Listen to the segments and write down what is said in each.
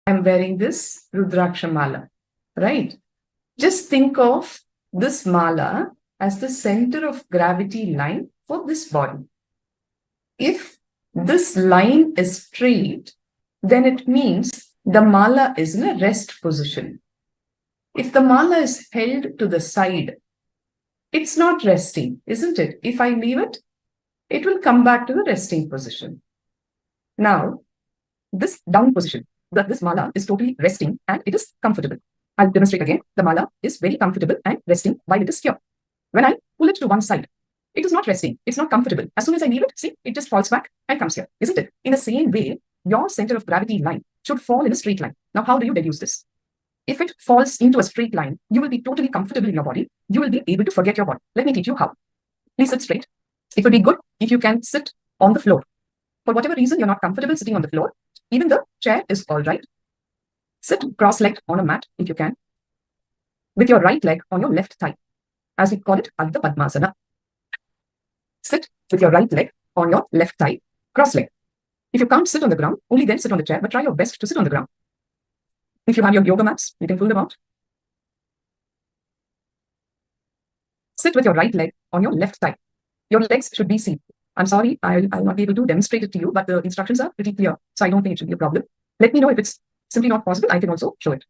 I'm wearing this Rudraksha Mala, right? Just think of this Mala as the center of gravity line for this body. If this line is straight, then it means the Mala is in a rest position. If the Mala is held to the side, it's not resting, isn't it? If I leave it, it will come back to the resting position. Now, this down position, this Mala is totally resting and it is comfortable. I'll demonstrate again. The Mala is very comfortable and resting while it is here. When I pull it to one side, it is not resting. It's not comfortable. As soon as I leave it, see, it just falls back and comes here, isn't it? In the same way, your center of gravity line should fall in a straight line. Now, how do you deduce this? If it falls into a straight line, you will be totally comfortable in your body. You will be able to forget your body. Let me teach you how. Please sit straight. It would be good if you can sit on the floor. For whatever reason, you're not comfortable sitting on the floor. Even the chair is all right. Sit cross-legged on a mat if you can, with your right leg on your left thigh, as we call it Ardha Padmasana. Sit with your right leg on your left thigh, cross-legged. If you can't sit on the ground, only then sit on the chair, but try your best to sit on the ground. If you have your yoga mats, you can pull them out. Sit with your right leg on your left thigh. Your legs should be seen. I'm sorry, I'll not be able to demonstrate it to you, but the instructions are pretty clear, so I don't think it should be a problem. Let me know if it's simply not possible. I can also show it.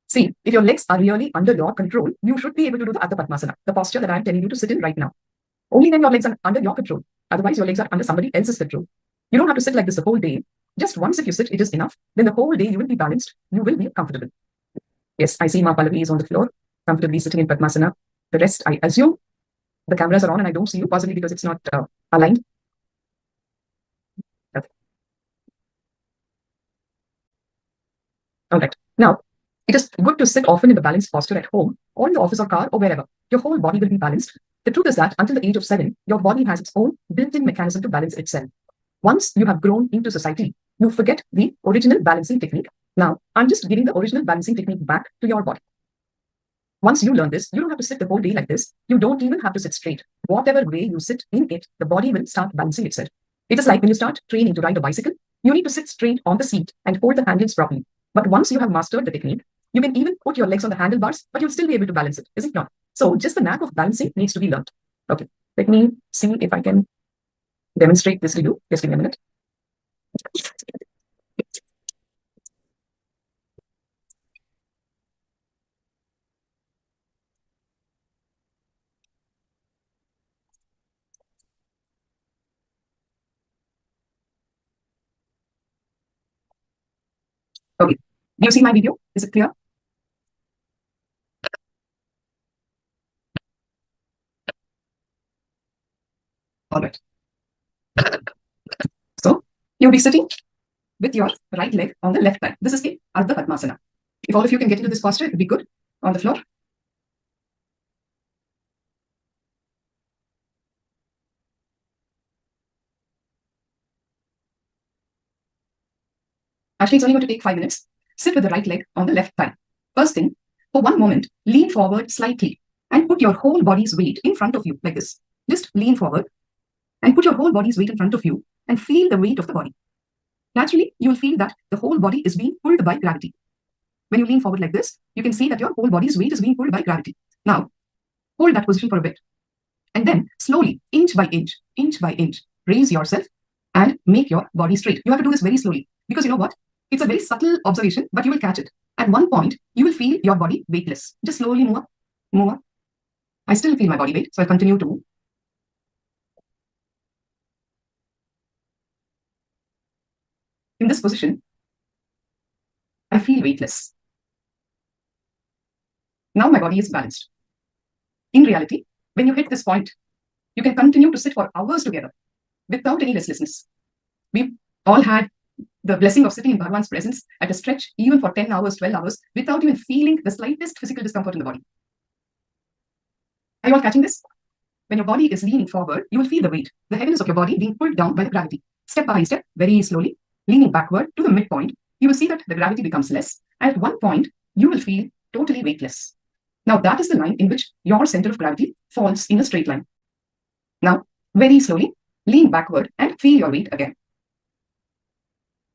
See, if your legs are really under your control, you should be able to do the Ardha Padmasana, the posture that I'm telling you to sit in right now. Only then your legs are under your control. Otherwise, your legs are under somebody else's control. You don't have to sit like this the whole day. Just once if you sit, it is enough. Then the whole day you will be balanced. You will be comfortable. Yes, I see Ma Pallavi is on the floor, comfortably sitting in Padmasana. The rest, I assume, the cameras are on and I don't see you, possibly because it's not aligned. Okay. All right. Now, it is good to sit often in the balanced posture at home or in the office or car or wherever. Your whole body will be balanced. The truth is that until the age of 7, your body has its own built-in mechanism to balance itself. Once you have grown into society, you forget the original balancing technique. Now, I'm just giving the original balancing technique back to your body. Once you learn this, you don't have to sit the whole day like this. You don't even have to sit straight. Whatever way you sit in it, the body will start balancing itself. It is like when you start training to ride a bicycle, you need to sit straight on the seat and hold the handles properly. But once you have mastered the technique, you can even put your legs on the handlebars, but you'll still be able to balance it, is it not? So just the knack of balancing needs to be learned. Okay, let me see if I can demonstrate this to you. Just give me a minute. Okay, do you see my video? Is it clear? All right. So you'll be sitting with your right leg on the left thigh. This is the Ardha Padmasana. If all of you can get into this posture, it would be good on the floor. Actually, it's only going to take 5 minutes. Sit with the right leg on the left thigh. First thing, for one moment, lean forward slightly and put your whole body's weight in front of you like this. Just lean forward and put your whole body's weight in front of you and feel the weight of the body. Naturally, you will feel that the whole body is being pulled by gravity. When you lean forward like this, you can see that your whole body's weight is being pulled by gravity. Now, hold that position for a bit. And then slowly, inch by inch, raise yourself and make your body straight. You have to do this very slowly because you know what? It's a very subtle observation, but you will catch it. At one point, you will feel your body weightless. Just slowly move up, move up. I still feel my body weight, so I'll continue to move. In this position, I feel weightless. Now my body is balanced. In reality, when you hit this point, you can continue to sit for hours together without any restlessness. We've all had the blessing of sitting in Bhagavan's presence at a stretch, even for 10 hours, 12 hours, without even feeling the slightest physical discomfort in the body. Are you all catching this? When your body is leaning forward, you will feel the weight, the heaviness of your body being pulled down by the gravity. Step by step, very slowly, leaning backward to the midpoint, you will see that the gravity becomes less. At one point, you will feel totally weightless. Now, that is the line in which your center of gravity falls in a straight line. Now, very slowly, lean backward and feel your weight again.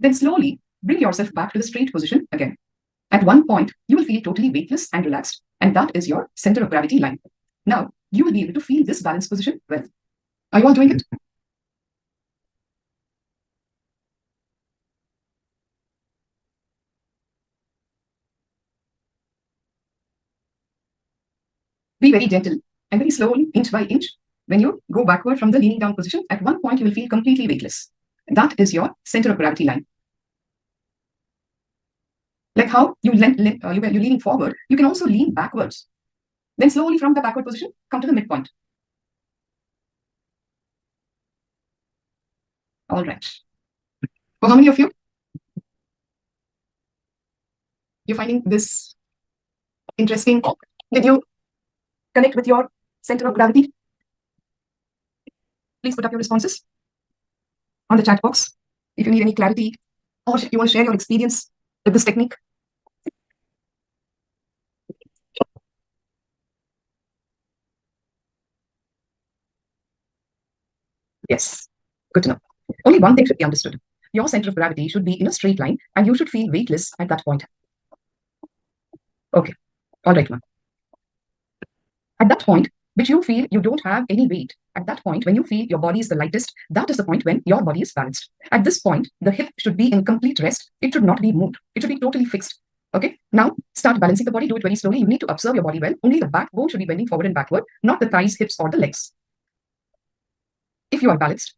Then slowly bring yourself back to the straight position again. At one point, you will feel totally weightless and relaxed, and that is your center of gravity line. Now, you will be able to feel this balanced position well. Are you all doing it? Be very gentle and very slowly, inch by inch. When you go backward from the leaning down position, at one point you will feel completely weightless. That is your center of gravity line. Like how you're leaning forward, you can also lean backwards. Then slowly from the backward position, come to the midpoint. All right. For how many of you? You're finding this interesting? Did you connect with your center of gravity? Please put up your responses on the chat box if you need any clarity or if you want to share your experience with this technique. Yes, good to know. Only one thing should be understood. Your center of gravity should be in a straight line and you should feel weightless at that point. Okay, all right, ma'am. At that point, which you feel you don't have any weight, at that point, when you feel your body is the lightest, that is the point when your body is balanced. At this point, the hip should be in complete rest. It should not be moved. It should be totally fixed. Okay, now start balancing the body. Do it very slowly. You need to observe your body well. Only the backbone should be bending forward and backward, not the thighs, hips, or the legs. If you are balanced,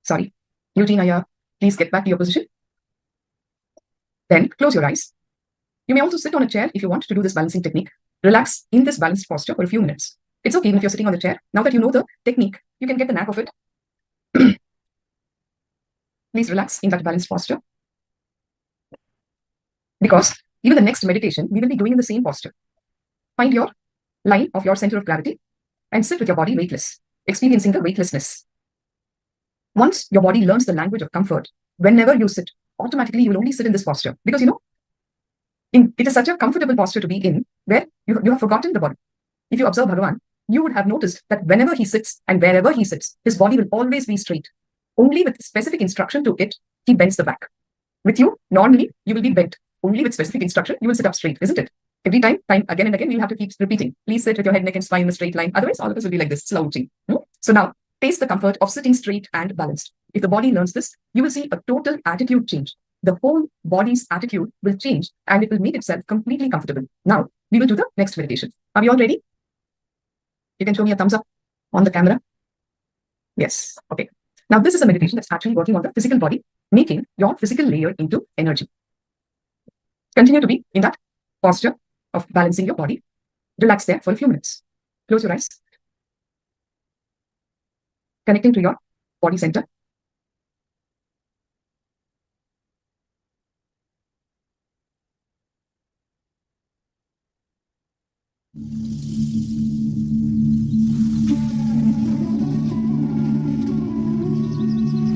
sorry, Eugene, please get back to your position. Then close your eyes. You may also sit on a chair if you want to do this balancing technique. Relax in this balanced posture for a few minutes. It's okay even if you're sitting on the chair. Now that you know the technique, you can get the knack of it. Please relax in that balanced posture. Because even the next meditation, we will be doing in the same posture. Find your line of your center of gravity and sit with your body weightless, experiencing the weightlessness. Once your body learns the language of comfort, whenever you sit, automatically you will only sit in this posture. Because it is such a comfortable posture to be in where you have forgotten the body. If you observe Bhagavan, you would have noticed that whenever he sits and wherever he sits, his body will always be straight. Only with specific instruction to it, he bends the back. With you, normally, you will be bent. Only with specific instruction, you will sit up straight, isn't it? Every time, again and again, you'll have to keep repeating. Please sit with your head, neck, and spine in a straight line. Otherwise, all of us will be like this, slouching. So now, taste the comfort of sitting straight and balanced. If the body learns this, you will see a total attitude change. The whole body's attitude will change and it will make itself completely comfortable. Now, we will do the next meditation. Are we all ready? You can show me a thumbs up on the camera. Yes. Okay. Now, this is a meditation that's actually working on the physical body, making your physical layer into energy. Continue to be in that posture of balancing your body. Relax there for a few minutes. Close your eyes. Connecting to your body center.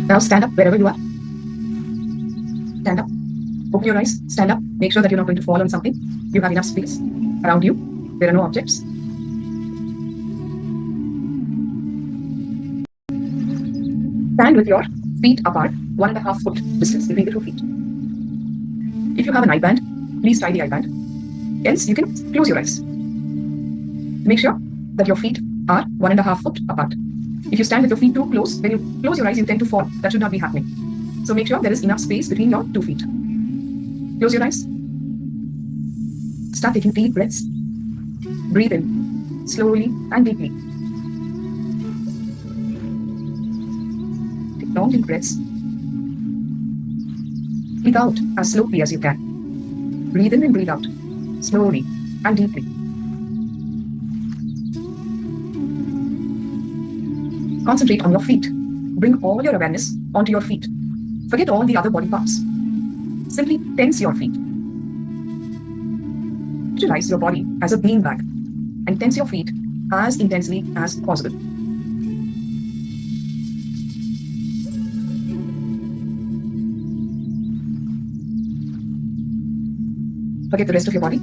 Now stand up wherever you are. Stand up. Open your eyes. Stand up. Make sure that you're not going to fall on something. You have enough space around you. There are no objects. Stand with your feet apart, 1.5 foot distance between the 2 feet. If you have an eye band, please tie the eye band. Else, you can close your eyes. Make sure that your feet are 1.5 foot apart. If you stand with your feet too close, when you close your eyes, you tend to fall. That should not be happening. So make sure there is enough space between your 2 feet. Close your eyes. Start taking deep breaths. Breathe in slowly and deeply. Take long deep breaths. Breathe out as slowly as you can. Breathe in and breathe out slowly and deeply. Concentrate on your feet. Bring all your awareness onto your feet. Forget all the other body parts. Simply tense your feet. Visualize your body as a beanbag and tense your feet as intensely as possible. Forget the rest of your body.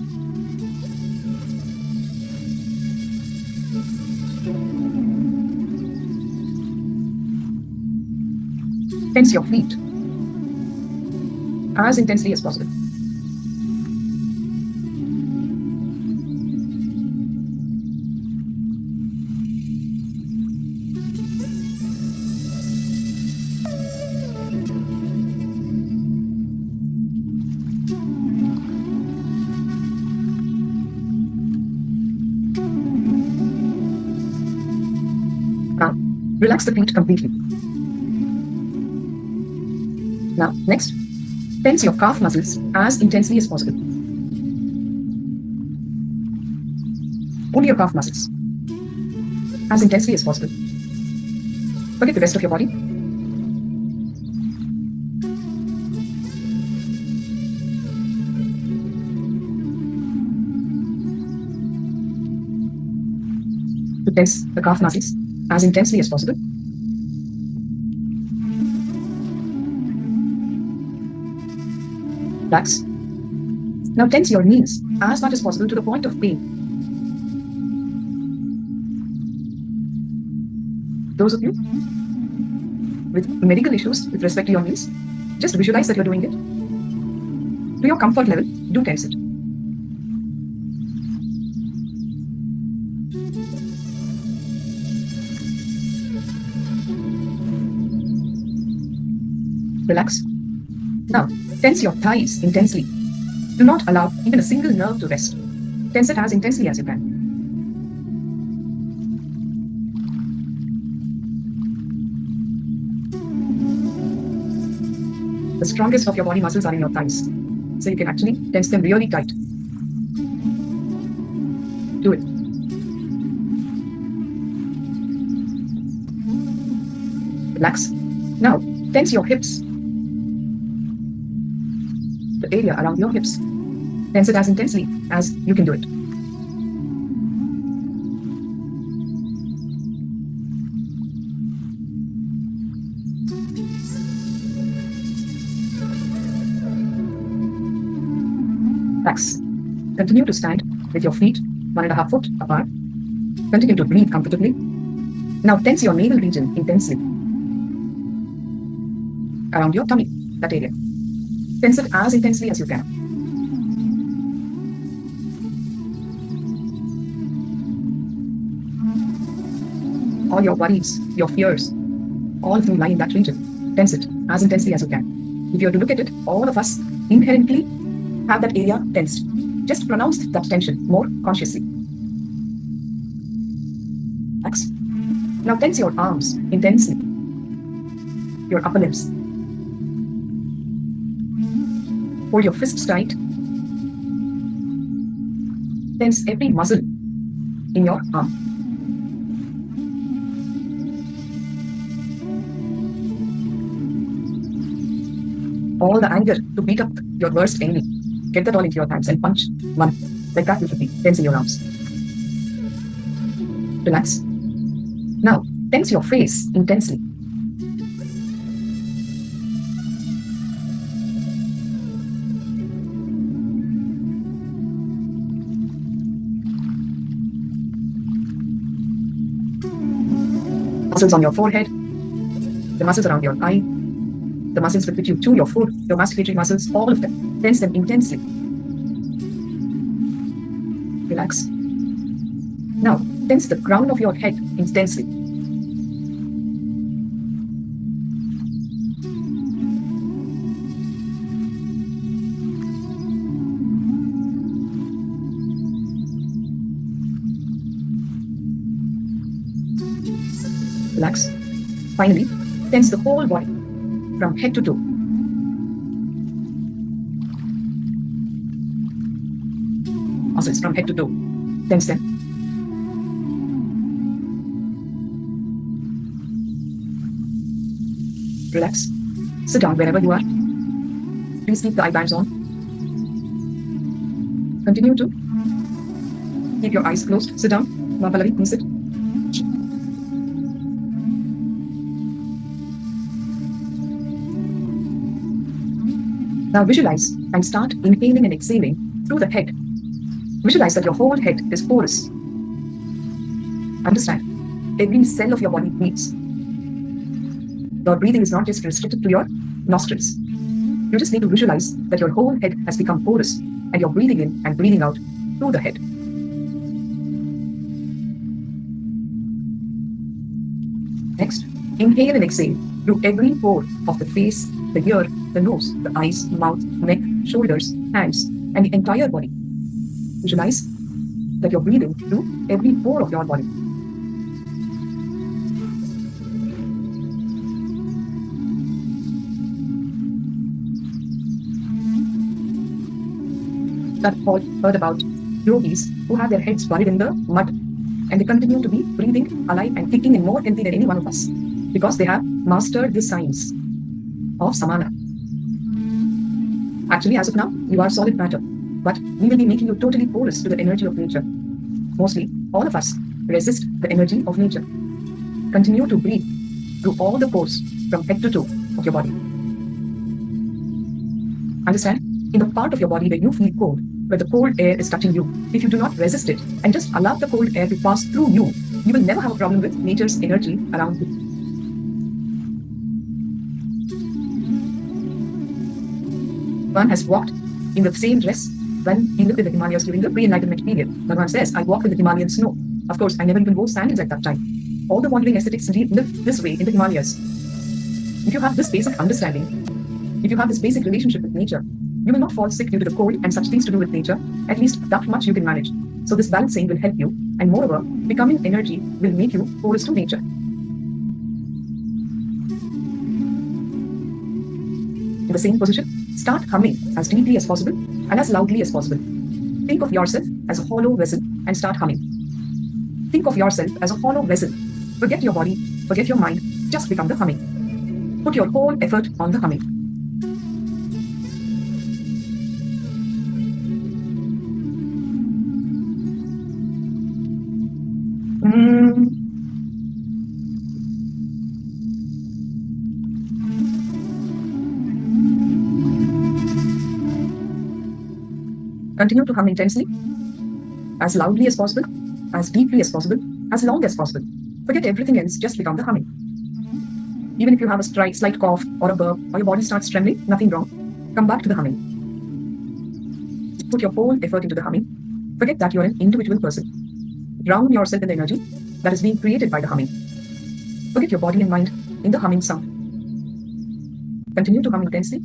Tense your feet. as intensely as possible. Now, relax the feet completely. Now, next, tense your calf muscles as intensely as possible. Only your calf muscles, as intensely as possible. Forget the rest of your body. To tense the calf muscles as intensely as possible. Relax. Now tense your knees as much as possible to the point of pain. Those of you with medical issues with respect to your knees, just visualize that you're doing it. To your comfort level, do tense it. Relax. Now, tense your thighs intensely. Do not allow even a single nerve to rest. Tense it as intensely as you can. The strongest of your body muscles are in your thighs. So you can actually tense them really tight. Do it. Relax. Now, tense your hips. The area around your hips. Tense it as intensely as you can do it. Relax. Continue to stand with your feet 1.5 foot apart. Continue to breathe comfortably. Now tense your navel region intensely. Around your tummy, that area. Tense it as intensely as you can. All your worries, your fears, all of them lie in that region. Tense it as intensely as you can. If you were to look at it, all of us inherently have that area tensed. Just pronounce that tension more consciously. Relax. Now tense your arms intensely. Your upper limbs. Hold your fists tight. Tense every muscle in your arm. All the anger to beat up your worst enemy. Get that all into your hands and punch one. Like that you should be tensing your arms. Relax. Now, tense your face intensely. Muscles on your forehead, the muscles around your eye, the muscles with which you chew your food, your masticatory muscles, all of them. Tense them intensely. Relax. Now, tense the crown of your head intensely. Relax. Finally, tense the whole body from head to toe. Muscles from head to toe. Tense them. Relax. Sit down wherever you are. Please keep the eye bands on. Continue to keep your eyes closed. Sit down. Pallavi, please sit. Now visualize and start inhaling and exhaling through the head. Visualize that your whole head is porous. Understand, every cell of your body breathes. Your breathing is not just restricted to your nostrils. You just need to visualize that your whole head has become porous and you're breathing in and breathing out through the head. Next, inhale and exhale through every pore of the face, the ear, the nose, the eyes, mouth, neck, shoulders, hands, and the entire body. Visualize that you're breathing through every pore of your body. That all heard about yogis who have their heads buried in the mud and they continue to be breathing, alive, and kicking and more healthy than any one of us because they have mastered the science of samana. Actually, as of now, you are solid matter, but we will be making you totally porous to the energy of nature. Mostly, all of us resist the energy of nature. Continue to breathe through all the pores from head to toe of your body. Understand? In the part of your body where you feel cold, where the cold air is touching you, if you do not resist it and just allow the cold air to pass through you, you will never have a problem with nature's energy around you. One has walked in the same dress when he lived in the Himalayas during the pre-enlightenment period. Bhagavan says, I walked in the Himalayan snow. Of course, I never even wore sandals at that time. All the wandering ascetics live this way in the Himalayas. If you have this basic understanding, if you have this basic relationship with nature, you will not fall sick due to the cold and such things to do with nature. At least that much you can manage. So this balancing will help you, and moreover, becoming energy will make you porous to nature. In the same position, start humming as deeply as possible and as loudly as possible. Think of yourself as a hollow vessel and start humming. Think of yourself as a hollow vessel. Forget your body, forget your mind, just become the humming. Put your whole effort on the humming. Continue to hum intensely, as loudly as possible, as deeply as possible, as long as possible. Forget everything else, just become the humming. Even if you have a slight cough or a burp or your body starts trembling, nothing wrong. Come back to the humming. Put your whole effort into the humming. Forget that you're an individual person. Drown yourself in the energy that is being created by the humming. Forget your body and mind in the humming sound. Continue to hum intensely.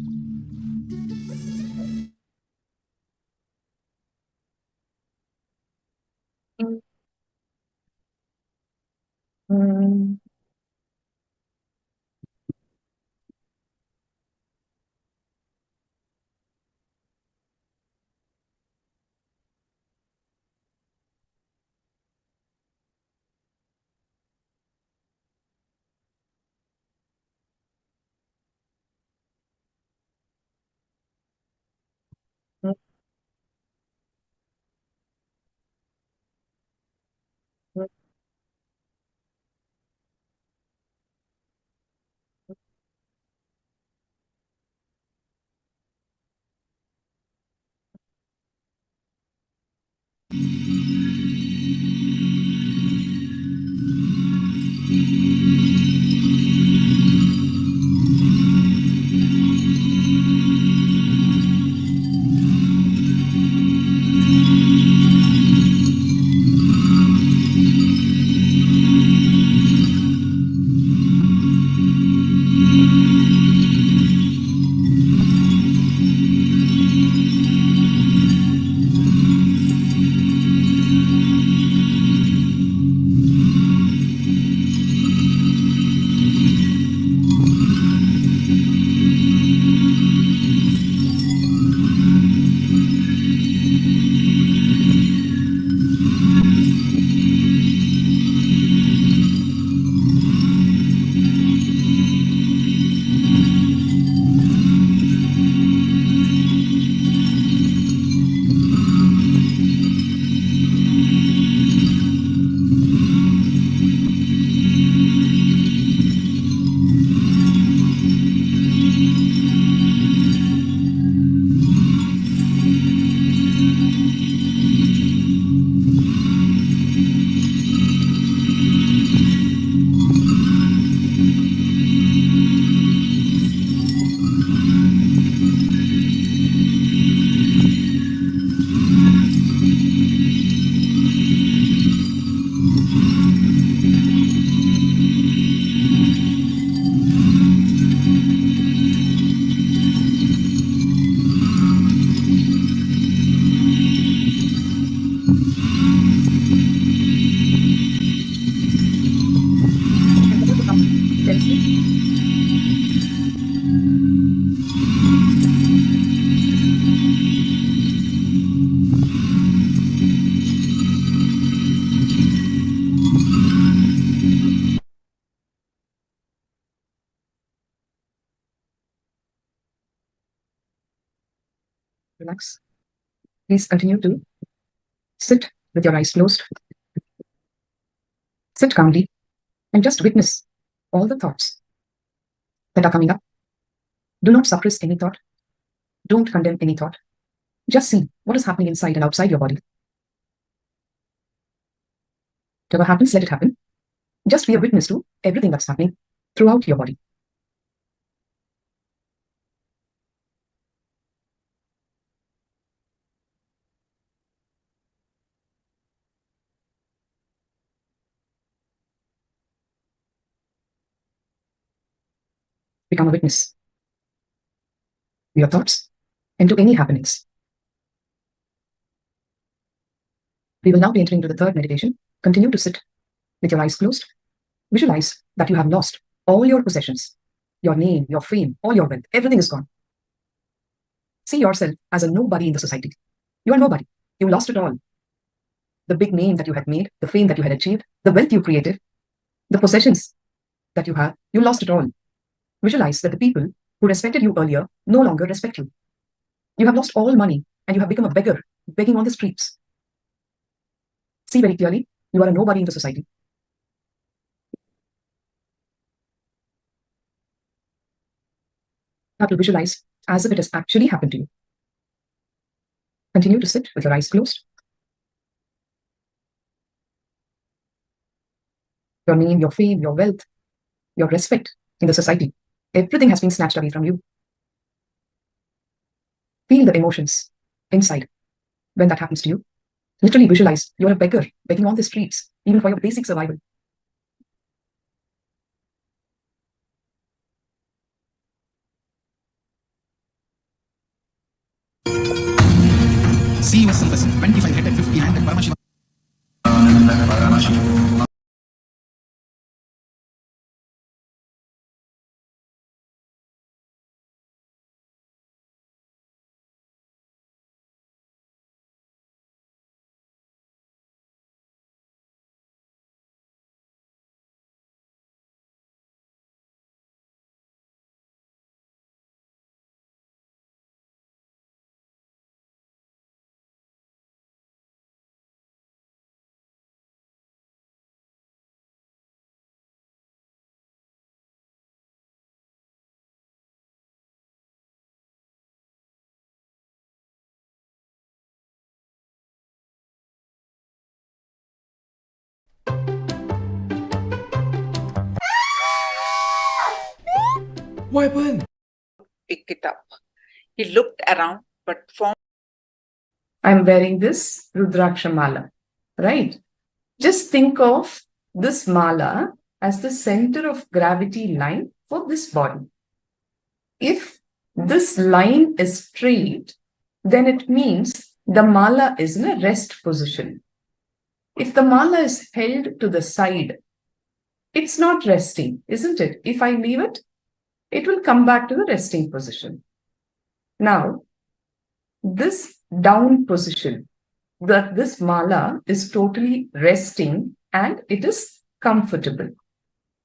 Relax. Please continue to sit with your eyes closed. Sit calmly and just witness all the thoughts that are coming up. Do not suppress any thought. Don't condemn any thought. Just see what is happening inside and outside your body. Whatever happens, let it happen. Just be a witness to everything that's happening throughout your body. Become a witness to your thoughts and to any happenings. We will now be entering into the third meditation. Continue to sit with your eyes closed. Visualize that you have lost all your possessions, your name, your fame, all your wealth. Everything is gone. See yourself as a nobody in the society. You are nobody. You lost it all. The big name that you had made, the fame that you had achieved, the wealth you created, the possessions that you have, you lost it all. Visualize that the people who respected you earlier no longer respect you. You have lost all money and you have become a beggar, begging on the streets. See very clearly, you are a nobody in the society. Now to visualize as if it has actually happened to you. Continue to sit with your eyes closed. Your name, your fame, your wealth, your respect in the society, everything has been snatched away from you. Feel the emotions inside when that happens to you. Literally visualize you're a beggar begging on the streets, even for your basic survival. See yourself as 25-headed, 50-handed Paramashivoham. What happened? Pick it up. He looked around, but found I'm wearing this Rudraksha mala, right? Just think of this mala as the center of gravity line for this body. If this line is straight, then it means the mala is in a rest position. If the mala is held to the side, it's not resting, isn't it? If I leave it, it will come back to the resting position. Now, this down position, that this mala is totally resting and it is comfortable.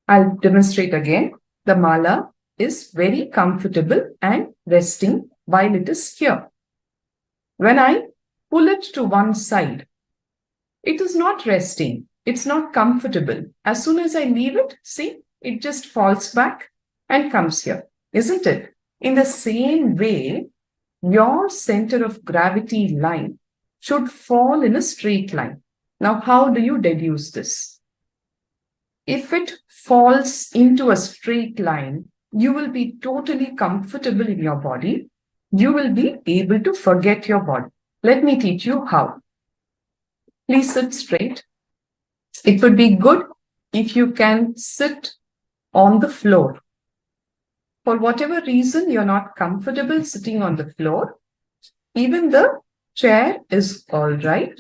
I'll demonstrate again. The mala is very comfortable and resting while it is here. When I pull it to one side, it is not resting. It's not comfortable. As soon as I leave it, see, it just falls back and comes here, isn't it? In the same way, your center of gravity line should fall in a straight line. Now, how do you deduce this? If it falls into a straight line, you will be totally comfortable in your body. You will be able to forget your body. Let me teach you how. Please sit straight. It would be good if you can sit on the floor. For whatever reason, you're not comfortable sitting on the floor, even the chair is all right.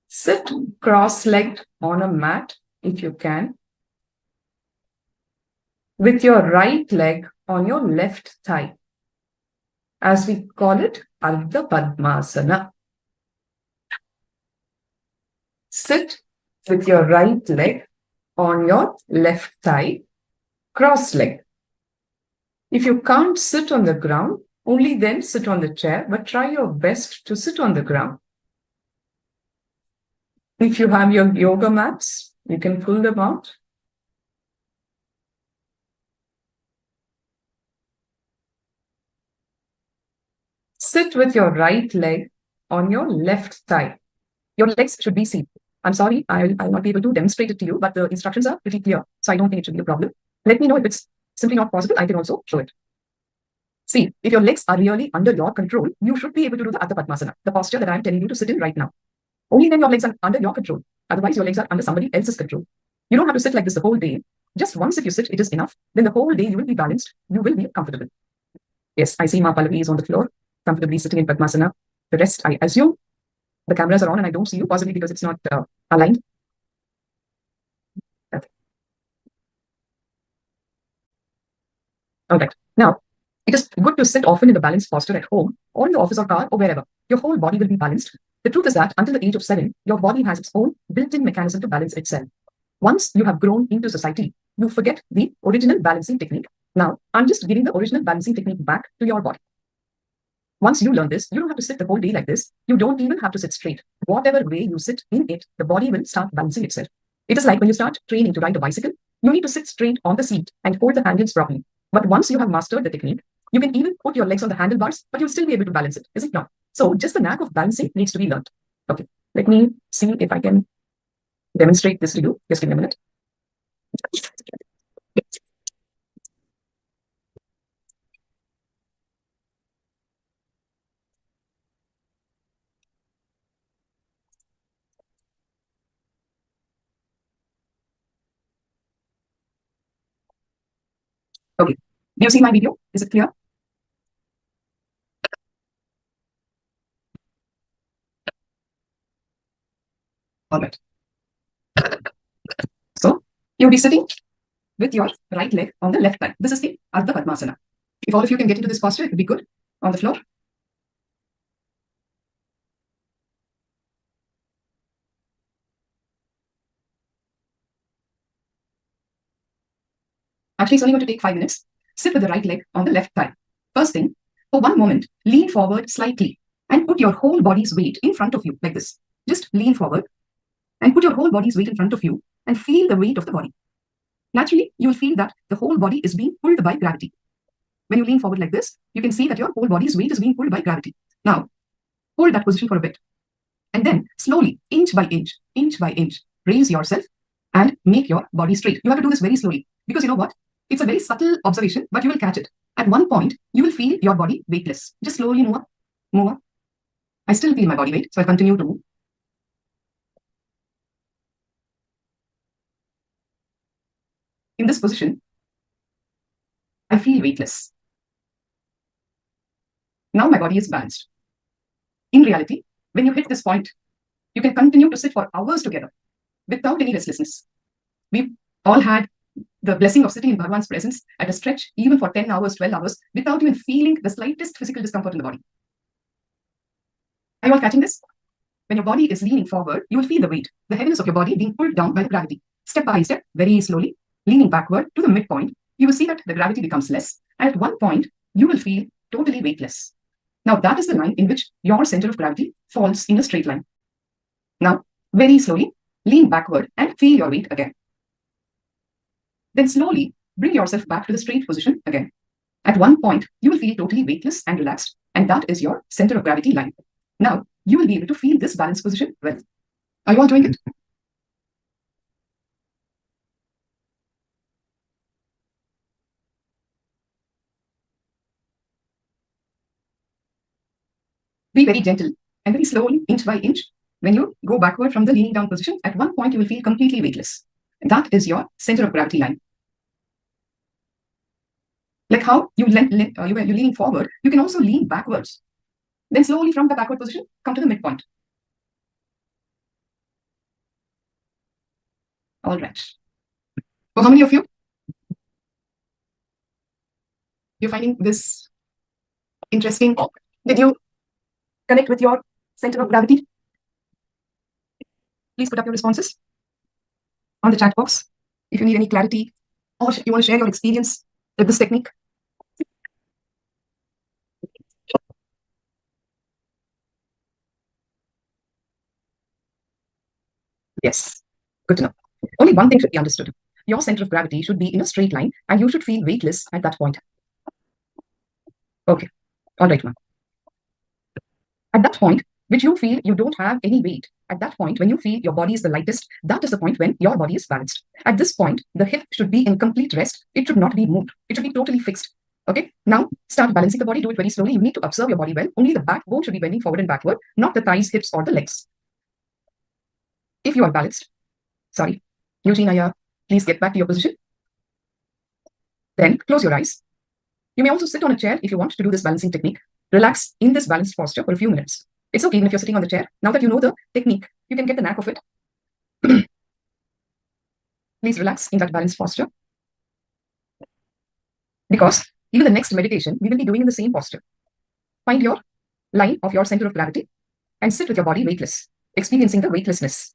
Sit cross-legged on a mat if you can, with your right leg on your left thigh, as we call it Ardha Padmasana. Sit with your right leg on your left thigh, cross-legged. If you can't sit on the ground, Only then sit on the chair, but try your best to sit on the ground. If you have your yoga mats, you can pull them out. Sit with your right leg on your left thigh. Your legs should be seen. I'm sorry, I'll not be able to demonstrate it to you, but the instructions are pretty clear, so I don't think it should be a problem. Let me know if it's simply not possible. I can also show it. See, if your legs are really under your control, you should be able to do the Ardha Padmasana, the posture that I'm telling you to sit in right now. Only then your legs are under your control. Otherwise, your legs are under somebody else's control. You don't have to sit like this the whole day. Just once if you sit, it is enough. Then the whole day you will be balanced. You will be comfortable. Yes, I see Ma Pallavi is on the floor, comfortably sitting in Padmasana. The rest, I assume, the cameras are on and I don't see you, possibly because it's not aligned. Okay. All right. Now, it is good to sit often in the balanced posture at home or in the office or car or wherever. Your whole body will be balanced. The truth is that until the age of 7, your body has its own built-in mechanism to balance itself. Once you have grown into society, you forget the original balancing technique. Now, I'm just giving the original balancing technique back to your body. Once you learn this, you don't have to sit the whole day like this. You don't even have to sit straight. Whatever way you sit in it, the body will start balancing itself. It is like when you start training to ride a bicycle, you need to sit straight on the seat and hold the handles properly. But once you have mastered the technique, you can even put your legs on the handlebars, but you'll still be able to balance it, is it not? So just the knack of balancing needs to be learned. Okay, let me see if I can demonstrate this to you. Just give me a minute. Okay, do you see my video? Is it clear? All right. So you'll be sitting with your right leg on the left thigh. This is the Ardha Padmasana. If all of you can get into this posture, it would be good on the floor. Actually, it's only going to take 5 minutes. Sit with the right leg on the left thigh. First thing, for one moment, lean forward slightly and put your whole body's weight in front of you like this. Just lean forward and put your whole body's weight in front of you and feel the weight of the body. Naturally, you will feel that the whole body is being pulled by gravity. When you lean forward like this, you can see that your whole body's weight is being pulled by gravity. Now, hold that position for a bit. And then slowly, inch by inch, raise yourself and make your body straight. You have to do this very slowly because you know what? It's a very subtle observation, but you will catch it. At one point, you will feel your body weightless. Just slowly move up, move up. I still feel my body weight, so I continue to move. In this position, I feel weightless. Now my body is balanced. In reality, when you hit this point, you can continue to sit for hours together without any restlessness. We've all had the blessing of sitting in Bhagwan's presence at a stretch, even for 10 hours, 12 hours, without even feeling the slightest physical discomfort in the body. Are you all catching this? When your body is leaning forward, you will feel the weight, the heaviness of your body being pulled down by the gravity. Step by step, very slowly, leaning backward to the midpoint, you will see that the gravity becomes less. And at one point, you will feel totally weightless. Now, that is the line in which your center of gravity falls in a straight line. Now, very slowly, lean backward and feel your weight again. Then slowly bring yourself back to the straight position again. At one point, you will feel totally weightless and relaxed, and that is your center of gravity line. Now, you will be able to feel this balanced position well. Are you all doing it? Be very gentle and very slowly, inch by inch. When you go backward from the leaning down position, at one point, you will feel completely weightless. That is your center of gravity line. Like how you're leaning forward, you can also lean backwards. Then slowly from the backward position, come to the midpoint. All right. For how many of you? You're finding this interesting? Did you connect with your center of gravity? Please put up your responses on the chat box if you need any clarity or you want to share your experience with this technique. Yes, good to know. Only one thing should be understood. Your center of gravity should be in a straight line and you should feel weightless at that point. Okay, all right, ma'am. At that point, which you feel you don't have any weight, at that point, when you feel your body is the lightest, that is the point when your body is balanced. At this point, the hip should be in complete rest. It should not be moved. It should be totally fixed. Okay, now start balancing the body. Do it very slowly. You need to observe your body well. Only the backbone should be bending forward and backward, not the thighs, hips, or the legs. If you are balanced, sorry, Eugene, please get back to your position. Then close your eyes. You may also sit on a chair if you want to do this balancing technique. Relax in this balanced posture for a few minutes. It's okay even if you're sitting on the chair. Now that you know the technique, you can get the knack of it. Please relax in that balanced posture. Because even the next meditation, we will be doing in the same posture. Find your line of your center of gravity and sit with your body weightless, experiencing the weightlessness.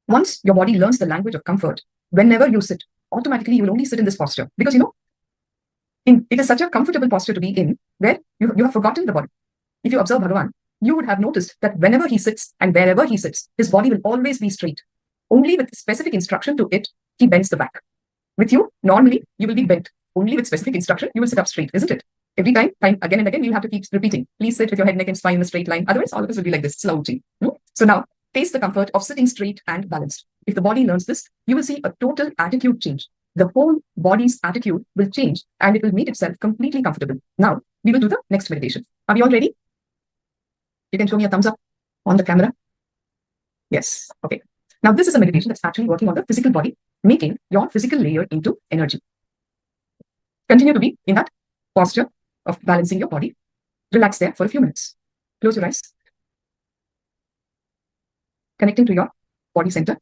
Once your body learns the language of comfort, whenever you sit, automatically you will only sit in this posture. Because it is such a comfortable posture to be in where you have forgotten the body. If you observe Bhagavan, you would have noticed that whenever he sits and wherever he sits, his body will always be straight. Only with specific instruction to it, he bends the back. With you, normally, you will be bent. Only with specific instruction, you will sit up straight, isn't it? Every time, again and again, you'll have to keep repeating. Please sit with your head, neck, and spine in a straight line. Otherwise, all of us will be like this, slouching. So now, taste the comfort of sitting straight and balanced. If the body learns this, you will see a total attitude change. The whole body's attitude will change and it will make itself completely comfortable. Now, we will do the next meditation. Are we all ready? You can show me a thumbs up on the camera. Yes. Okay. Now, this is a meditation that's actually working on the physical body, making your physical layer into energy. Continue to be in that posture of balancing your body. Relax there for a few minutes. Close your eyes. Connecting to your body center.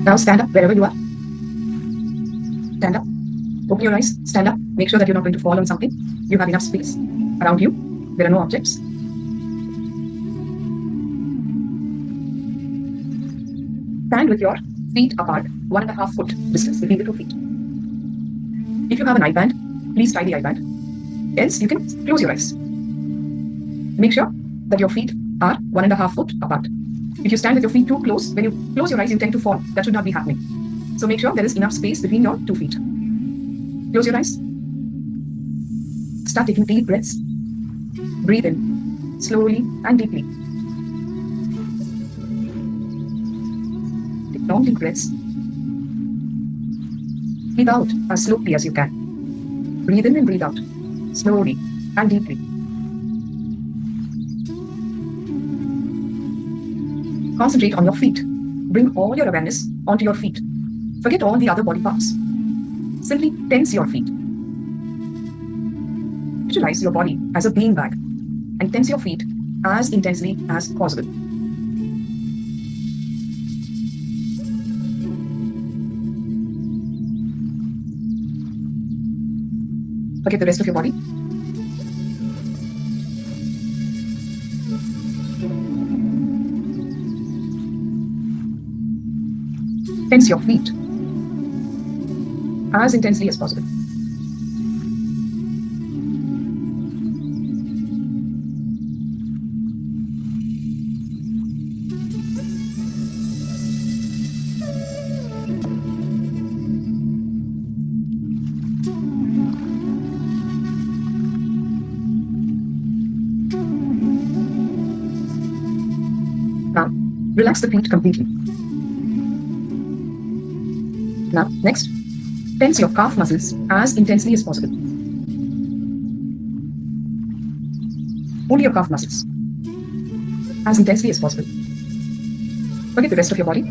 Now stand up wherever you are. Stand up. Open your eyes. Stand up. Make sure that you're not going to fall on something. You have enough space around you. There are no objects. Stand with your feet apart, 1.5 foot distance between the 2 feet. If you have an eye band, please tie the eye band. Else, you can close your eyes. Make sure that your feet are 1.5 foot apart. If you stand with your feet too close, when you close your eyes, you tend to fall. That should not be happening. So make sure there is enough space between your 2 feet. Close your eyes. Start taking deep breaths. Breathe in slowly and deeply. Take long deep breaths. Breathe out as slowly as you can. Breathe in and breathe out slowly and deeply. Concentrate on your feet. Bring all your awareness onto your feet. Forget all the other body parts. Simply tense your feet. Visualize your body as a beanbag and tense your feet as intensely as possible. Forget the rest of your body. Tense your feet as intensely as possible. Now, relax the feet completely. Now, next, tense your calf muscles as intensely as possible. Only your calf muscles. As intensely as possible. Forget the rest of your body.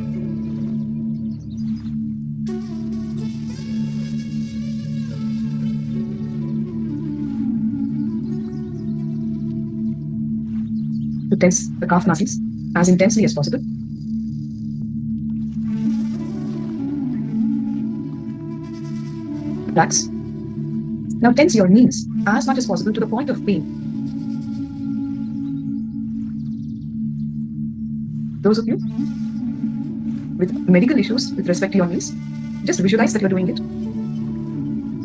To tense the calf muscles as intensely as possible. Relax. Now tense your knees as much as possible to the point of pain. Those of you with medical issues with respect to your knees, just visualize that you're doing it.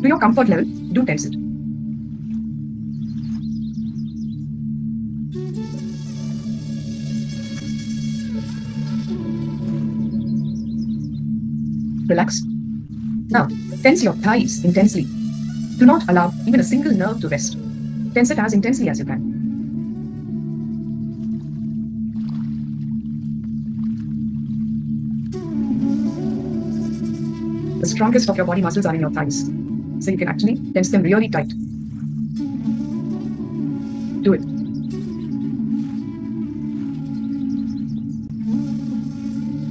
To your comfort level, do tense it. Relax. Now, tense your thighs intensely. Do not allow even a single nerve to rest. Tense it as intensely as you can. The strongest of your body muscles are in your thighs, so you can actually tense them really tight. Do it.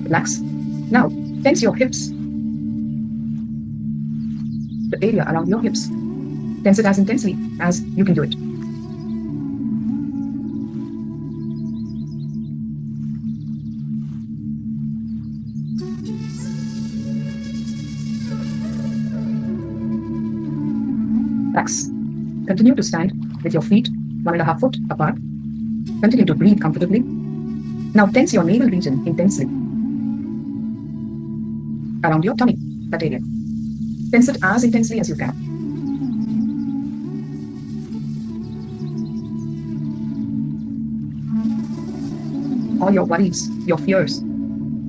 Relax. Now, tense your hips. The area around your hips. Tense it as intensely as you can do it. Relax. Continue to stand with your feet 1.5 foot apart. Continue to breathe comfortably. Now tense your navel region intensely. Around your tummy, that area. Tense it as intensely as you can. All your worries, your fears,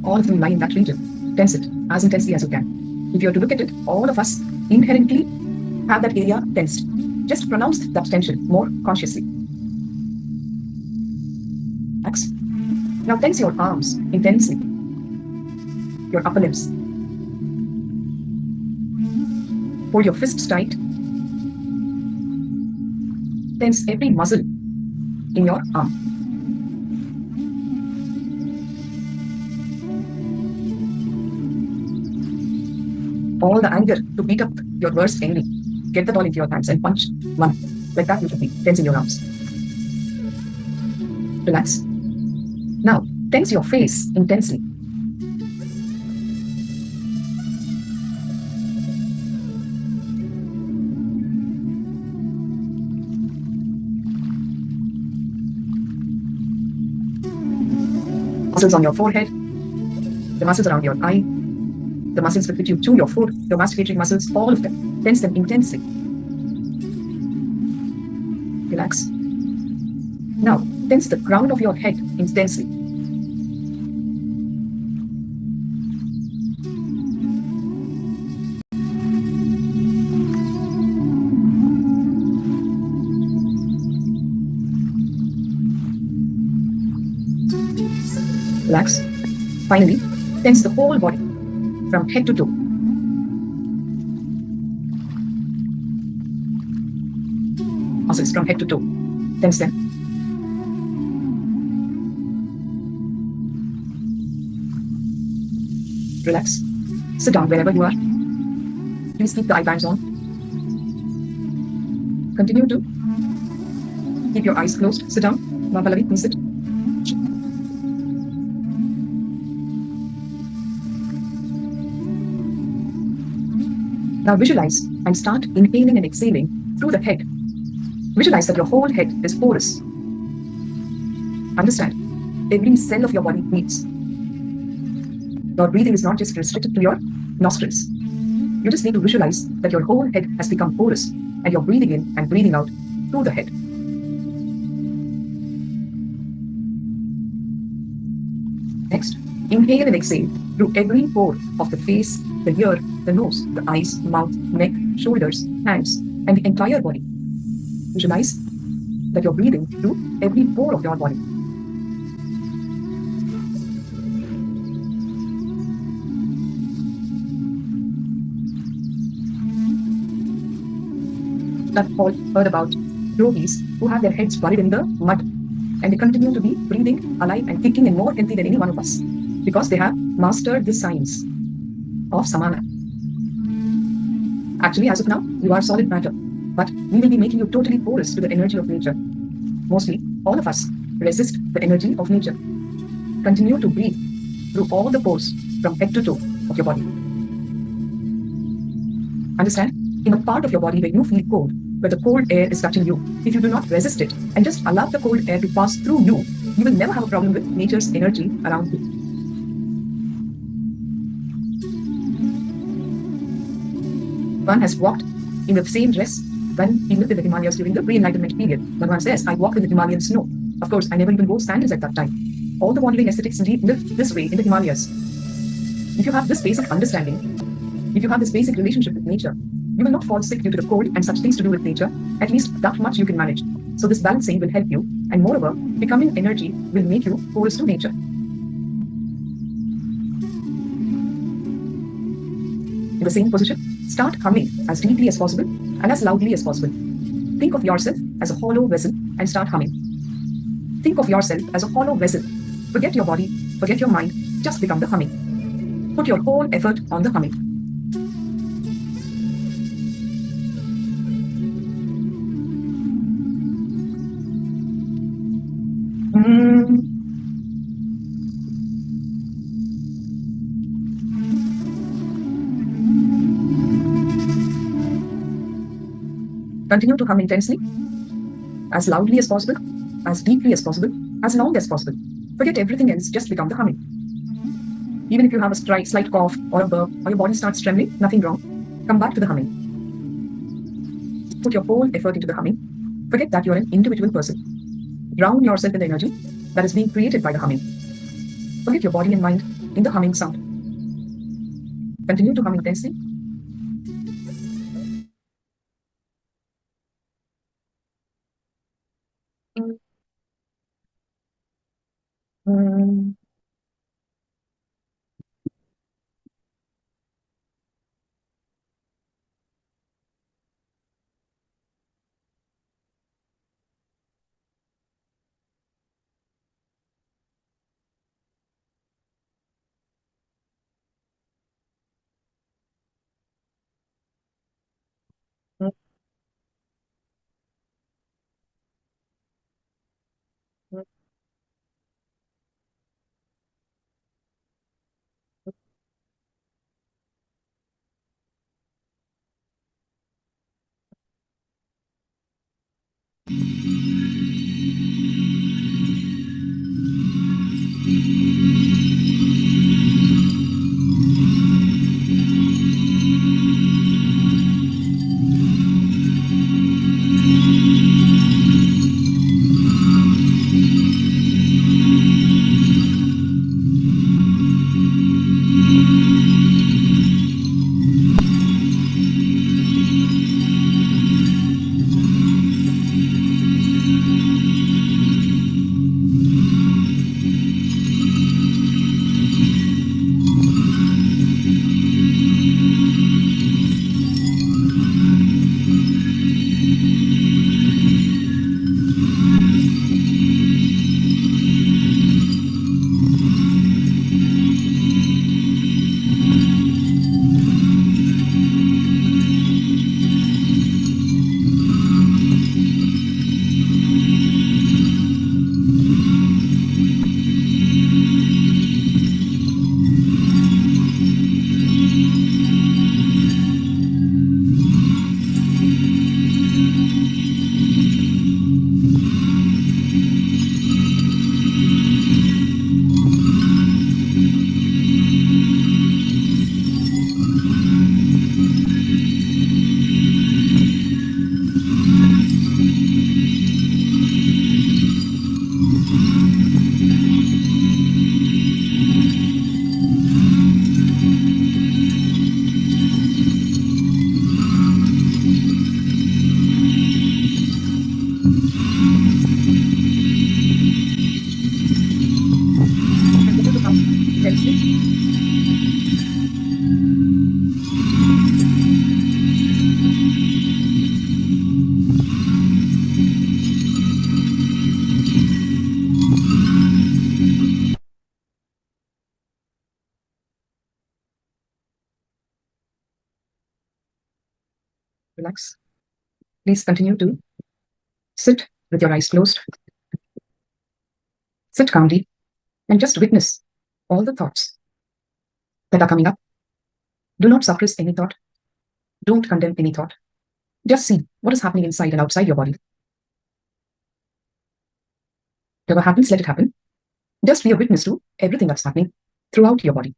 all of them lie in that region. Tense it as intensely as you can. If you are to look at it, all of us inherently have that area tensed. Just pronounce that tension more consciously. Relax. Now tense your arms intensely. Your upper limbs. Hold your fists tight. Tense every muscle in your arm. All the anger to beat up your worst enemy. Get that all into your hands and punch one. Like that you should be tensing your arms. Relax. Now, tense your face intensely. Muscles on your forehead, the muscles around your eye, the muscles with which you chew your food, your masticatory muscles, all of them. Tense them intensely. Relax. Now, tense the crown of your head intensely. Relax. Finally, tense the whole body from head to toe. Muscles from head to toe. Tense them. Relax. Sit down wherever you are. Please keep the eye bands on. Continue to keep your eyes closed. Sit down. Mahapallavi, please sit. Now visualize and start inhaling and exhaling through the head. Visualize that your whole head is porous. Understand, every cell of your body breathes. Your breathing is not just restricted to your nostrils. You just need to visualize that your whole head has become porous and you're breathing in and breathing out through the head. Next, inhale and exhale through every pore of the face, the ear, the nose, the eyes, mouth, neck, shoulders, hands, and the entire body. Visualize that you're breathing through every pore of your body. I've heard about yogis who have their heads buried in the mud and they continue to be breathing, alive and kicking and more healthy than any one of us because they have mastered the science of samana. Actually, as of now, you are solid matter, but we will be making you totally porous to the energy of nature. Mostly, all of us resist the energy of nature. Continue to breathe through all the pores from head to toe of your body. Understand? In a part of your body where you feel cold, where the cold air is touching you, if you do not resist it and just allow the cold air to pass through you, you will never have a problem with nature's energy around you. One has walked in the same dress when he lived in the Himalayas during the pre-enlightenment period. Bhagavan says, I walked in the Himalayan snow. Of course, I never even wore sandals at that time. All the wandering ascetics live this way in the Himalayas. If you have this basic understanding, if you have this basic relationship with nature, you will not fall sick due to the cold and such things to do with nature. At least that much you can manage. So this balancing will help you, and moreover, becoming energy will make you porous to nature. In the same position, start humming as deeply as possible and as loudly as possible. Think of yourself as a hollow vessel and start humming. Think of yourself as a hollow vessel. Forget your body, forget your mind, just become the humming. Put your whole effort on the humming. Continue to hum intensely, as loudly as possible, as deeply as possible, as long as possible. Forget everything else, just become the humming. Even if you have a slight cough or a burp or your body starts trembling, nothing wrong. Come back to the humming. Put your whole effort into the humming. Forget that you're an individual person. Drown yourself in the energy that is being created by the humming. Forget your body and mind in the humming sound. Continue to hum intensely. Relax. Please continue to sit with your eyes closed. Sit calmly and just witness all the thoughts that are coming up. Do not suppress any thought. Don't condemn any thought. Just see what is happening inside and outside your body. Whatever happens, let it happen. Just be a witness to everything that's happening throughout your body.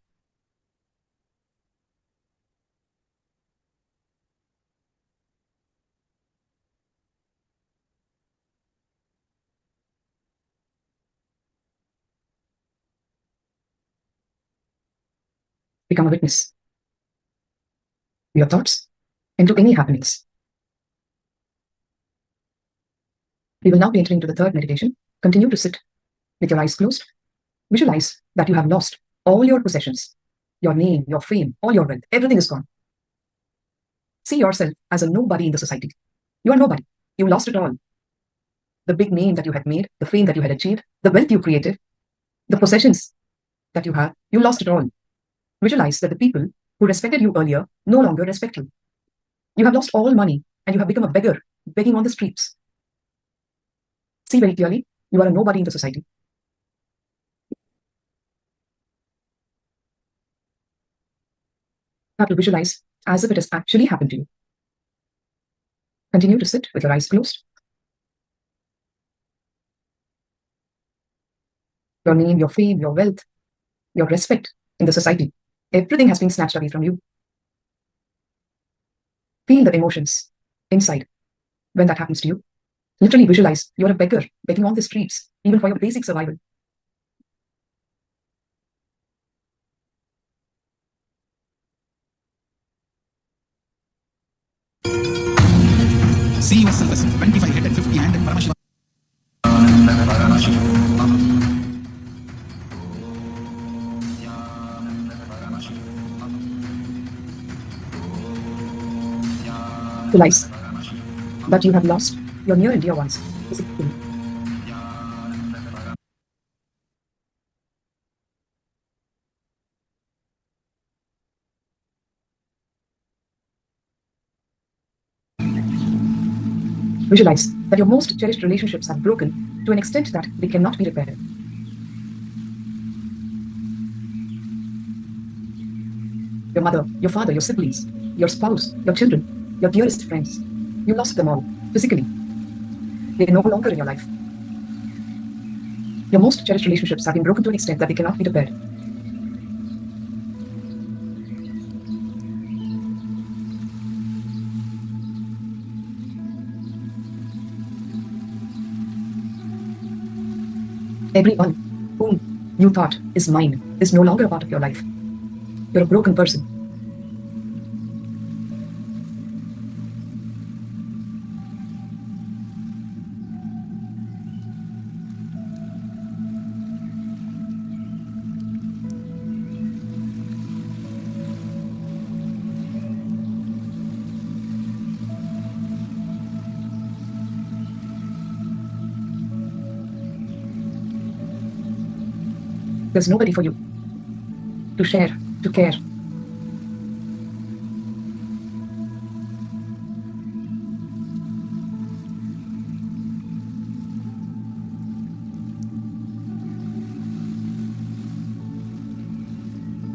Become a witness to your thoughts and to any happenings. We will now be entering into the third meditation. Continue to sit with your eyes closed. Visualize that you have lost all your possessions, your name, your fame, all your wealth. Everything is gone. See yourself as a nobody in the society. You are nobody. You lost it all. The big name that you had made, the fame that you had achieved, the wealth you created, the possessions that you have, you lost it all. Visualize that the people who respected you earlier no longer respect you. You have lost all money and you have become a beggar, begging on the streets. See very clearly, you are a nobody in the society. You have to visualize as if it has actually happened to you. Continue to sit with your eyes closed. Your name, your fame, your wealth, your respect in the society, everything has been snatched away from you. Feel the emotions inside when that happens to you. Literally visualize you're a beggar begging on the streets, even for your basic survival. See yourself as 25-headed, 50-handed Paramashivoham. Realize that you have lost your near and dear ones physically. Visualize that your most cherished relationships are broken to an extent that they cannot be repaired. Your mother, your father, your siblings, your spouse, your children, your dearest friends, you lost them all physically. They are no longer in your life. Your most cherished relationships have been broken to an extent that they cannot be repaired. Everyone whom you thought is mine is no longer a part of your life. You're a broken person. There's nobody for you to share, to care.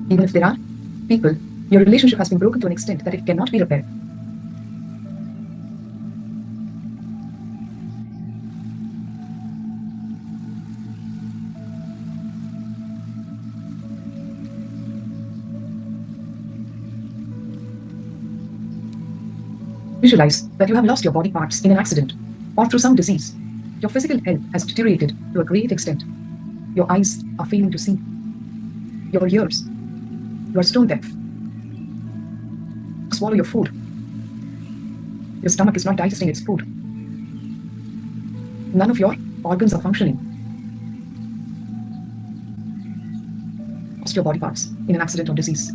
Even if there are people, your relationship has been broken to an extent that it cannot be repaired. Visualize that you have lost your body parts in an accident or through some disease. Your physical health has deteriorated to a great extent. Your eyes are failing to see. Your ears, you are stone deaf. Swallow your food. Your stomach is not digesting its food. None of your organs are functioning. Lost your body parts in an accident or disease.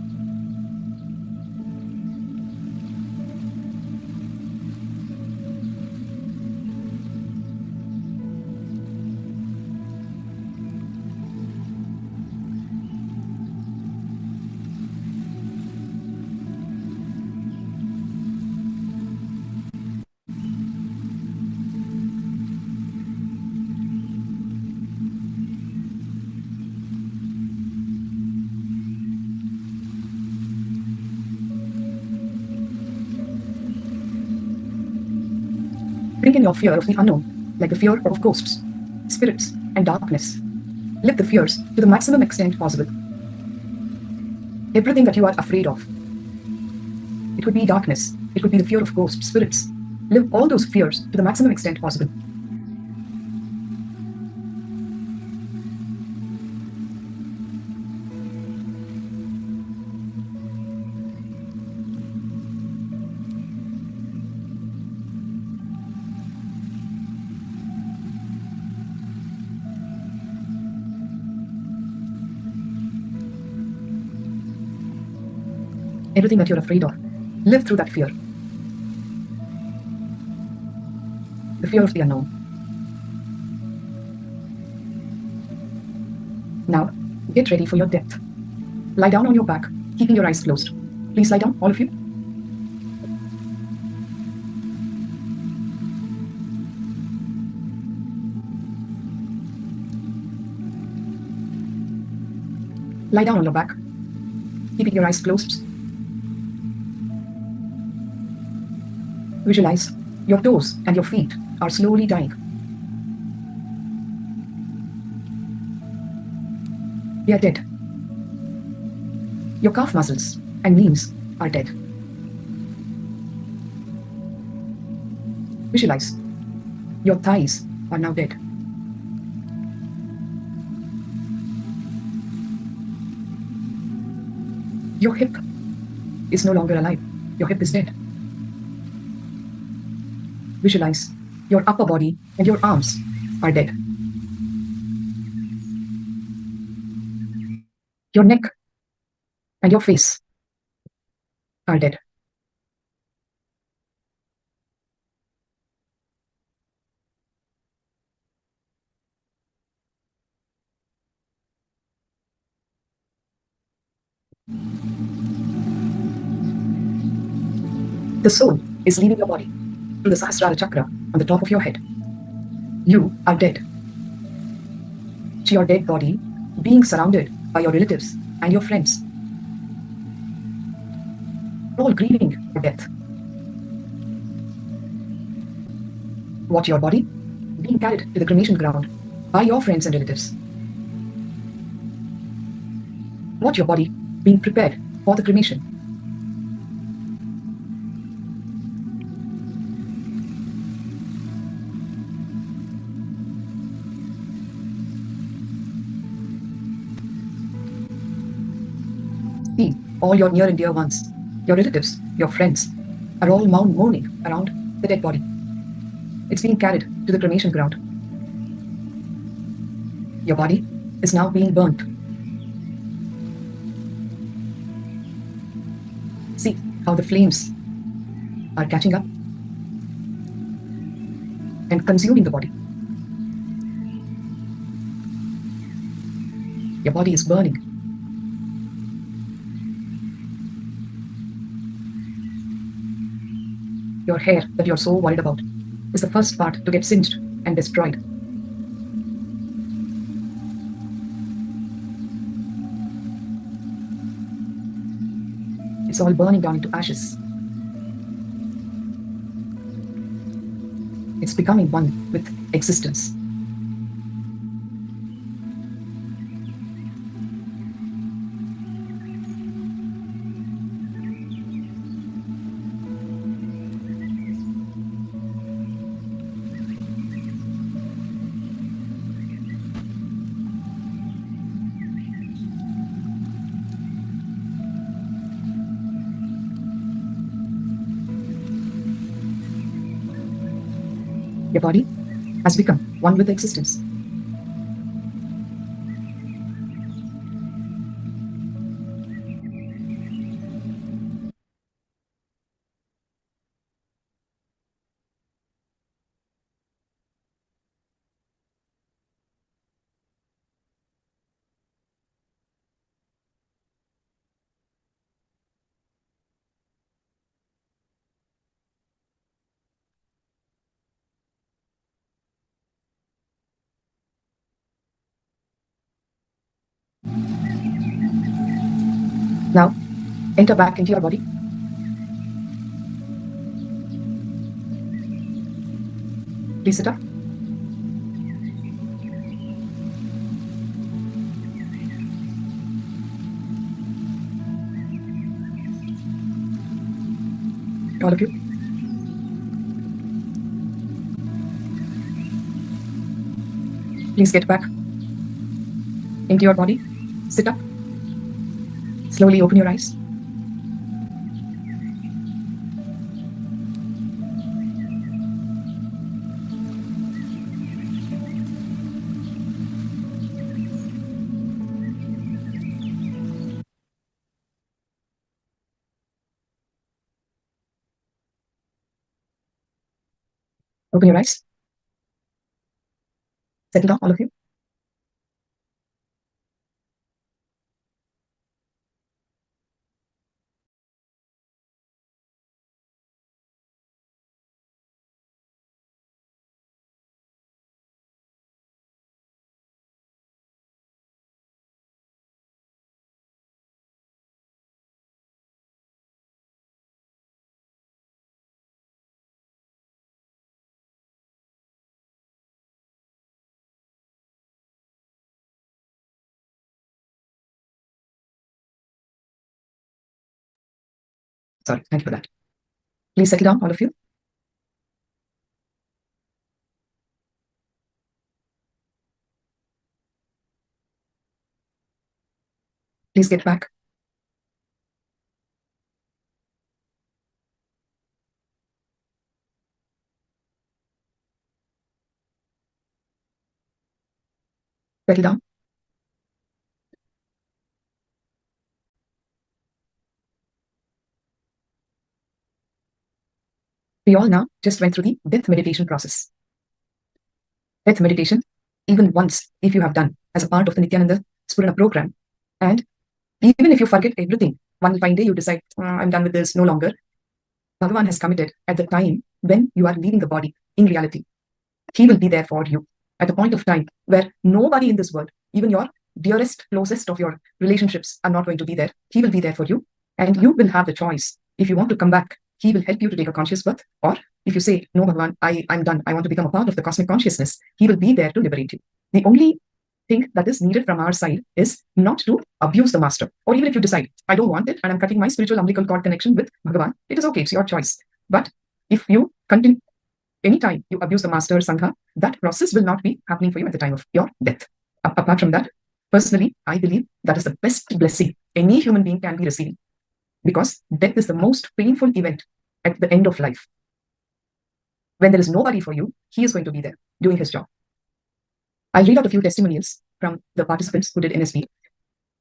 Bring in your fear of the unknown, like the fear of ghosts, spirits, and darkness. Live the fears to the maximum extent possible. Everything that you are afraid of. It could be darkness, it could be the fear of ghosts, spirits. Live all those fears to the maximum extent possible. everything that you're afraid of. Live through that fear. The fear of the unknown. Now, get ready for your death. Lie down on your back, keeping your eyes closed. Please lie down, all of you. Lie down on your back, keeping your eyes closed. Visualize your toes and your feet are slowly dying. They are dead. Your calf muscles and knees are dead. Visualize your thighs are now dead. Your hip is no longer alive. Your hip is dead. Visualize your upper body and your arms are dead. Your neck and your face are dead. The soul is leaving your body through the Sahasrara chakra on the top of your head. You are dead. To your dead body, being surrounded by your relatives and your friends. All grieving your death. Watch your body being carried to the cremation ground by your friends and relatives. Watch your body being prepared for the cremation. See all your near and dear ones, your relatives, your friends, are all mourning around the dead body. It's being carried to the cremation ground. Your body is now being burnt. See how the flames are catching up and consuming the body. Your body is burning. Your hair that you're so worried about is the first part to get singed and destroyed. It's all burning down into ashes. It's becoming one with existence. Your body has become one with existence. Now, enter back into your body. Please sit up. All of you. Please get back into your body. Sit up. Slowly open your eyes. Open your eyes. Settle down, all of you. Sorry, thank you for that. Please settle down, all of you. Please get back. Settle down. We all now just went through the death meditation process. Death meditation, even once, if you have done as a part of the Nithyananda Spurana program, and even if you forget everything, one fine day you decide, I'm done with this, no longer. Bhagavan has committed at the time when you are leaving the body in reality. He will be there for you at a point of time where nobody in this world, even your dearest, closest of your relationships, are not going to be there. He will be there for you, and you will have the choice. If you want to come back, he will help you to take a conscious birth, or if you say, no, Bhagavan, I'm done, I want to become a part of the cosmic consciousness, he will be there to liberate you. The only thing that is needed from our side is not to abuse the master. Or even if you decide, I don't want it and I'm cutting my spiritual umbilical cord connection with Bhagavan, it is okay, it's your choice. But if you continue, anytime you abuse the master Sangha, that process will not be happening for you at the time of your death. Apart from that, personally, I believe that is the best blessing any human being can be receiving, because death is the most painful event at the end of life. When there is nobody for you, he is going to be there doing his job. I'll read out a few testimonials from the participants who did NSB.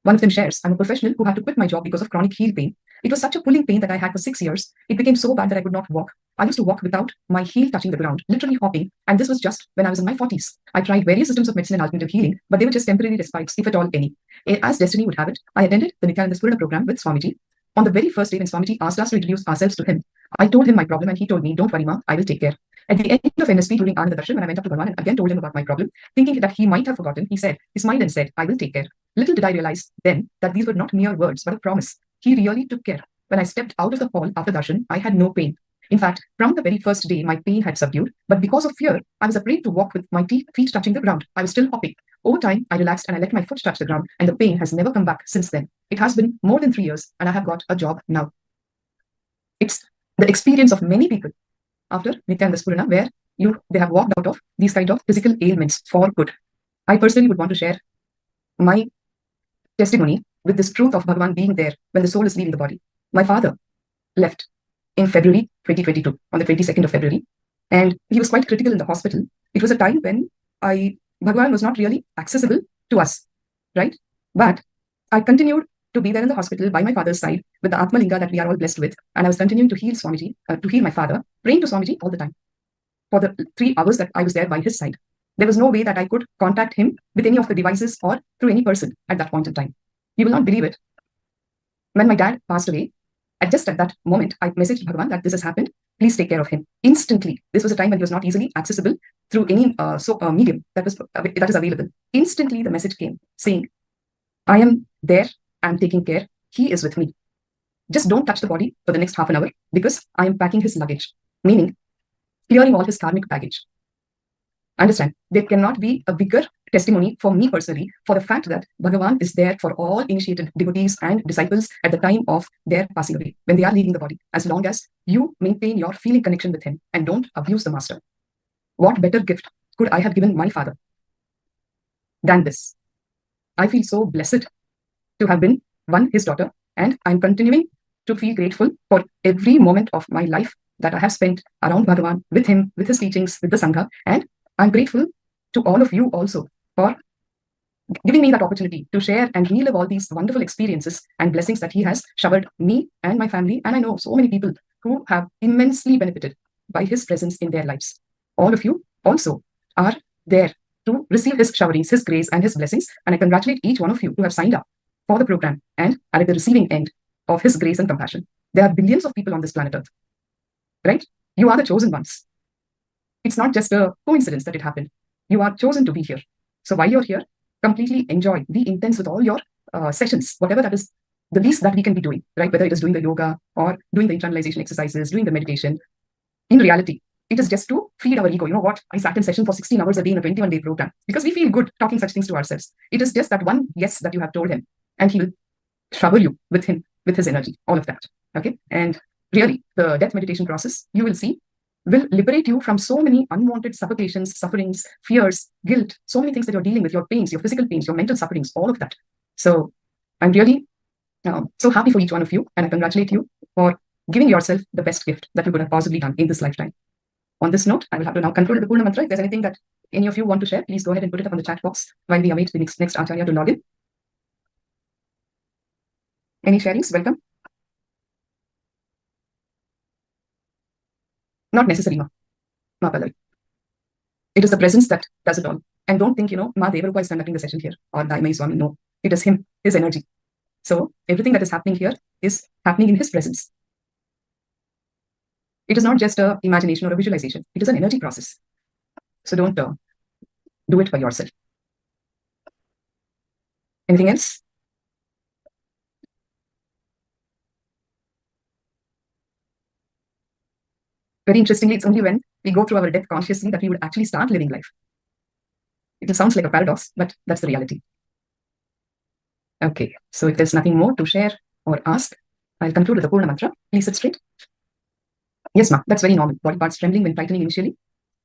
One of them shares, I'm a professional who had to quit my job because of chronic heel pain. It was such a pulling pain that I had for 6 years. It became so bad that I could not walk. I used to walk without my heel touching the ground, literally hopping. And this was just when I was in my 40s. I tried various systems of medicine and alternative healing, but they were just temporary respites, if at all any. As destiny would have it, I attended the Nithyananda Spurana program with Swamiji. On the very first day when Swamiji asked us to introduce ourselves to him, I told him my problem and he told me, don't worry, ma, I will take care. At the end of NSP during Ananda Darshan, when I went up to Bhagavan and again told him about my problem, thinking that he might have forgotten, he smiled and said, I will take care. Little did I realize then that these were not mere words, but a promise. He really took care. When I stepped out of the hall after darshan, I had no pain. In fact, from the very first day, my pain had subdued, but because of fear, I was afraid to walk with my feet touching the ground. I was still hopping. Over time, I relaxed and I let my foot touch the ground, and the pain has never come back since then. It has been more than 3 years, and I have got a job now. It's the experience of many people after Nithyananda Spurana, where they have walked out of these kind of physical ailments for good. I personally would want to share my testimony with this truth of Bhagavan being there when the soul is leaving the body. My father left in February 2022, on the 22nd of February, and he was quite critical in the hospital. It was a time when Bhagavan was not really accessible to us, right? But I continued to be there in the hospital by my father's side with the Atma Linga that we are all blessed with, and I was continuing to heal Swamiji, to heal my father, praying to Swamiji all the time for the 3 hours that I was there by his side. There was no way that I could contact him with any of the devices or through any person at that point in time. You will not believe it. When my dad passed away, just at that moment, I messaged Bhagavan that this has happened. Please take care of him. Instantly, this was a time when he was not easily accessible through any medium that is available. Instantly, the message came saying, I am there, I'm taking care. He is with me. Just don't touch the body for the next half an hour because I am packing his luggage, meaning clearing all his karmic baggage. Understand, there cannot be a bigger testimony for me personally for the fact that Bhagavan is there for all initiated devotees and disciples at the time of their passing away, when they are leaving the body, as long as you maintain your feeling connection with him and don't abuse the master. What better gift could I have given my father than this? I feel so blessed to have been his daughter, and I'm continuing to feel grateful for every moment of my life that I have spent around Bhagavan, with him, with his teachings, with the Sangha, and I'm grateful to all of you also for giving me that opportunity to share and relive all these wonderful experiences and blessings that he has showered me and my family. And I know so many people who have immensely benefited by his presence in their lives. all of you also are there to receive his showerings, his grace, and his blessings. And I congratulate each one of you who have signed up for the program and are at the receiving end of his grace and compassion. There are billions of people on this planet Earth, right? You are the chosen ones. It's not just a coincidence that it happened. You are chosen to be here. So while you're here, completely enjoy, be intense with all your sessions, whatever that is the least that we can be doing, right? Whether it is doing the yoga or doing the internalization exercises, doing the meditation. In reality, it is just to feed our ego. You know what? I sat in session for 16 hours a day in a 21-day program because we feel good talking such things to ourselves. It is just that one yes that you have told him, and he will shower you with his energy, all of that. Okay. And really, the death meditation process, you will see, will liberate you from so many unwanted suffocations, sufferings, fears, guilt, so many things that you're dealing with, your pains, your physical pains, your mental sufferings, all of that. So I'm really so happy for each one of you, and I congratulate you for giving yourself the best gift that you could have possibly done in this lifetime. On this note, I will have to now conclude the Purna Mantra. If there's anything that any of you want to share, please go ahead and put it up on the chat box while we await the next Acharya to log in. Any sharings? Welcome. Not necessary, Ma Palal. It is the presence that does it all. And don't think, Ma Devarupa is conducting the session here or Daimai Swami. No, it is him, his energy. So everything that is happening here is happening in his presence. It is not just an imagination or a visualization. It is an energy process. So don't do it for yourself. Anything else? Very interestingly, it's only when we go through our death consciously that we would actually start living life. It sounds like a paradox, but that's the reality. Okay, so if there's nothing more to share or ask, I'll conclude with the Purna Mantra. Please sit straight. Yes, Ma, that's very normal. Body parts trembling when tightening initially.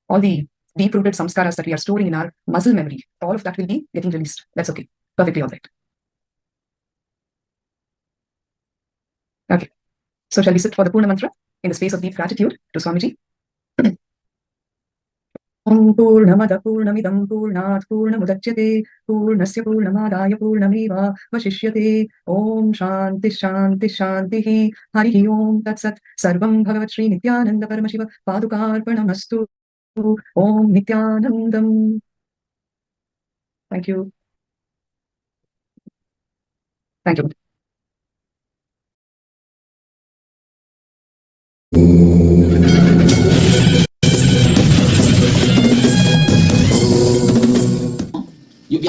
All the deep-rooted samskaras that we are storing in our muscle memory, all of that will be getting released. That's okay. Perfectly all right. Okay, so shall we sit for the Purna Mantra in the space of deep gratitude to Swamiji? Om Purnamada Purnamidam Purnat Purnamudachyate Purnasya Purnamadaya Purnameva Vashishyate Om Shanti Shanti Shantihi Harihi Om Tatsat Sarvam Bhagavat Shri Nithyananda Paramashiva Padukarpanamastu Om Nithyanandam. Thank you. Thank you.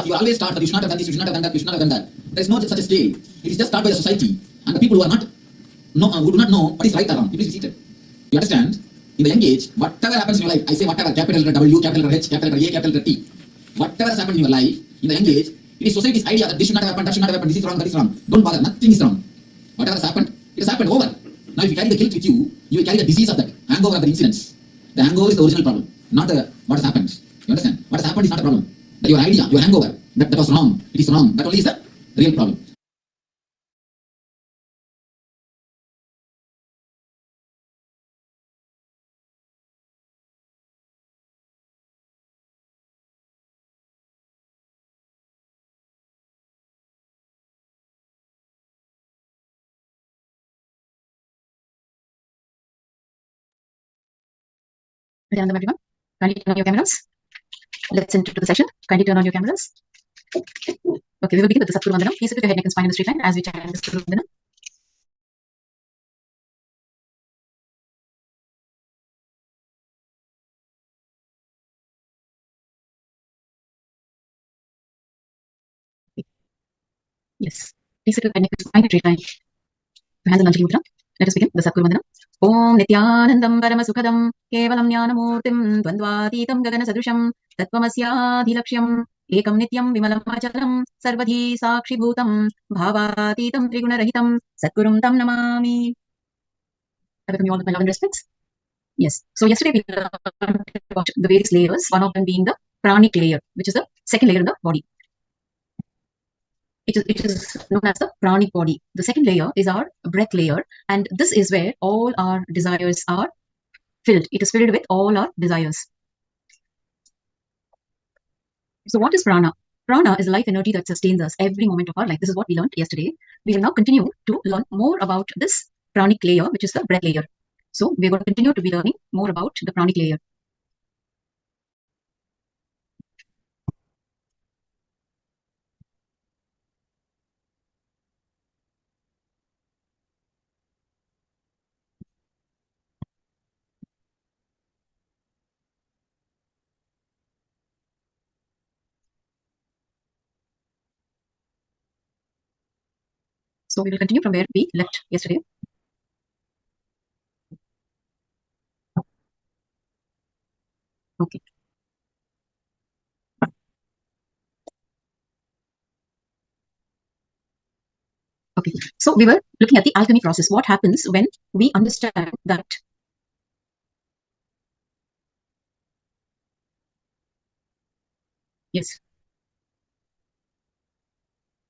You always start that you should not have done this, you should not have done that, you should not have done that. There is no such a scale. It is just taught by the society and the people who are not who do not know what is right or wrong. It is seated. You understand? In the young age, whatever happens in your life, I say whatever, capital letter W, capital letter H, capital letter A, capital letter T. Whatever has happened in your life, in the young age, it is society's idea that this should not have happened, that should not have happened, this is wrong, that is wrong. Don't bother, nothing is wrong. Whatever has happened, it has happened, over. Now if you carry the guilt with you, you will carry the disease of that, hangover of the incidents. The hangover is the original problem, not what has happened. You understand? What has happened is not a problem. That your idea, your hangover, that was wrong, it is wrong, that only is the real problem. Nithyananda, everyone. Kindly turn on your cameras. Let's enter to the session. Kindly turn on your cameras. Okay, we will begin with the Satguru Vandanam. Please sit with your head, neck, and spine in the straight line as we chant the Satguru Vandanam. Yes. Please sit with your head, neck, and spine in the straight line. Your hands in Anjali Mudra. Let us begin the Satguru Vandanam. Om Nithyanandam Paramasukhadam Kevalam Jnanamurtim Dvandvatitam Gagana Sadrusham Tattvamasyaadhilaksham Ekam Nityam Vimalam Achalam Sarvadhi Sakshi Bhutam Bhavatitam Triguna-rahitam Satgurum Tam Namami. I welcome you all with my love and respects. Yes. So yesterday we learned about the various layers, one of them being the pranic layer, which is the second layer in the body. It is known as the pranic body. The second layer is our breath layer, and this is where all our desires are filled. It is filled with all our desires. So what is prana? Prana is life energy that sustains us every moment of our life. This is what we learned yesterday. We will now continue to learn more about this pranic layer, which is the breath layer. So we're going to continue to be learning more about the pranic layer. So we will continue from where we left yesterday. Okay. Okay. So we were looking at the alchemy process. What happens when we understand that yes,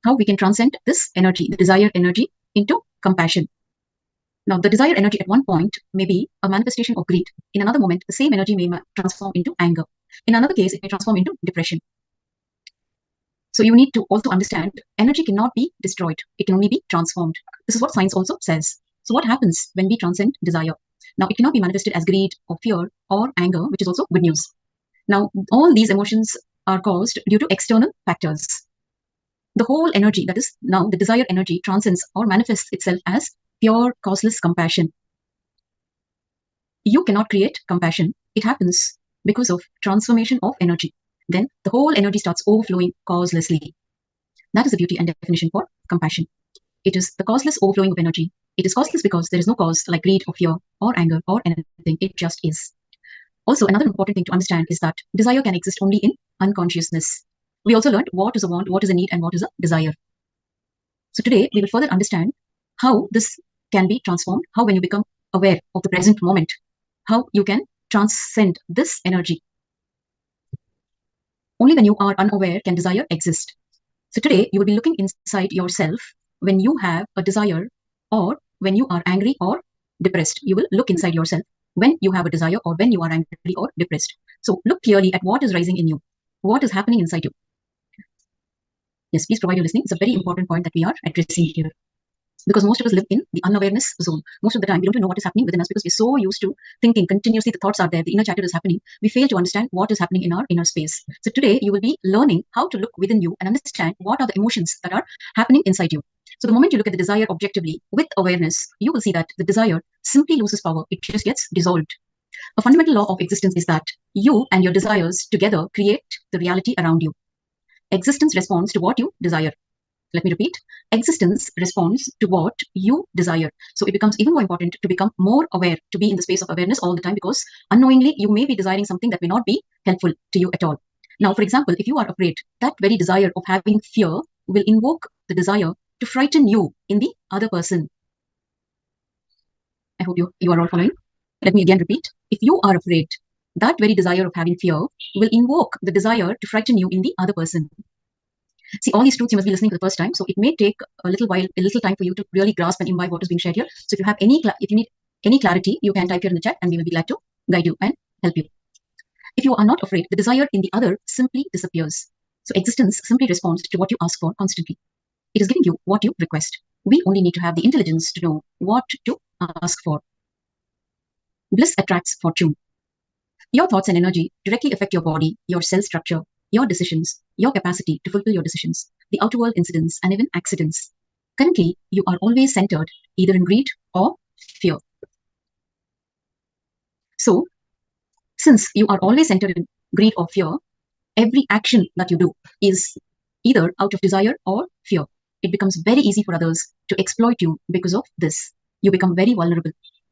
how we can transcend this energy, the desire energy, into compassion. Now, the desire energy at one point may be a manifestation of greed. In another moment, the same energy may transform into anger. In another case, it may transform into depression. So you need to also understand energy cannot be destroyed. It can only be transformed. This is what science also says. So what happens when we transcend desire? Now, it cannot be manifested as greed or fear or anger, which is also good news. Now, all these emotions are caused due to external factors. The whole energy, that is now the desire energy, transcends or manifests itself as pure causeless compassion. You cannot create compassion. It happens because of transformation of energy. Then the whole energy starts overflowing causelessly. That is the beauty and definition for compassion. It is the causeless overflowing of energy. It is causeless because there is no cause like greed or fear or anger or anything. It just is. Also, another important thing to understand is that desire can exist only in unconsciousness. We also learned what is a want, what is a need, and what is a desire. So today, we will further understand how this can be transformed, how when you become aware of the present moment, how you can transcend this energy. Only when you are unaware can desire exist. So today, you will be looking inside yourself when you have a desire or when you are angry or depressed. You will look inside yourself when you have a desire or when you are angry or depressed. So look clearly at what is rising in you, what is happening inside you. Yes, please provide your listening. It's a very important point that we are addressing here. Because most of us live in the unawareness zone. Most of the time, we don't know what is happening within us because we're so used to thinking continuously. The thoughts are there, the inner chatter is happening. We fail to understand what is happening in our inner space. So today, you will be learning how to look within you and understand what are the emotions that are happening inside you. So the moment you look at the desire objectively with awareness, you will see that the desire simply loses power. It just gets dissolved. A fundamental law of existence is that you and your desires together create the reality around you. Existence responds to what you desire. Let me repeat. Existence responds to what you desire. So it becomes even more important to become more aware, to be in the space of awareness all the time, because unknowingly you may be desiring something that may not be helpful to you at all. Now, for example, if you are afraid, that very desire of having fear will invoke the desire to frighten you in the other person. I hope you are all following. Let me again repeat. If you are afraid, that very desire of having fear will invoke the desire to frighten you in the other person. See, all these truths you must be listening for the first time, so it may take a little time for you to really grasp and imbibe what is being shared here. So if you have if you need any clarity, you can type here in the chat and we will be glad to guide you and help you. If you are not afraid, the desire in the other simply disappears. So existence simply responds to what you ask for constantly. It is giving you what you request. We only need to have the intelligence to know what to ask for. Bliss attracts fortune. Your thoughts and energy directly affect your body, your cell structure, your decisions, your capacity to fulfill your decisions, the outer world incidents, and even accidents. Currently, you are always centered either in greed or fear. So, since you are always centered in greed or fear, every action that you do is either out of desire or fear. It becomes very easy for others to exploit you because of this. You become very vulnerable.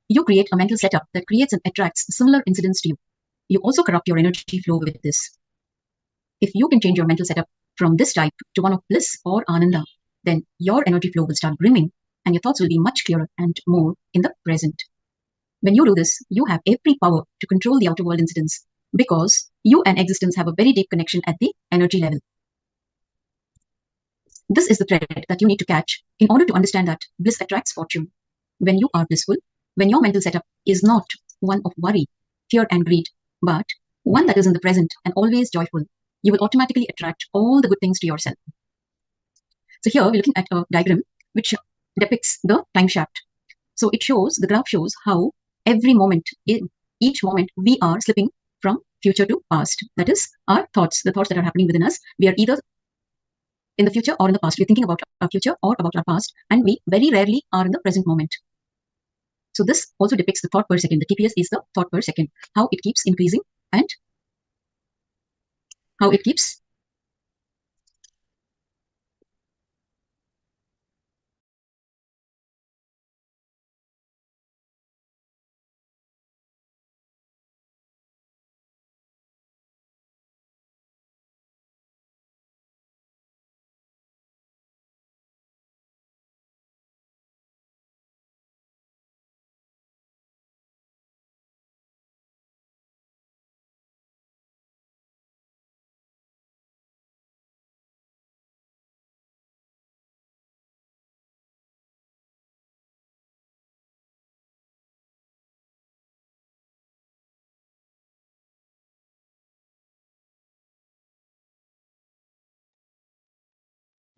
You create a mental setup that creates and attracts similar incidents to you. You also corrupt your energy flow with this. If you can change your mental setup from this type to one of bliss or ananda, then your energy flow will start brimming and your thoughts will be much clearer and more in the present. When you do this, you have every power to control the outer world incidents because you and existence have a very deep connection at the energy level. This is the thread that you need to catch in order to understand that bliss attracts fortune. When you are blissful, when your mental setup is not one of worry, fear, and greed, but one that is in the present and always joyful, you will automatically attract all the good things to yourself. So here we're looking at a diagram which depicts the time shaft. So the graph shows how every moment, each moment we are slipping from future to past. That is our thoughts, the thoughts that are happening within us. We are either in the future or in the past. We're thinking about our future or about our past, and we very rarely are in the present moment. So this also depicts the thought per second. The TPS is the thought per second, how it keeps increasing and how it keeps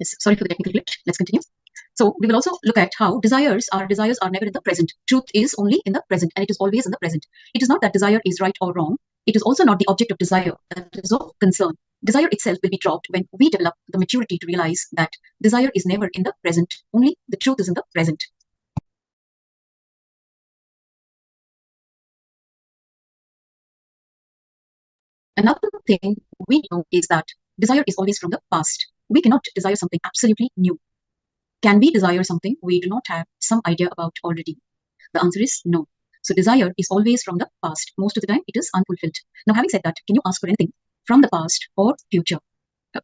Yes, sorry for the technical glitch. Let's continue. So we will also look at how desires are never in the present. Truth is only in the present, and it is always in the present. It is not that desire is right or wrong. It is also not the object of desire that is of concern. Desire itself will be dropped when we develop the maturity to realize that desire is never in the present. Only the truth is in the present. Another thing we know is that desire is always from the past. We cannot desire something absolutely new. Can we desire something we do not have some idea about already? The answer is no. So desire is always from the past. Most of the time, it is unfulfilled. Now, having said that, can you ask for anything from the past or future?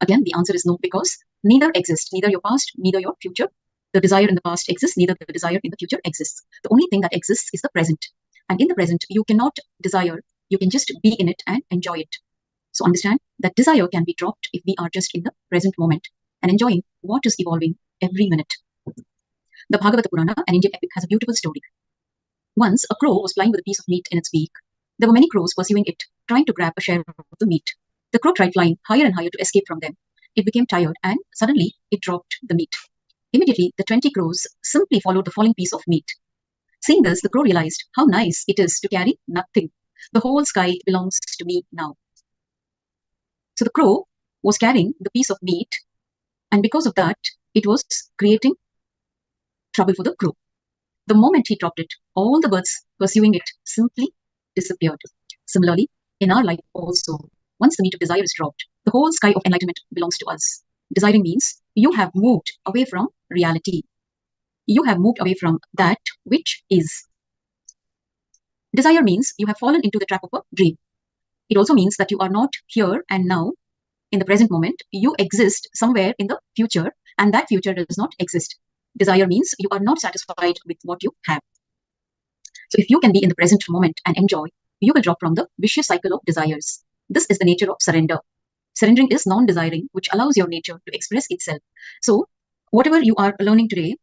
Again, the answer is no, because neither exists, neither your past, neither your future. The desire in the past exists, neither the desire in the future exists. The only thing that exists is the present. And in the present, you cannot desire, you can just be in it and enjoy it. So understand that desire can be dropped if we are just in the present moment and enjoying what is evolving every minute. The Bhagavata Purana, an Indian epic, has a beautiful story. Once, a crow was flying with a piece of meat in its beak. There were many crows pursuing it, trying to grab a share of the meat. The crow tried flying higher and higher to escape from them. It became tired, and suddenly it dropped the meat. Immediately, the 20 crows simply followed the falling piece of meat. Seeing this, the crow realized how nice it is to carry nothing. The whole sky belongs to me now. So the crow was carrying the piece of meat, and because of that, it was creating trouble for the crow. The moment he dropped it, all the birds pursuing it simply disappeared. Similarly, in our life also, once the meat of desire is dropped, the whole sky of enlightenment belongs to us. Desiring means you have moved away from reality. You have moved away from that which is. Desire means you have fallen into the trap of a dream. It also means that you are not here and now in the present moment. You exist somewhere in the future, and that future does not exist. Desire means you are not satisfied with what you have. So if you can be in the present moment and enjoy, you will drop from the vicious cycle of desires. This is the nature of surrender. Surrendering is non-desiring, which allows your nature to express itself. So whatever you are learning today,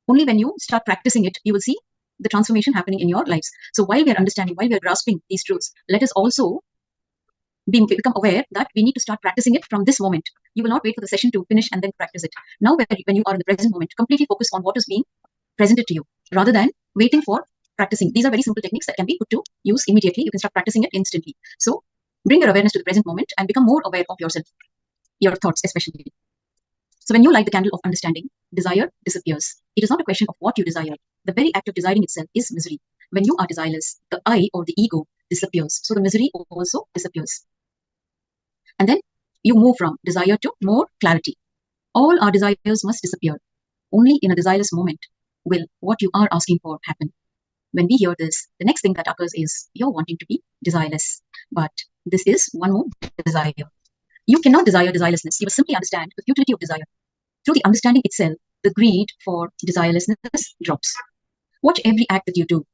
only when you start practicing it, you will see the transformation happening in your lives. So while we are understanding, while we are grasping these truths, let us also become aware that we need to start practicing it from this moment. You will not wait for the session to finish and then practice it. Now, when you are in the present moment, completely focus on what is being presented to you rather than waiting for practicing. These are very simple techniques that can be put to use immediately. You can start practicing it instantly. So bring your awareness to the present moment and become more aware of yourself, your thoughts especially. So when you light the candle of understanding, desire disappears. It is not a question of what you desire. The very act of desiring itself is misery. When you are desireless, the I or the ego disappears. So the misery also disappears. And then you move from desire to more clarity. All our desires must disappear. Only in a desireless moment will what you are asking for happen. When we hear this, the next thing that occurs is you're wanting to be desireless. But this is one more desire. You cannot desire desirelessness. You will simply understand the futility of desire. Through the understanding itself, the greed for desirelessness drops. Watch every act that you do.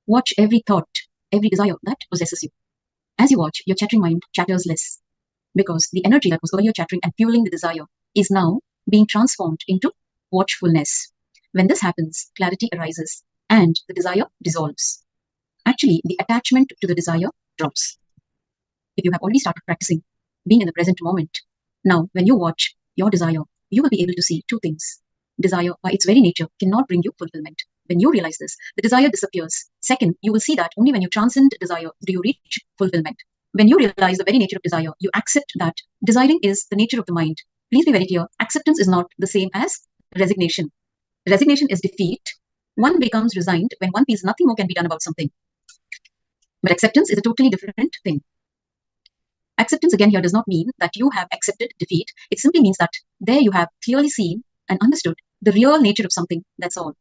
Watch every thought, every desire that possesses you. As you watch, your chattering mind chatters less, because the energy that was earlier chattering and fueling the desire is now being transformed into watchfulness. When this happens, clarity arises and the desire dissolves. Actually, the attachment to the desire drops. If you have already started practicing being in the present moment, now when you watch your desire, you will be able to see two things. Desire, by its very nature, cannot bring you fulfillment. When you realize this, the desire disappears. Second, you will see that only when you transcend desire do you reach fulfillment. When you realize the very nature of desire, you accept that desiring is the nature of the mind. Please be very clear, acceptance is not the same as resignation. Resignation is defeat. One becomes resigned when one feels nothing more can be done about something. But acceptance is a totally different thing. Acceptance again here does not mean that you have accepted defeat. It simply means that there you have clearly seen and understood the real nature of something, that's all.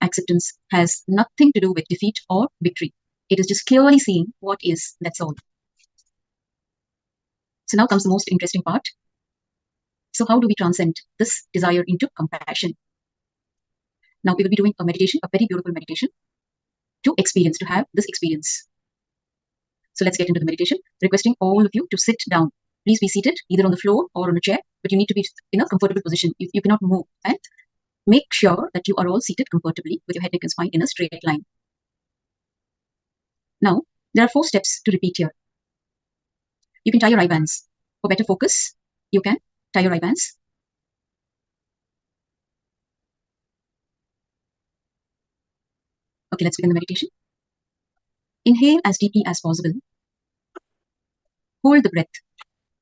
Acceptance has nothing to do with defeat or victory. It is just clearly seeing what is, that's all. So now comes the most interesting part. So how do we transcend this desire into compassion? Now we will be doing a meditation, a very beautiful meditation to experience, to have this experience. So let's get into the meditation, requesting all of you to sit down. Please be seated either on the floor or on a chair, but you need to be in a comfortable position. You cannot move, and make sure that you are all seated comfortably with your head, neck, and spine in a straight line. Now, there are 4 steps to repeat here. You can tie your eye bands. For better focus, you can tie your eye bands. Okay, let's begin the meditation. Inhale as deeply as possible. Hold the breath.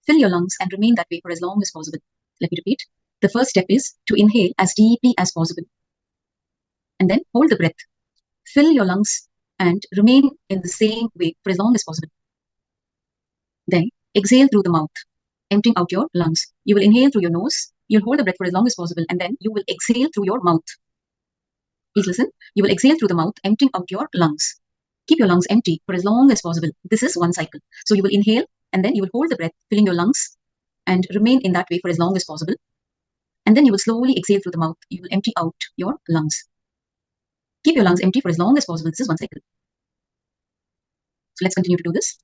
Fill your lungs and remain that way for as long as possible. Let me repeat. The first step is to inhale as deeply as possible. And then hold the breath. Fill your lungs and remain in the same way for as long as possible. Then exhale through the mouth, emptying out your lungs. You will inhale through your nose. You'll hold the breath for as long as possible. And then you will exhale through your mouth. Please listen. You will exhale through the mouth, emptying out your lungs. Keep your lungs empty for as long as possible. This is one cycle. So you will inhale and then you will hold the breath, filling your lungs and remain in that way for as long as possible. And then you will slowly exhale through the mouth. You will empty out your lungs. Keep your lungs empty for as long as possible. This is one cycle. So let's continue to do this.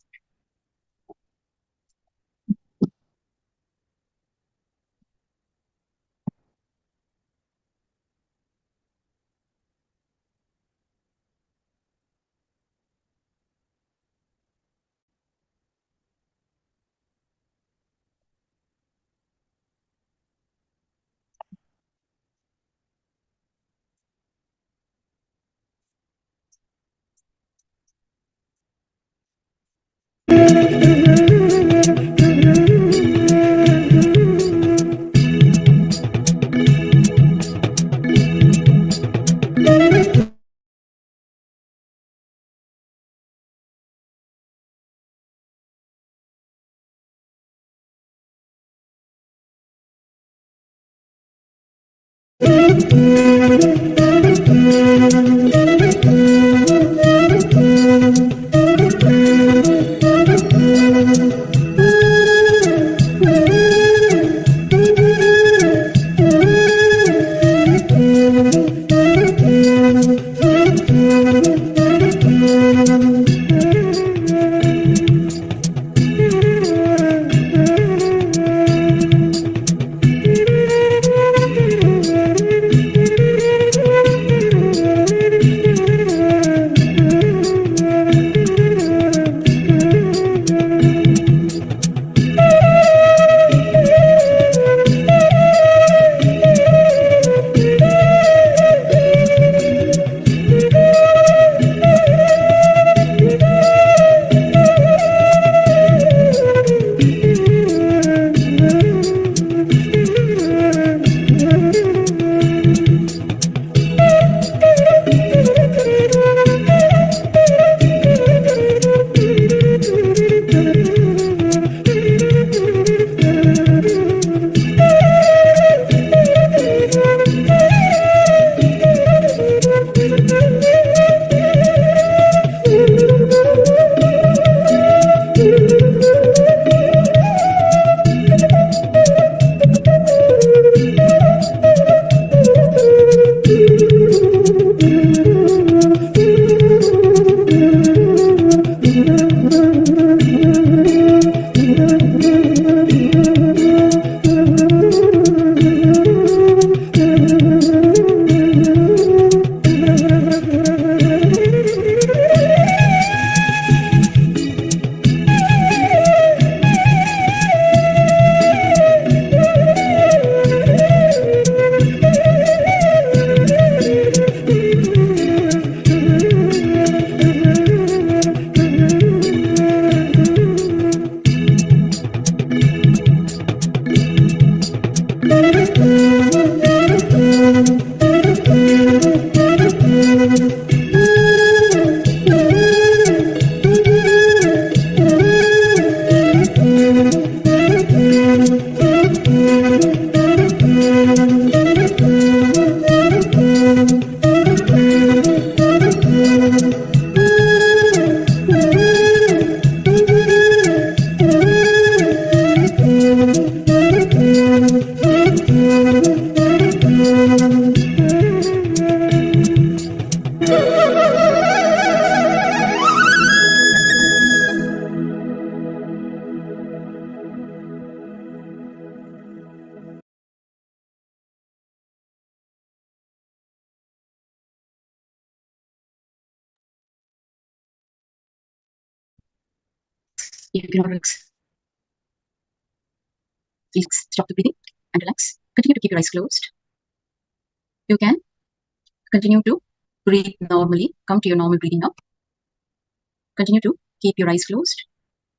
You can relax. Please stop the breathing and relax. Continue to keep your eyes closed. You can continue to Breathe normally. Come to your normal breathing now. Continue to keep your eyes closed,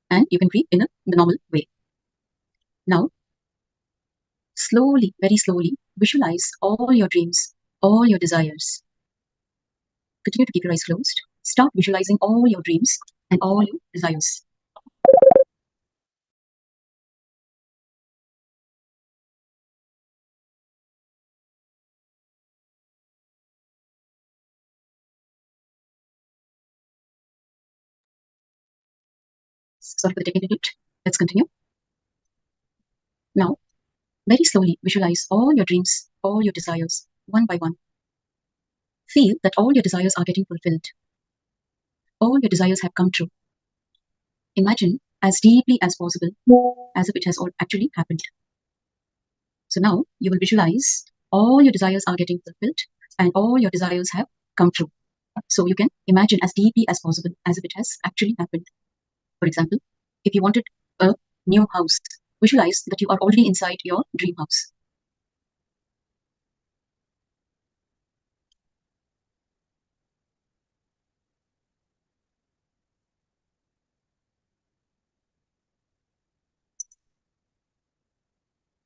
and you can breathe in the normal way. Now, slowly, very slowly, visualize all your dreams, all your desires. Continue to keep your eyes closed. Start visualizing all your dreams and all your desires. Sorry for the technical glitch. Let's continue. Now, very slowly visualize all your dreams, all your desires, one by one. Feel that all your desires are getting fulfilled. All your desires have come true. Imagine as deeply as possible, as if it has all actually happened. So now you will visualize all your desires are getting fulfilled and all your desires have come true. So you can imagine as deeply as possible, as if it has actually happened. For example, if you wanted a new house, visualize that you are already inside your dream house.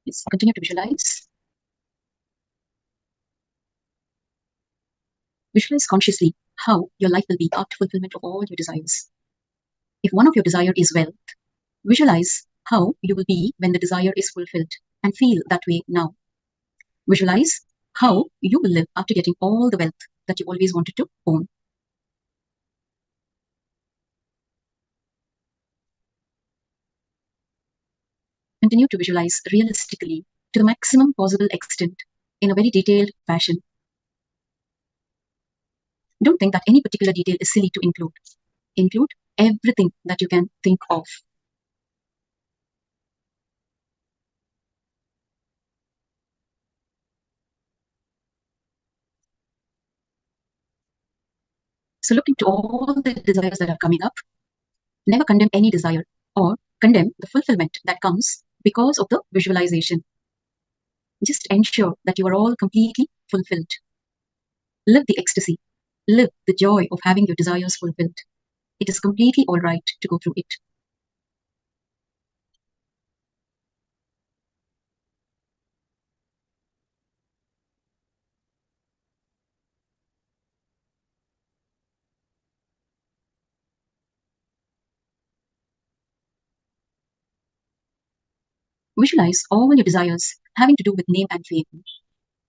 Yes, continue to visualize. Visualize consciously how your life will be after fulfillment of all your desires. If one of your desires is wealth, visualize how you will be when the desire is fulfilled and feel that way now. Visualize how you will live after getting all the wealth that you always wanted to own. Continue to visualize realistically to the maximum possible extent in a very detailed fashion. Don't think that any particular detail is silly to include. Include everything that you can think of. So look into all the desires that are coming up. Never condemn any desire or condemn the fulfillment that comes because of the visualization. Just ensure that you are all completely fulfilled. Live the ecstasy. Live the joy of having your desires fulfilled. It is completely all right to go through it. Visualize all your desires having to do with name and fame.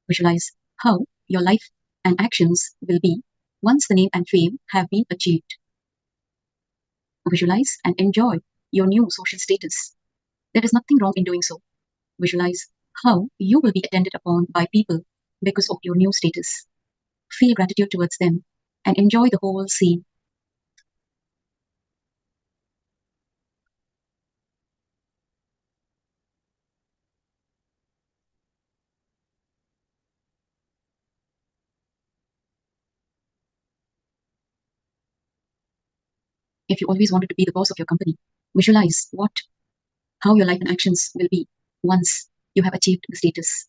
Visualize how your life and actions will be once the name and fame have been achieved. Visualize and enjoy your new social status. There is nothing wrong in doing so. Visualize how you will be attended upon by people because of your new status. Feel gratitude towards them and enjoy the whole scene. If you always wanted to be the boss of your company, visualize how your life and actions will be once you have achieved the status.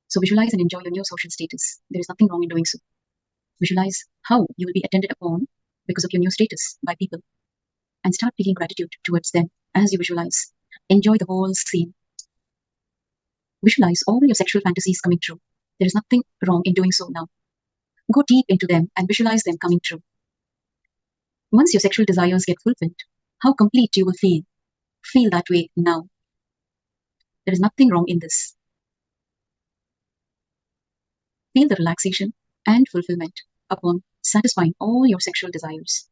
So visualize and enjoy your new social status. There is nothing wrong in doing so. Visualize how you will be attended upon because of your new status by people and start feeling gratitude towards them as you visualize. Enjoy the whole scene. Visualize all your sexual fantasies coming true. There is nothing wrong in doing so now. Go deep into them and visualize them coming true. Once your sexual desires get fulfilled, how complete you will feel. Feel that way now. There is nothing wrong in this. Feel the relaxation and fulfillment upon satisfying all your sexual desires.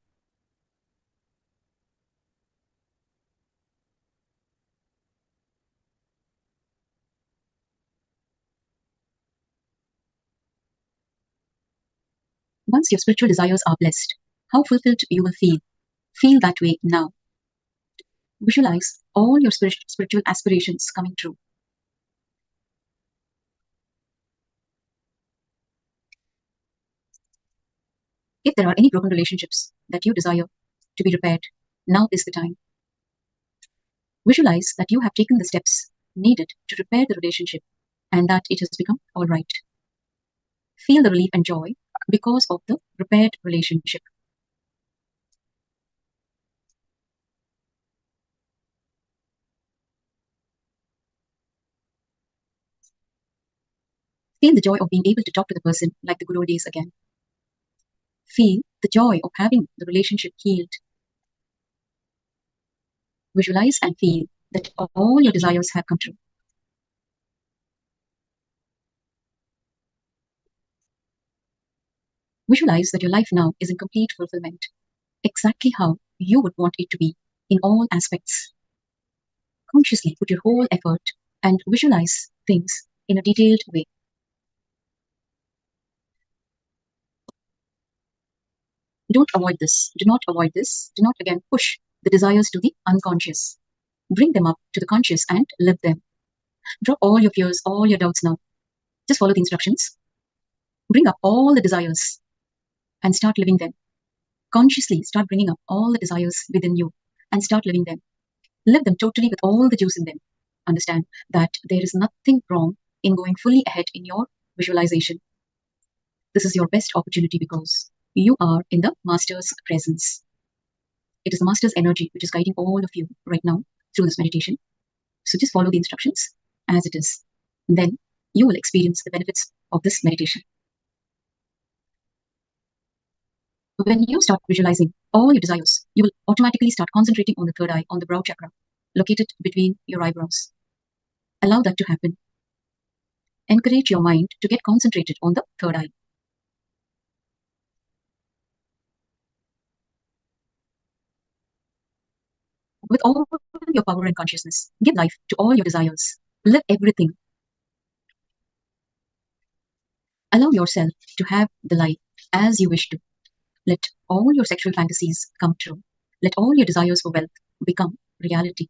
Once your spiritual desires are blessed, how fulfilled you will feel. Feel that way now. Visualize all your spiritual aspirations coming true. If there are any broken relationships that you desire to be repaired, now is the time. Visualize that you have taken the steps needed to repair the relationship and that it has become all right. Feel the relief and joy because of the repaired relationship. Feel the joy of being able to talk to the person like the good old days again. Feel the joy of having the relationship healed. Visualize and feel that all your desires have come true. Visualize that your life now is in complete fulfillment, exactly how you would want it to be in all aspects. Consciously put your whole effort and visualize things in a detailed way. Don't avoid this. Do not avoid this. Do not again push the desires to the unconscious. Bring them up to the conscious and live them. Drop all your fears, all your doubts now. Just follow the instructions. Bring up all the desires and start living them. Consciously start bringing up all the desires within you and start living them. Live them totally with all the juice in them. Understand that there is nothing wrong in going fully ahead in your visualization. This is your best opportunity because you are in the Master's presence. It is the Master's energy which is guiding all of you right now through this meditation. So just follow the instructions as it is. Then you will experience the benefits of this meditation. When you start visualizing all your desires, you will automatically start concentrating on the third eye, on the brow chakra, located between your eyebrows. Allow that to happen. Encourage your mind to get concentrated on the third eye. With all your power and consciousness, give life to all your desires. Live everything. Allow yourself to have the life as you wish to. Let all your sexual fantasies come true. Let all your desires for wealth become reality.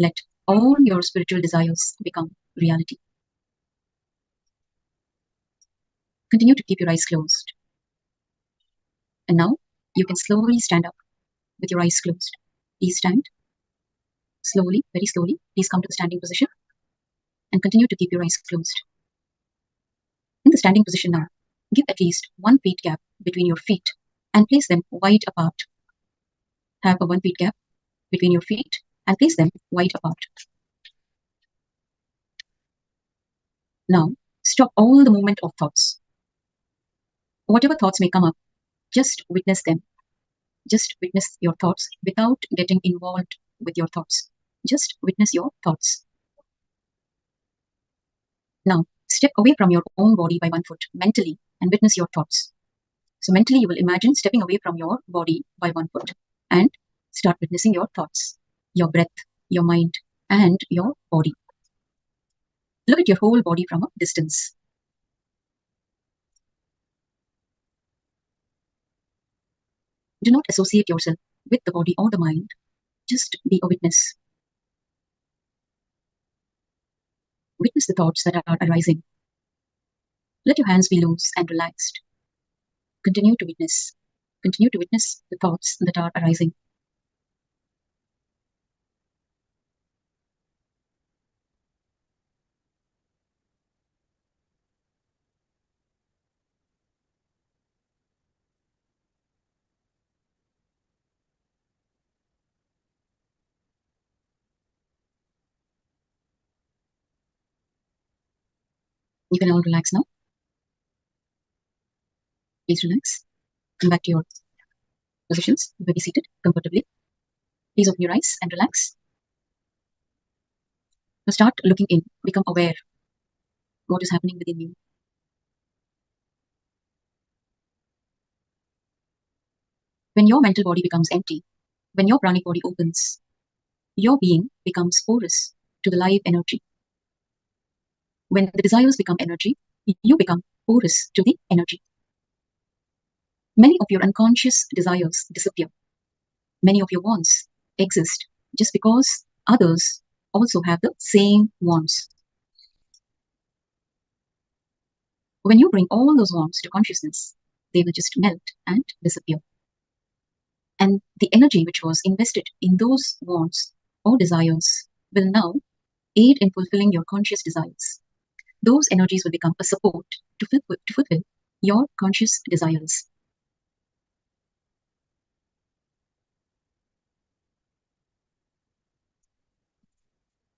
Let all your spiritual desires become reality. Continue to keep your eyes closed. And now you can slowly stand up with your eyes closed. Please stand. Slowly, very slowly, please come to the standing position and continue to keep your eyes closed. In the standing position now, give at least 1 feet gap between your feet and place them wide apart. Have a 1 feet gap between your feet and place them wide apart. Now, stop all the movement of thoughts. Whatever thoughts may come up, just witness them. Just witness your thoughts without getting involved with your thoughts. Just witness your thoughts. Now, step away from your own body by 1 foot mentally and witness your thoughts. So mentally, you will imagine stepping away from your body by 1 foot and start witnessing your thoughts, your breath, your mind, and your body. Look at your whole body from a distance. Do not associate yourself with the body or the mind. Just be a witness. Witness the thoughts that are arising. Let your hands be loose and relaxed. Continue to witness. Continue to witness the thoughts that are arising. You can all relax now. Please relax. Come back to your positions. You may be seated comfortably. Please open your eyes and relax. Now start looking in. Become aware what is happening within you. When your mental body becomes empty, when your pranic body opens, your being becomes porous to the live energy. When the desires become energy, you become porous to the energy. Many of your unconscious desires disappear. Many of your wants exist just because others also have the same wants. When you bring all those wants to consciousness, they will just melt and disappear. And the energy which was invested in those wants or desires will now aid in fulfilling your conscious desires. Those energies will become a support to fulfill your conscious desires.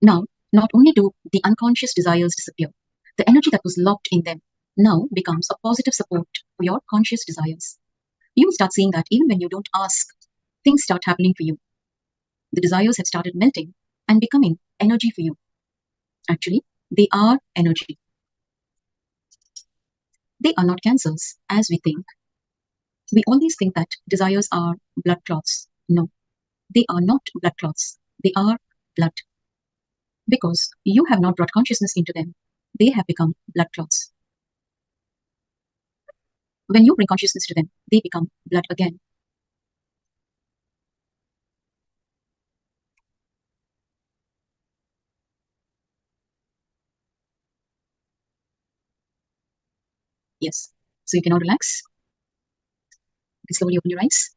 Now, not only do the unconscious desires disappear, the energy that was locked in them now becomes a positive support for your conscious desires. You will start seeing that even when you don't ask, things start happening for you. The desires have started melting and becoming energy for you. Actually, they are energy. They are not cancers, as we think. We always think that desires are blood clots. No, they are not blood clots. They are blood. Because you have not brought consciousness into them, they have become blood clots. When you bring consciousness to them, they become blood again. Yes. So you can now relax. You can slowly open your eyes.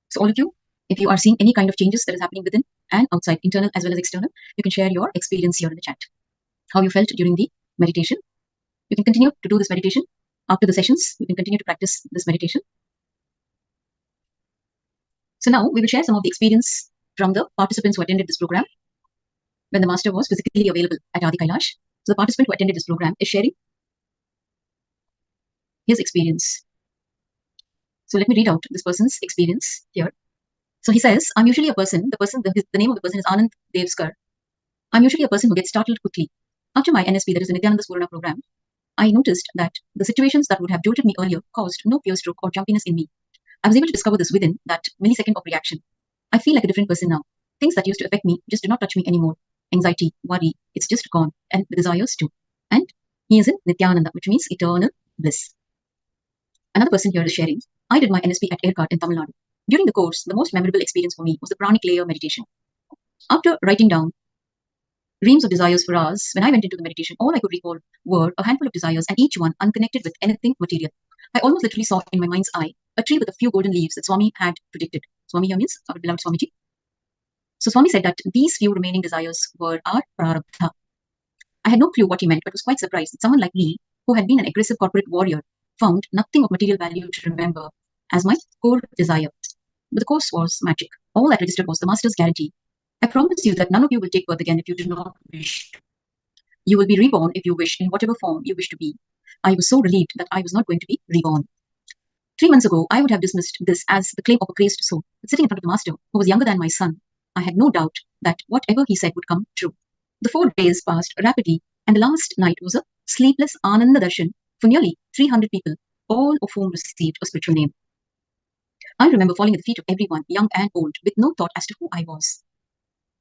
So all of you, if you are seeing any kind of changes that is happening within and outside, internal as well as external, you can share your experience here in the chat. How you felt during the meditation. You can continue to do this meditation after the sessions. You can continue to practice this meditation. So now we will share some of the experience from the participants who attended this program when the master was physically available at Adi Kailash. So the participant who attended this program is sharing his experience. So let me read out this person's experience here. So he says, I'm usually a person, the name of the person is Anand Devskar. I'm usually a person who gets startled quickly. After my NSP, that is the Nithyananda Spurana program, I noticed that the situations that would have jolted me earlier caused no fear stroke or jumpiness in me. I was able to discover this within that millisecond of reaction. I feel like a different person now. Things that used to affect me just do not touch me anymore. Anxiety, worry, it's just gone. And the desires too. And he is in Nithyananda, which means eternal bliss. Another person here is sharing, I did my NSP at Aircard in Tamil Nadu. During the course, the most memorable experience for me was the pranic layer meditation. After writing down reams of desires for hours, when I went into the meditation, all I could recall were a handful of desires and each one unconnected with anything material. I almost literally saw in my mind's eye a tree with a few golden leaves that Swami had predicted. Swami here means our beloved Swamiji. So Swami said that these few remaining desires were our prarabdha. I had no clue what he meant, but was quite surprised that someone like me, who had been an aggressive corporate warrior, found nothing of material value to remember as my core desire. But the course was magic. All that registered was the master's guarantee. I promise you that none of you will take birth again if you do not wish. You will be reborn if you wish, in whatever form you wish to be. I was so relieved that I was not going to be reborn. 3 months ago, I would have dismissed this as the claim of a crazed soul. But sitting in front of the master, who was younger than my son, I had no doubt that whatever he said would come true. The 4 days passed rapidly, and the last night was a sleepless Ananda Darshan for nearly 300 people, all of whom received a spiritual name. I remember falling at the feet of everyone, young and old, with no thought as to who I was.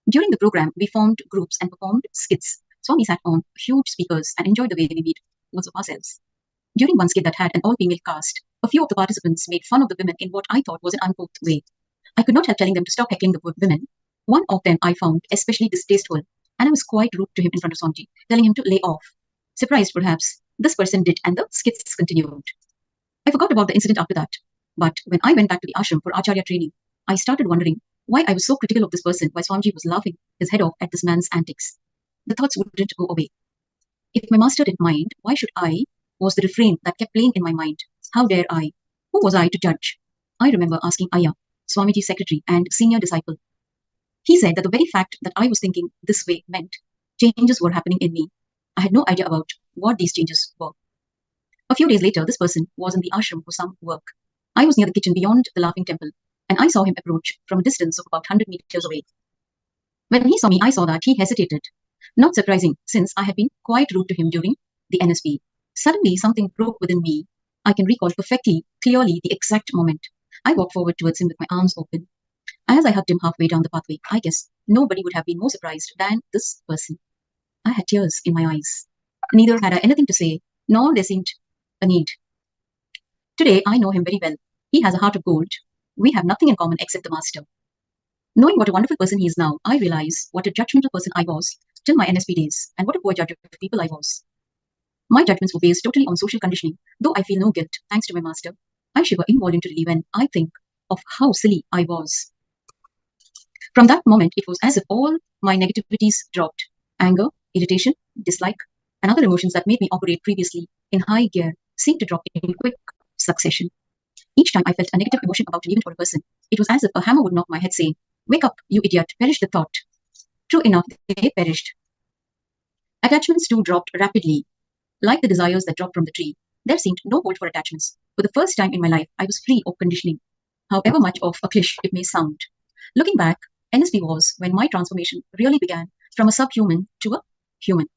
During the program, we formed groups and performed skits. Swami sat on huge speakers and enjoyed the way we made fools of ourselves. During one skit that had an all-female cast, a few of the participants made fun of the women in what I thought was an uncouth way. I could not help telling them to stop heckling the women. One of them I found especially distasteful, and I was quite rude to him in front of Swamiji, telling him to lay off. Surprised, perhaps, this person did, and the skits continued. I forgot about the incident after that, but when I went back to the ashram for Acharya training, I started wondering why I was so critical of this person while Swamiji was laughing his head off at this man's antics. The thoughts wouldn't go away. If my master didn't mind, why should I? Was the refrain that kept playing in my mind. How dare I? Who was I to judge? I remember asking Aya, Swamiji's secretary and senior disciple. He said that the very fact that I was thinking this way meant changes were happening in me. I had no idea about what these changes were. A few days later, this person was in the ashram for some work. I was near the kitchen beyond the laughing temple, and I saw him approach from a distance of about 100 meters away. When he saw me, I saw that he hesitated. Not surprising, since I had been quite rude to him during the NSP. Suddenly, something broke within me. I can recall perfectly, clearly, the exact moment. I walked forward towards him with my arms open. As I hugged him halfway down the pathway, I guess nobody would have been more surprised than this person. I had tears in my eyes. Neither had I anything to say, nor there seemed a need. Today, I know him very well. He has a heart of gold. We have nothing in common except the master. Knowing what a wonderful person he is now, I realize what a judgmental person I was till my NSP days, and what a poor judge of people I was. My judgments were based totally on social conditioning, though I feel no guilt thanks to my master. I shiver involuntarily when I think of how silly I was. From that moment, it was as if all my negativities dropped. Anger, irritation, dislike, and other emotions that made me operate previously in high gear seemed to drop in quick succession. Each time I felt a negative emotion about an event or a person, it was as if a hammer would knock my head saying, "Wake up, you idiot," perished the thought. True enough, they perished. Attachments too dropped rapidly. Like the desires that dropped from the tree, there seemed no hold for attachments. For the first time in my life, I was free of conditioning, however much of a cliche it may sound. Looking back, NSP was when my transformation really began from a subhuman to a human.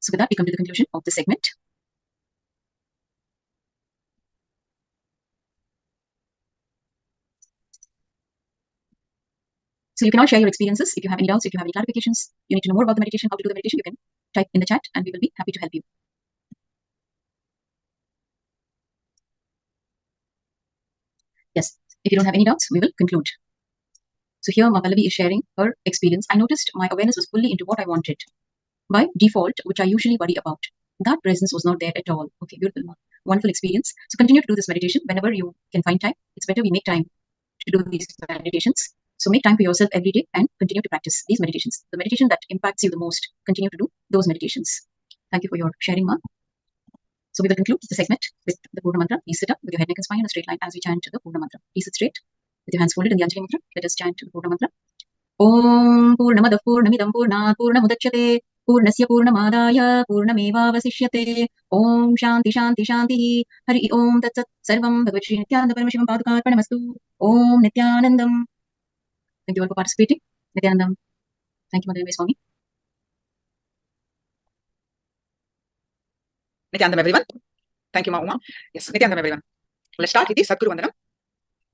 So with that, we come to the conclusion of the segment. So you can all share your experiences. If you have any doubts, if you have any clarifications, you need to know more about the meditation, how to do the meditation, you can type in the chat and we will be happy to help you. Yes, if you don't have any doubts, we will conclude. So here Pallavi is sharing her experience. I noticed my awareness was fully into what I wanted. By default, which I usually worry about, that presence was not there at all. Okay, beautiful. Wonderful experience. So continue to do this meditation whenever you can find time. It's better we make time to do these meditations. So make time for yourself every day and continue to practice these meditations. The meditation that impacts you the most, continue to do those meditations. Thank you for your sharing, Ma. So we will conclude the segment with the Purna Mantra. Please sit up with your head, neck and spine in a straight line as we chant the Purna Mantra. Please sit straight with your hands folded in the Anjali Mudra. Let us chant the Purna Mantra. Om Purnamadav Purnamidam Purnat Purnamudachyate Purnasya Purnamadaya Purnamevavasishyate Om Shanti Shanti Shanti Hari Om Tat Sat Sarvam Bhagavad Shri Nithyananda Paramashivoham Padukarpanamastu Om Nithyanandam. Thank you all for participating. Nithyanandam. Thank you, Mother Swami. Nithyanandam, everyone. Thank you, Ma Uma. Yes, Nithyanandam, everyone. Let's start with the Sadguru Vandanam.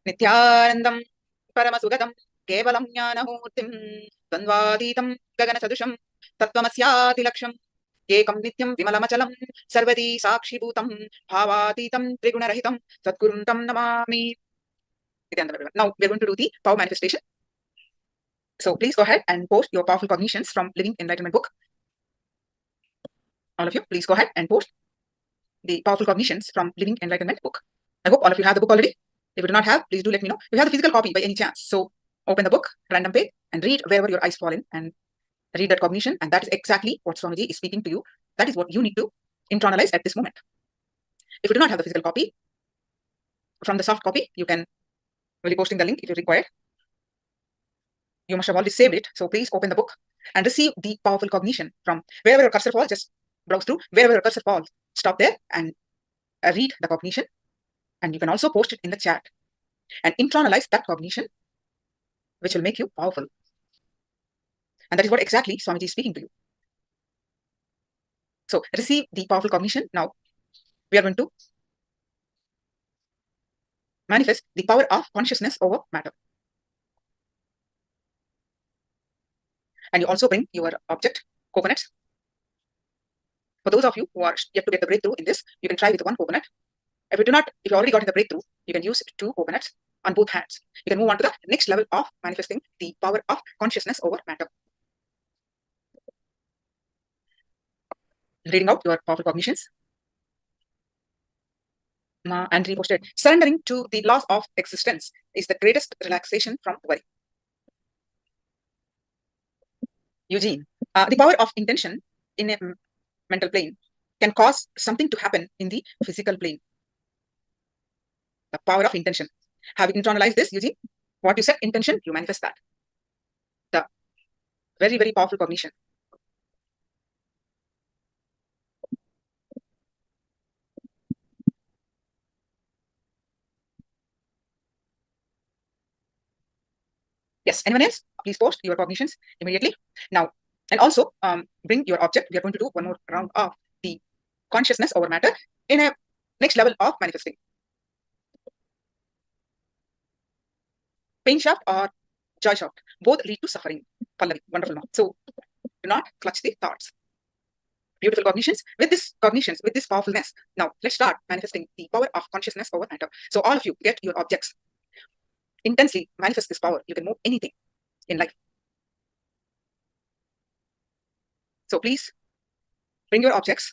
Nithyanandam Paramashivoham Kevalam Jnanamurtim Dvandvaditam Gagana Sadusham Tattvamasyaati Laksham Ekam Nityam Vimalamachalam Sarvadi Sakshi Bhutam Bhavatitam Triguna-rahitam Sadguruntam Namami. Nithyanandam, everyone. Now we are going to do the power manifestation. So please go ahead and post your powerful cognitions from Living Enlightenment book. All of you, please go ahead and post the powerful cognitions from Living Enlightenment book. I hope all of you have the book already. If you do not have, please do let me know. If you have the physical copy by any chance, so open the book, random page, and read wherever your eyes fall in and read that cognition. And that is exactly what Swamiji is speaking to you. That is what you need to internalize at this moment. If you do not have the physical copy, from the soft copy, you can be posting the link if you require. You must have already saved it. So please open the book and receive the powerful cognition from wherever your cursor falls. Just browse through wherever your cursor falls. Stop there and read the cognition. And you can also post it in the chat and internalize that cognition, which will make you powerful. And that is what exactly Swamiji is speaking to you. So receive the powerful cognition. Now we are going to manifest the power of consciousness over matter. And you also bring your object, coconuts. For those of you who are yet to get the breakthrough in this, you can try with one coconut. If you already got the breakthrough, you can use 2 coconuts on both hands. You can move on to the next level of manifesting the power of consciousness over matter. Reading out your powerful cognitions. And reposted. Surrendering to the laws of existence is the greatest relaxation from worry. Eugene, the power of intention in a mental plane can cause something to happen in the physical plane. The power of intention. Have you internalized this, Eugene? What you set intention, you manifest that. The very, very powerful cognition. Yes, anyone else? Please post your cognitions immediately. Now, and also bring your object. We are going to do one more round of the consciousness over matter in a next level of manifesting. Pain shaft or joy shaft, both lead to suffering. Pallavi, wonderful. So do not clutch the thoughts. Beautiful cognitions. With this powerfulness, now let's start manifesting the power of consciousness over matter. So all of you get your objects. Intensely manifest this power. You can move anything in life. So please bring your objects.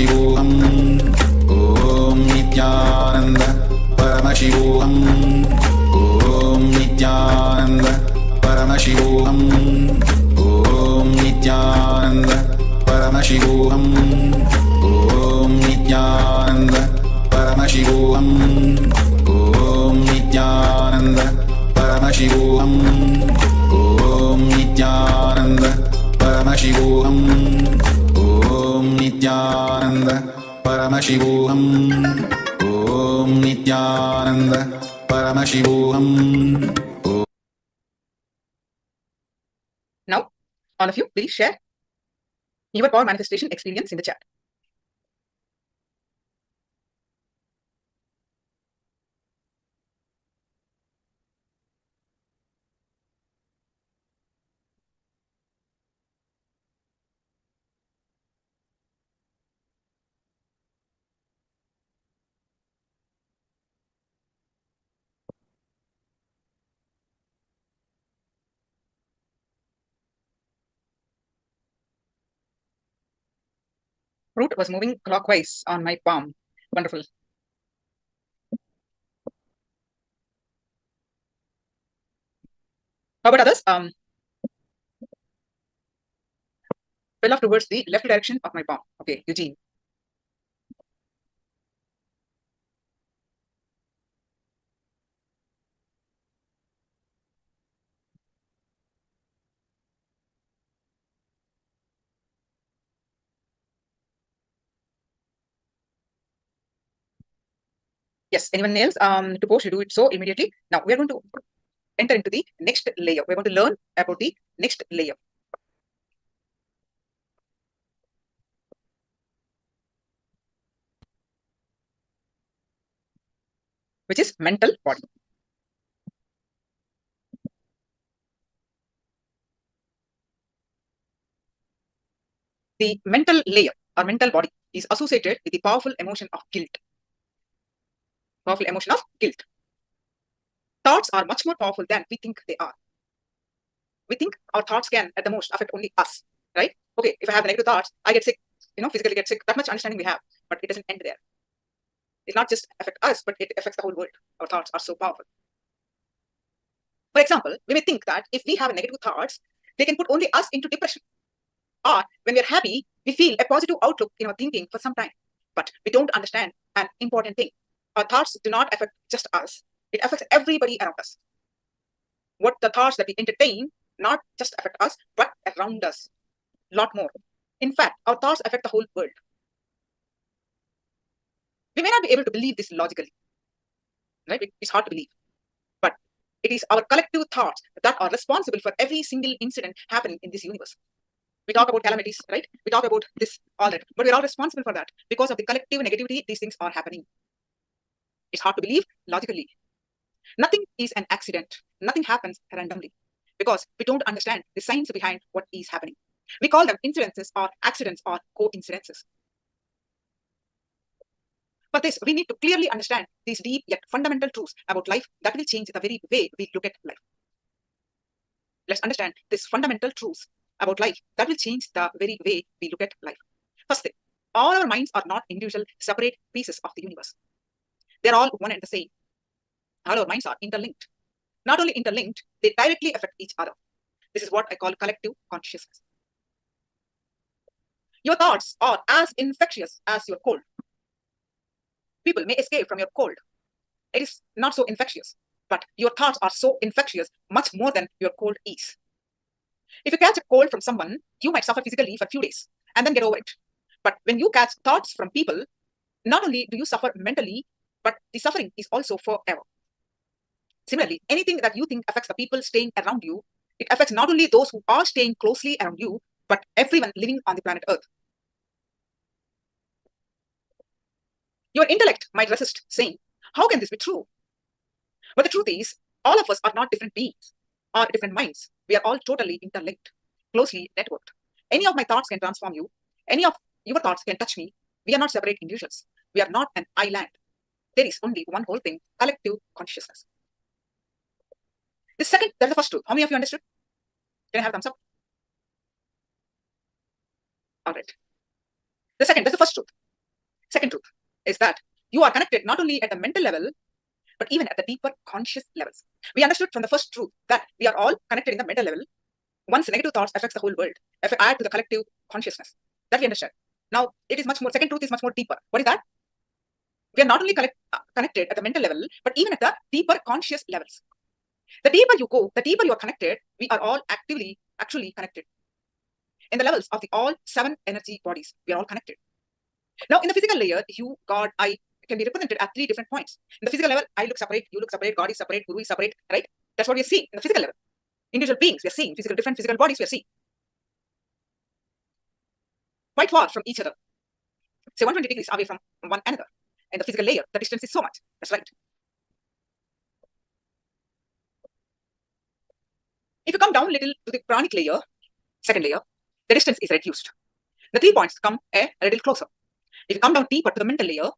Paramashivoham Om Nithyananda Paramashivoham Om Nithyananda Paramashivoham Om Nithyananda Paramashivoham Om Nithyananda Paramashivoham Om Nithyananda Paramashivoham Om Nithyananda Paramashivoham Om Nithyananda Paramashivoham Om Nithyananda Paramashivoham. Now, all of you, please share your power manifestation experience in the chat. Root was moving clockwise on my palm. Wonderful. How about others? Fell off towards the left direction of my palm. Okay, Eugene. Yes, anyone else to post, you do it so immediately. Now we are going to enter into the next layer. We're going to learn about the next layer. Which is mental body. The mental layer or mental body is associated with the powerful emotion of guilt. Powerful emotion of guilt. Thoughts are much more powerful than we think they are. We think our thoughts can at the most affect only us, right? Okay, if I have negative thoughts, I get sick, physically get sick. That much understanding we have, but it doesn't end there. It not just affect us, but it affects the whole world. Our thoughts are so powerful. For example, we may think that if we have negative thoughts, they can put only us into depression. Or when we're happy, we feel a positive outlook in our thinking for some time. But we don't understand an important thing. Our thoughts do not affect just us. It affects everybody around us. What the thoughts that we entertain not just affect us, but around us. A lot more. In fact, our thoughts affect the whole world. We may not be able to believe this logically. Right? It's hard to believe. But it is our collective thoughts that are responsible for every single incident happening in this universe. We talk about calamities, right? We talk about this, all that. But we're all responsible for that. Because of the collective negativity, these things are happening. It's hard to believe logically. Nothing is an accident. Nothing happens randomly. Because we don't understand the science behind what is happening. We call them incidences or accidents or coincidences. For this, we need to clearly understand these deep yet fundamental truths about life that will change the very way we look at life. Let's understand these fundamental truths about life that will change the very way we look at life. First thing, all our minds are not individual, separate pieces of the universe. They're all one and the same. All our minds are interlinked. Not only interlinked, they directly affect each other. This is what I call collective consciousness. Your thoughts are as infectious as your cold. People may escape from your cold. It is not so infectious, but your thoughts are so infectious, much more than your cold is. If you catch a cold from someone, you might suffer physically for a few days and then get over it. But when you catch thoughts from people, not only do you suffer mentally, but the suffering is also forever. Similarly, anything that you think affects the people staying around you, it affects not only those who are staying closely around you, but everyone living on the planet Earth. Your intellect might resist, saying, how can this be true? But the truth is, all of us are not different beings or different minds. We are all totally interlinked, closely networked. Any of my thoughts can transform you. Any of your thoughts can touch me. We are not separate individuals. We are not an island. There is only one whole thing, collective consciousness. The second, that's the first truth. How many of you understood? Can I have a thumbs up? All right. The second, that's the first truth. is that you are connected not only at the mental level, but even at the deeper conscious levels. We understood from the first truth that we are all connected in the mental level. Once negative thoughts affects the whole world, if I add to the collective consciousness, that we understand. Now, it is much more, second truth is much more deeper. What is that? We are not only connected at the mental level, but even at the deeper conscious levels. The deeper you go, the deeper you are connected, we are all actually connected. In the levels of the all 7 energy bodies, we are all connected. Now, in the physical layer, you, God, I can be represented at 3 different points. In the physical level, I look separate, you look separate, God is separate, Guru is separate, right? That's what we are seeing in the physical level. Individual beings, we are seeing different physical bodies, we are seeing quite far from each other. Say 120 degrees away from one another. In the physical layer, the distance is so much. That's right. If you come down a little to the pranic layer, second layer, the distance is reduced. The 3 points come a little closer. If you come down deeper to the mental layer,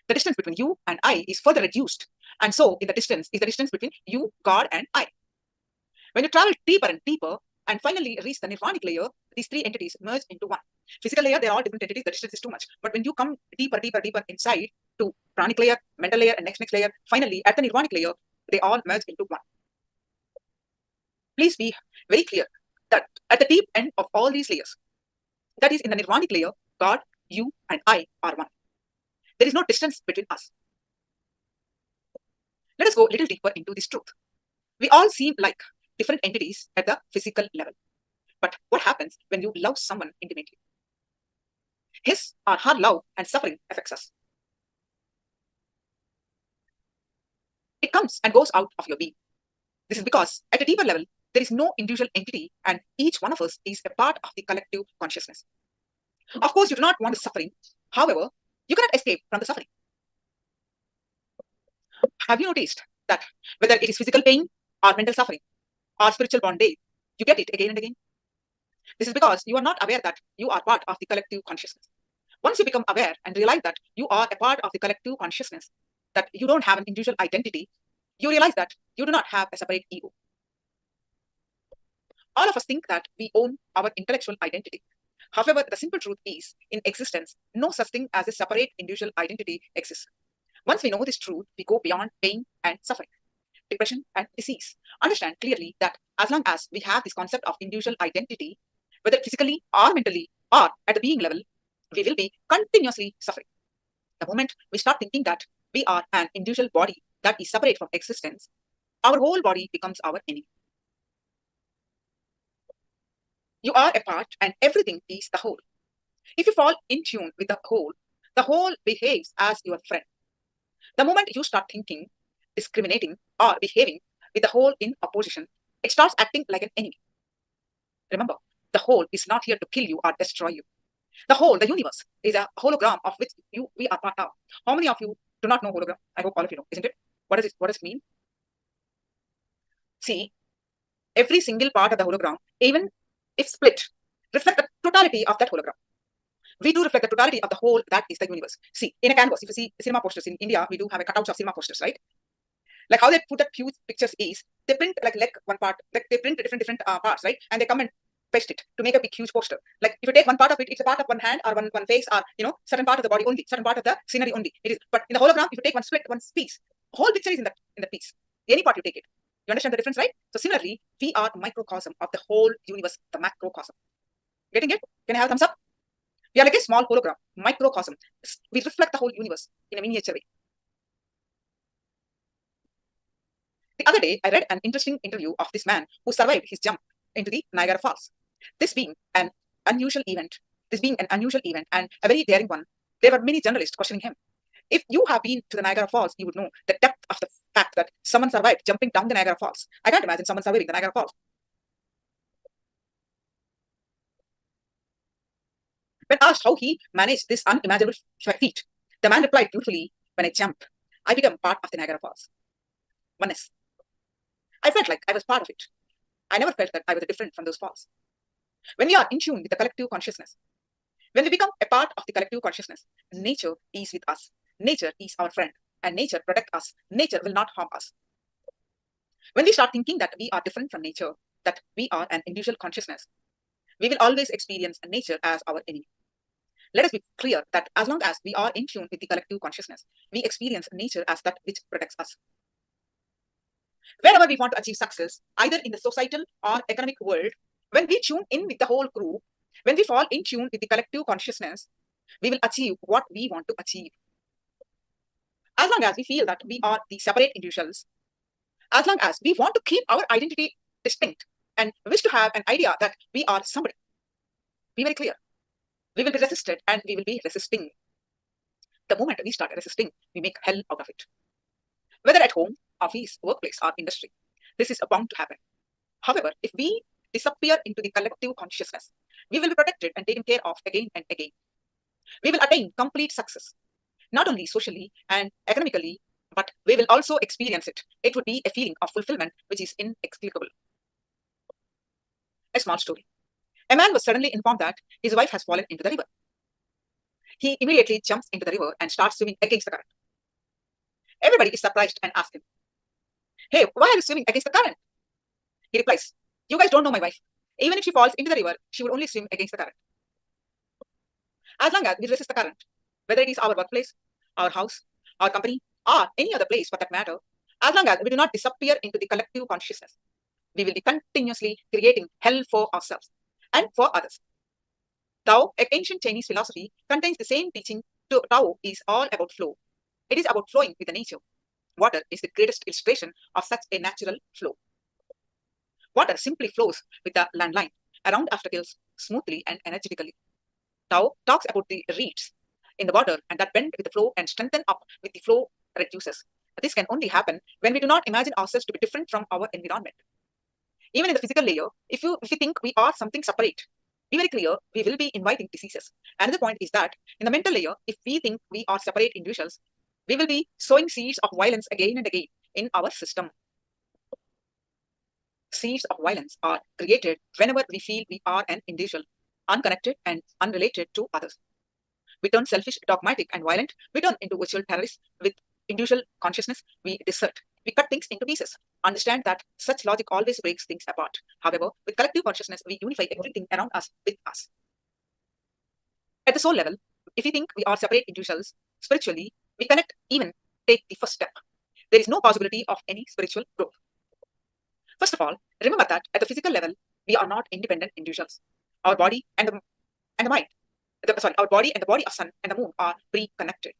the distance between you and I is further reduced. And so in the distance is the distance between you, God, and I. When you travel deeper and deeper and finally reach the nirvanic layer, these 3 entities merge into one. Physical layer, they're all different entities, the distance is too much. But when you come deeper inside to pranic layer, mental layer, and next layer, finally at the nirvanic layer, they all merge into one. Please be very clear that at the deep end of all these layers, that is in the nirvanic layer, God, you, and I are one. There is no distance between us. Let us go a little deeper into this truth. We all seem like different entities at the physical level. But what happens when you love someone intimately? His or her love and suffering affects us. It comes and goes out of your being. This is because at a deeper level, there is no individual entity and each one of us is a part of the collective consciousness. Of course, you do not want the suffering. However, you cannot escape from the suffering. Have you noticed that whether it is physical pain or mental suffering or spiritual bondage, you get it again and again? This is because you are not aware that you are part of the collective consciousness. Once you become aware and realize that you are a part of the collective consciousness, that you don't have an individual identity, you realize that you do not have a separate ego. All of us think that we own our intellectual identity. However, the simple truth is, in existence, no such thing as a separate individual identity exists. Once we know this truth, we go beyond pain and suffering, depression and disease. Understand clearly that as long as we have this concept of individual identity, whether physically or mentally or at the being level, we will be continuously suffering. The moment we start thinking that we are an individual body that is separate from existence, our whole body becomes our enemy. You are a part and everything is the whole. If you fall in tune with the whole behaves as your friend. The moment you start thinking, discriminating, or behaving with the whole in opposition, it starts acting like an enemy. Remember, the whole is not here to kill you or destroy you. The whole, the universe, is a hologram of which we are part of. How many of you do not know hologram? I hope all of you know, isn't it? What does it mean? See, every single part of the hologram, even if split, reflect the totality of that hologram. We do reflect the totality of the whole that is the universe. See, in a canvas, if you see cinema posters in India, we do have a cutouts of cinema posters, right? Like how they put up huge pictures is, they print like one part, like they print different parts, right? And they come and paste it to make a big huge poster. Like if you take one part of it, it's a part of one hand or one face or certain part of the body only, certain part of the scenery only. It is, but in the hologram, if you take one piece, the whole picture is in the piece. Any part you take it. You understand the difference, right? So similarly, we are microcosm of the whole universe, the macrocosm. Getting it? Can I have a thumbs up? We are like a small hologram, microcosm. We reflect the whole universe in a miniature way. The other day, I read an interesting interview of this man who survived his jump into the Niagara Falls. This being an unusual event and a very daring one, there were many journalists questioning him. If you have been to the Niagara Falls, you would know the depth of the fact that someone survived jumping down the Niagara Falls. I can't imagine someone surviving the Niagara Falls. When asked how he managed this unimaginable feat, the man replied beautifully, "When I jump, I become part of the Niagara Falls." Oneness. I felt like I was part of it. I never felt that I was different from those falls. When we are in tune with the collective consciousness, when we become a part of the collective consciousness, nature is with us. Nature is our friend, and nature protects us. Nature will not harm us. When we start thinking that we are different from nature, that we are an individual consciousness, we will always experience nature as our enemy. Let us be clear that as long as we are in tune with the collective consciousness, we experience nature as that which protects us. Wherever we want to achieve success, either in the societal or economic world, when we tune in with the whole crew, when we fall in tune with the collective consciousness, we will achieve what we want to achieve. As long as we feel that we are the separate individuals, as long as we want to keep our identity distinct and wish to have an idea that we are somebody, be very clear, we will be resisted and we will be resisting. The moment we start resisting, we make hell out of it. Whether at home, office, workplace, or industry, this is bound to happen. However, if we disappear into the collective consciousness, we will be protected and taken care of again and again. We will attain complete success, not only socially and economically, but we will also experience it. It would be a feeling of fulfillment which is inexplicable. A small story. A man was suddenly informed that his wife has fallen into the river. He immediately jumps into the river and starts swimming against the current. Everybody is surprised and asks him, "Hey, why are you swimming against the current?" He replies, "You guys don't know my wife. Even if she falls into the river, she would only swim against the current." As long as we resist the current, whether it is our workplace, our house, our company, or any other place for that matter, as long as we do not disappear into the collective consciousness, we will be continuously creating hell for ourselves and for others. Tao, an ancient Chinese philosophy, contains the same teaching. Tao is all about flow. It is about flowing with the nature. Water is the greatest illustration of such a natural flow. Water simply flows with the landline around obstacles smoothly and energetically. Tao talks about the reeds in the water and that bend with the flow and strengthen up with the flow reduces. This can only happen when we do not imagine ourselves to be different from our environment. Even in the physical layer, if you think we are something separate, be very clear, we will be inviting diseases. Another point is that in the mental layer, if we think we are separate individuals, we will be sowing seeds of violence again and again in our system. Seeds of violence are created whenever we feel we are an individual, unconnected and unrelated to others. We turn selfish, dogmatic, and violent. We turn into virtual terrorists. With individual consciousness, we desert. We cut things into pieces. Understand that such logic always breaks things apart. However, with collective consciousness, we unify everything around us with us. At the soul level, if we think we are separate individuals, spiritually, we cannot even take the first step. There is no possibility of any spiritual growth. First of all, remember that at the physical level, we are not independent individuals. Our body and the mind, our body and the body of sun and the moon are pre-connected.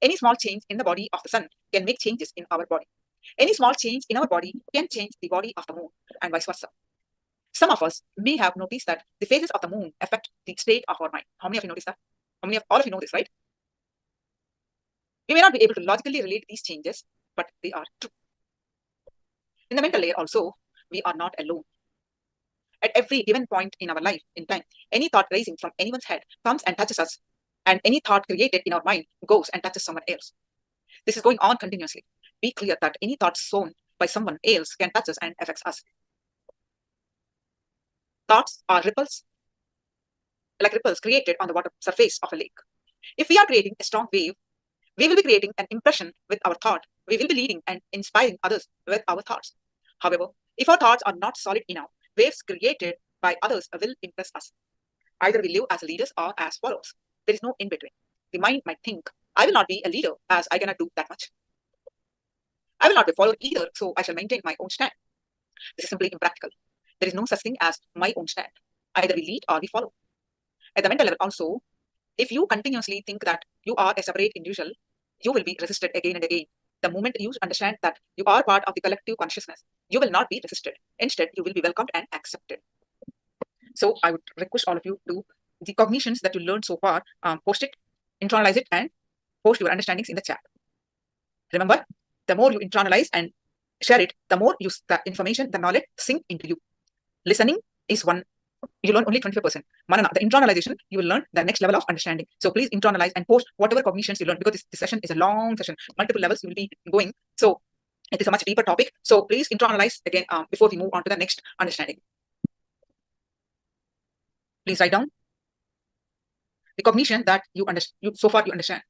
Any small change in the body of the sun can make changes in our body. Any small change in our body can change the body of the moon and vice versa. Some of us may have noticed that the phases of the moon affect the state of our mind. How many of you noticed that? All of you know this, right? We may not be able to logically relate these changes, but they are true. In the mental layer also, we are not alone. At every given point in our life, in time, any thought rising from anyone's head comes and touches us, and any thought created in our mind goes and touches someone else. This is going on continuously. Be clear that any thought sown by someone else can touch us and affects us. Thoughts are ripples, like ripples created on the water surface of a lake. If we are creating a strong wave, we will be creating an impression with our thought. We will be leading and inspiring others with our thoughts. However, if our thoughts are not solid enough, waves created by others will impress us. Either we live as leaders or as followers. There is no in between. The mind might think, I will not be a leader as I cannot do that much. I will not be followed either, so I shall maintain my own stand. This is simply impractical. There is no such thing as my own stand. Either we lead or we follow. At the mental level also, if you continuously think that you are a separate individual, you will be resisted again and again. The moment you understand that you are part of the collective consciousness, you will not be resisted. Instead, you will be welcomed and accepted. So I would request all of you to the cognitions that you learned so far, post it, internalize it, and post your understandings in the chat. Remember, the more you internalize and share it, the more the information, the knowledge sink into you. Listening is one. You learn only 25%. Manana, the internalization, you will learn the next level of understanding. So please internalize and post whatever cognitions you learn, because this session is a long session. Multiple levels you will be going. So it is a much deeper topic. So please internalize again before we move on to the next understanding. Please write down the cognition that you so far you understand.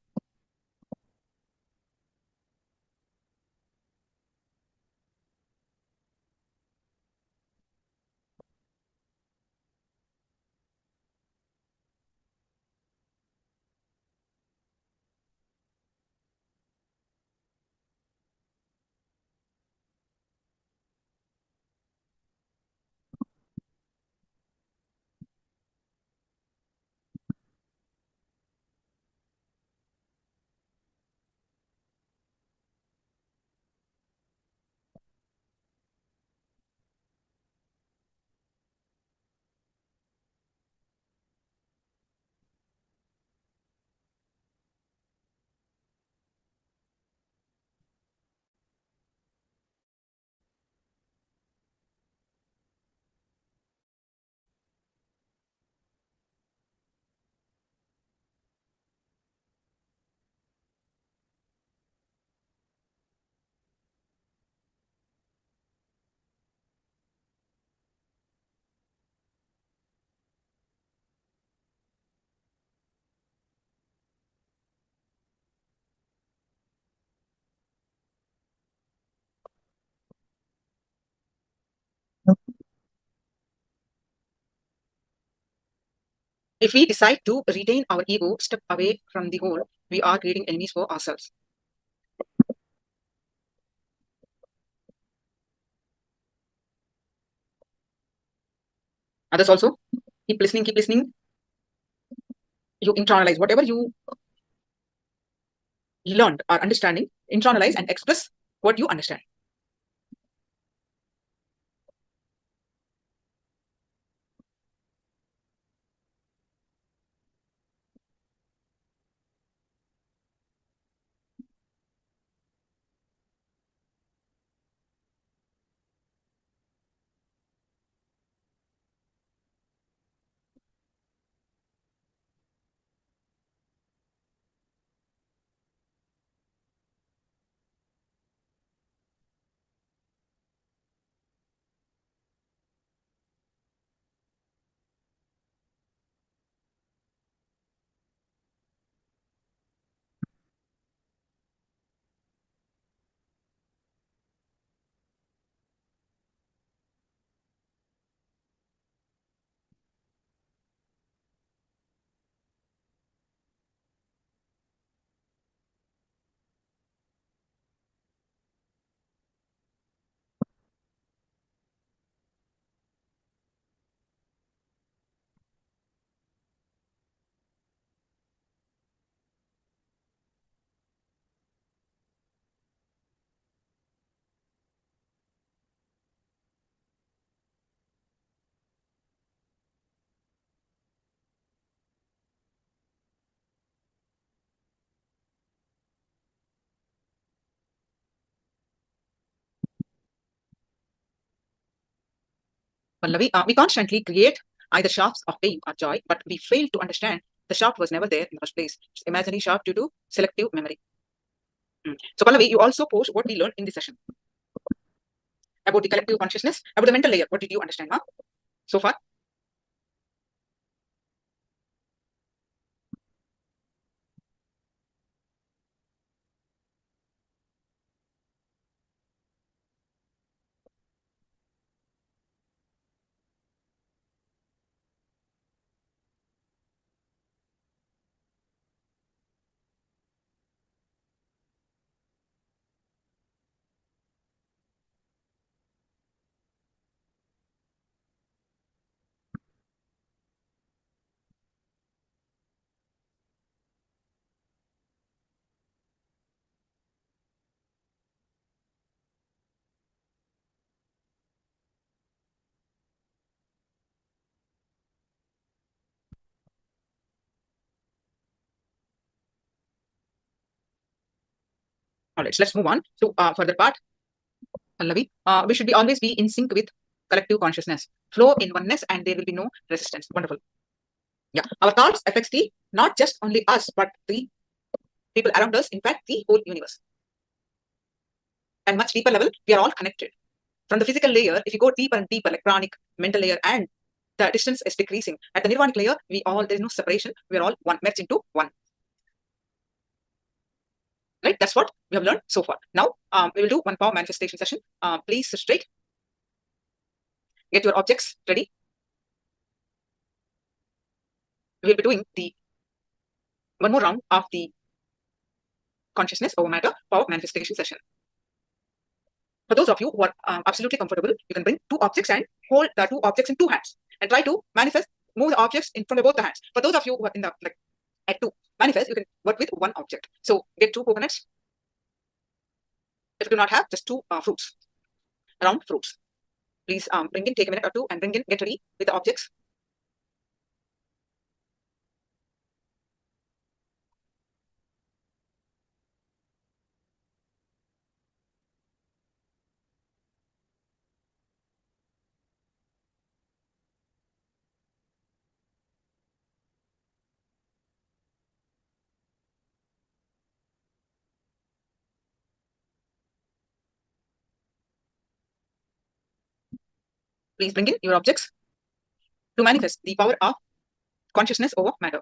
If we decide to retain our ego, step away from the whole, we are creating enemies for ourselves. Others also, keep listening, keep listening. You internalize whatever you learned or understanding, internalize and express what you understand. Pallavi, we constantly create either shafts of pain or joy, but we fail to understand the shaft was never there in the first place. It's imaginary shaft due to selective memory. So Pallavi, you also post what we learned in this session about the collective consciousness, about the mental layer. What did you understand, ma? So far? All right, so let's move on to further part. Pallavi, we should be always be in sync with collective consciousness, flow in oneness, and there will be no resistance. Wonderful. Yeah, our thoughts affects the not just only us, but the people around us. In fact, the whole universe. And much deeper level, we are all connected. From the physical layer, if you go deeper and deeper, like pranic, mental layer, and the distance is decreasing. At the nirvanic layer, there is no separation. We are all one, merged into one. Right? That's what we have learned so far. Now, we will do one power manifestation session. Please sit straight. Get your objects ready. We will be doing the one more round of the consciousness over matter power manifestation session. For those of you who are absolutely comfortable, you can bring two objects and hold the two objects in two hands and try to manifest, move the objects in front of both the hands. For those of you who are in the at two manifest, you can work with one object. So get two coconuts. If you do not have, just two fruits, round fruits. Please bring in, take a minute or two and bring in, get ready with the objects. Please bring in your objects to manifest the power of consciousness over matter.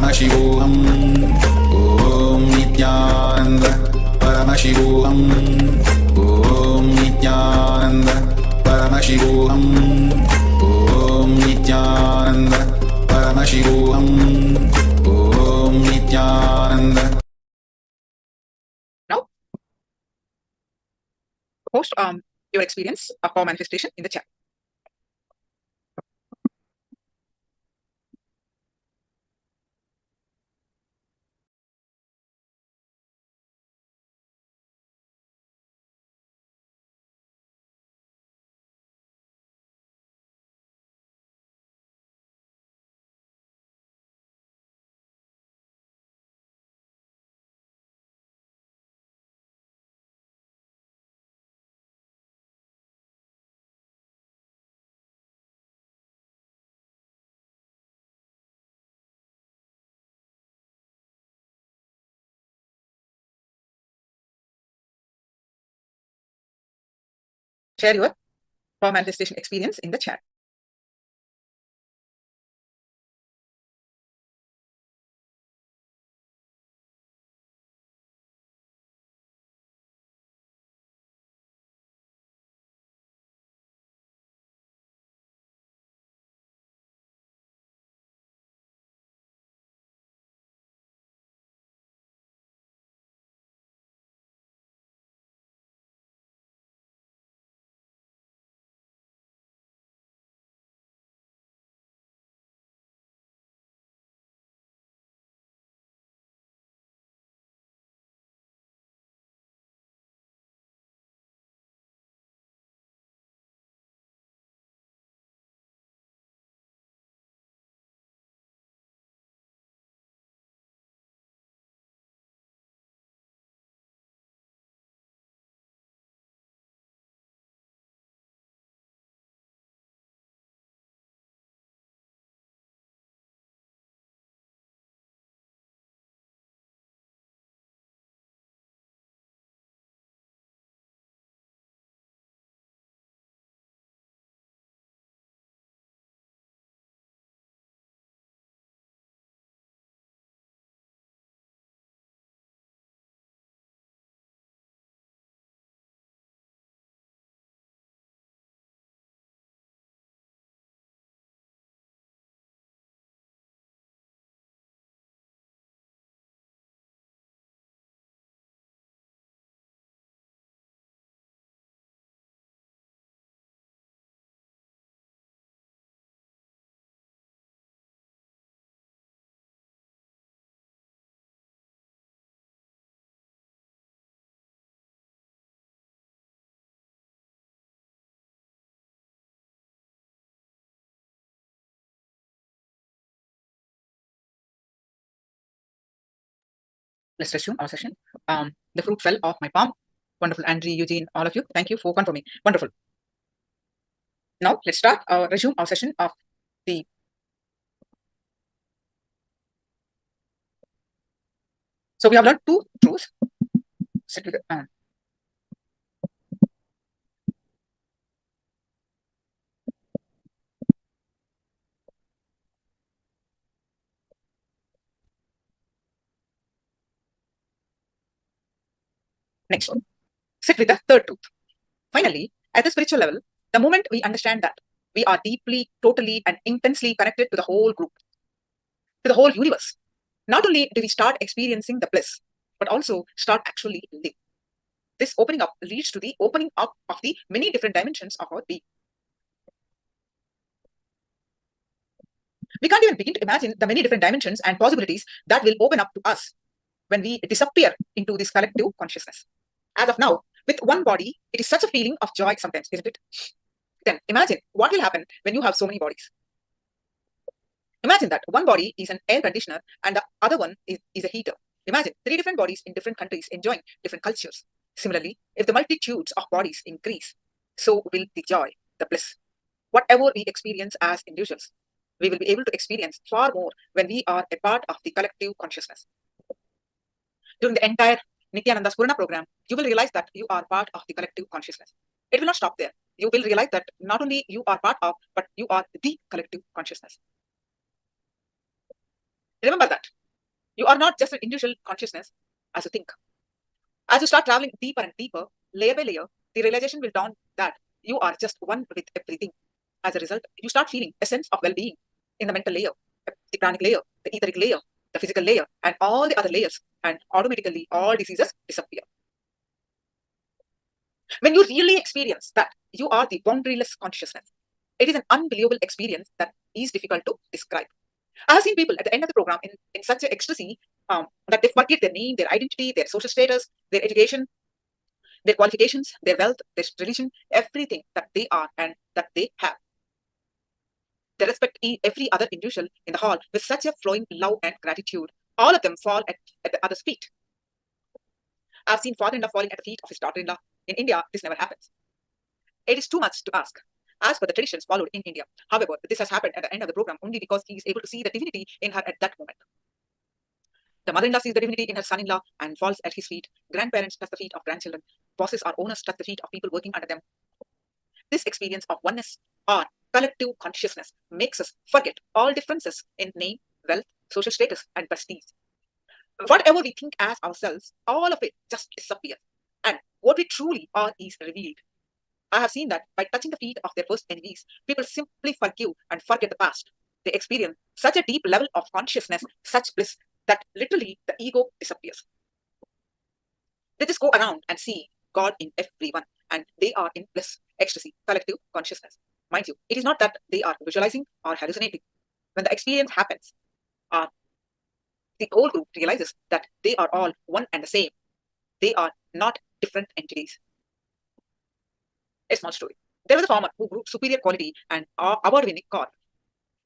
Paramashivoham Om Nithyananda Paramashivoham Om Nithyananda Paramashivoham Om Nithyananda Paramashivoham Om Nithyananda. Now, post your experience of power manifestation in the chat. Share your power manifestation experience in the chat. Let's resume our session. The fruit fell off my palm. Wonderful, Andrew, Eugene, all of you. Thank you for confirming. Wonderful. Now let's start resume our session of the So we have learned two truths. Sit with next one. Sit with the third truth. Finally, at the spiritual level, the moment we understand that we are deeply, totally, and intensely connected to the whole group, to the whole universe, not only do we start experiencing the bliss, but also start actually living. This opening up leads to the opening up of the many different dimensions of our being. We can't even begin to imagine the many different dimensions and possibilities that will open up to us when we disappear into this collective consciousness. As of now, with one body, it is such a feeling of joy sometimes, isn't it? Then imagine what will happen when you have so many bodies. Imagine that one body is an air conditioner and the other one is a heater. Imagine 3 different bodies in different countries enjoying different cultures. Similarly, if the multitudes of bodies increase, so will the joy, the bliss. Whatever we experience as individuals, we will be able to experience far more when we are a part of the collective consciousness. During the entire Nithyananda Spurana program, you will realize that you are part of the collective consciousness. It will not stop there. You will realize that not only you are part of, but you are the collective consciousness. Remember that you are not just an individual consciousness as you think. As you start traveling deeper and deeper, layer by layer, the realization will dawn that you are just one with everything. As a result, you start feeling a sense of well-being in the mental layer, the pranic layer, the etheric layer, the physical layer, and all the other layers, and automatically all diseases disappear. When you really experience that you are the boundaryless consciousness, it is an unbelievable experience that is difficult to describe. I have seen people at the end of the program in such an ecstasy that they forget their name, their identity, their social status, their education, their qualifications, their wealth, their religion, everything that they are and that they have. They respect every other individual in the hall with such a flowing love and gratitude. All of them fall at the other's feet. I've seen father-in-law falling at the feet of his daughter-in-law. In India, this never happens. It is too much to ask, as per the traditions followed in India. However, this has happened at the end of the program only because he is able to see the divinity in her at that moment. The mother-in-law sees the divinity in her son-in-law and falls at his feet. Grandparents touch the feet of grandchildren. Bosses or owners touch the feet of people working under them. This experience of oneness or collective consciousness makes us forget all differences in name, wealth, social status, and prestige. Whatever we think as ourselves, all of it just disappears. And what we truly are is revealed. I have seen that by touching the feet of their worst enemies, people simply forgive and forget the past. They experience such a deep level of consciousness, such bliss, that literally the ego disappears. They just go around and see God in everyone, and they are in bliss, ecstasy, collective consciousness. Mind you, it is not that they are visualizing or hallucinating. When the experience happens, the whole group realizes that they are all one and the same. They are not different entities. A small story. There was a farmer who grew superior quality and award-winning corn.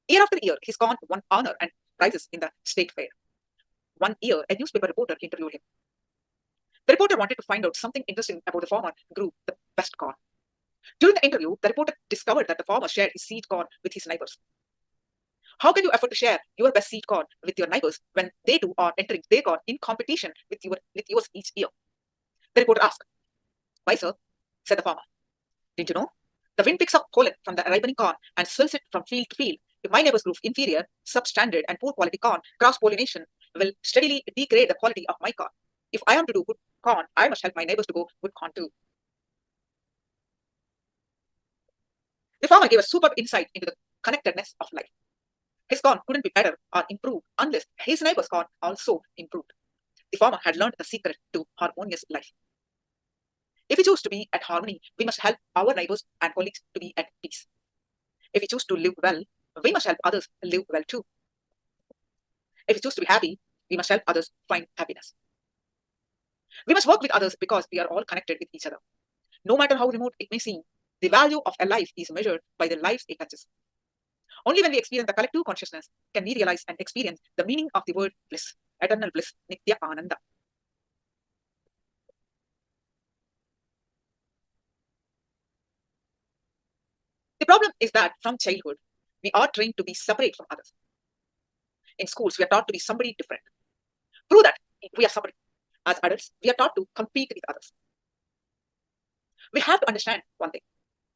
Year after year, his corn won honor and prizes in the state fair. One year, a newspaper reporter interviewed him. The reporter wanted to find out something interesting about the farmer who grew the best corn. During the interview, the reporter discovered that the farmer shared his seed corn with his neighbors. How can you afford to share your best seed corn with your neighbors when they too are entering their corn in competition with yours each year? The reporter asked. Why, sir? Said the farmer. Didn't you know? The wind picks up pollen from the ripening corn and swirls it from field to field. If my neighbors grew inferior, substandard, and poor quality corn, cross-pollination will steadily degrade the quality of my corn. If I am to do good corn, I must help my neighbors to grow good corn too. The farmer gave a superb insight into the connectedness of life. His corn couldn't be better or improved unless his neighbor's corn also improved. The farmer had learned the secret to harmonious life. If we choose to be at harmony, we must help our neighbors and colleagues to be at peace. If we choose to live well, we must help others live well too. If we choose to be happy, we must help others find happiness. We must work with others because we are all connected with each other. No matter how remote it may seem, the value of a life is measured by the lives it touches. Only when we experience the collective consciousness can we realize and experience the meaning of the word bliss, eternal bliss, Nithyananda. The problem is that from childhood, we are trained to be separate from others. In schools, we are taught to be somebody different. Prove that we are somebody. As adults, we are taught to compete with others. We have to understand one thing.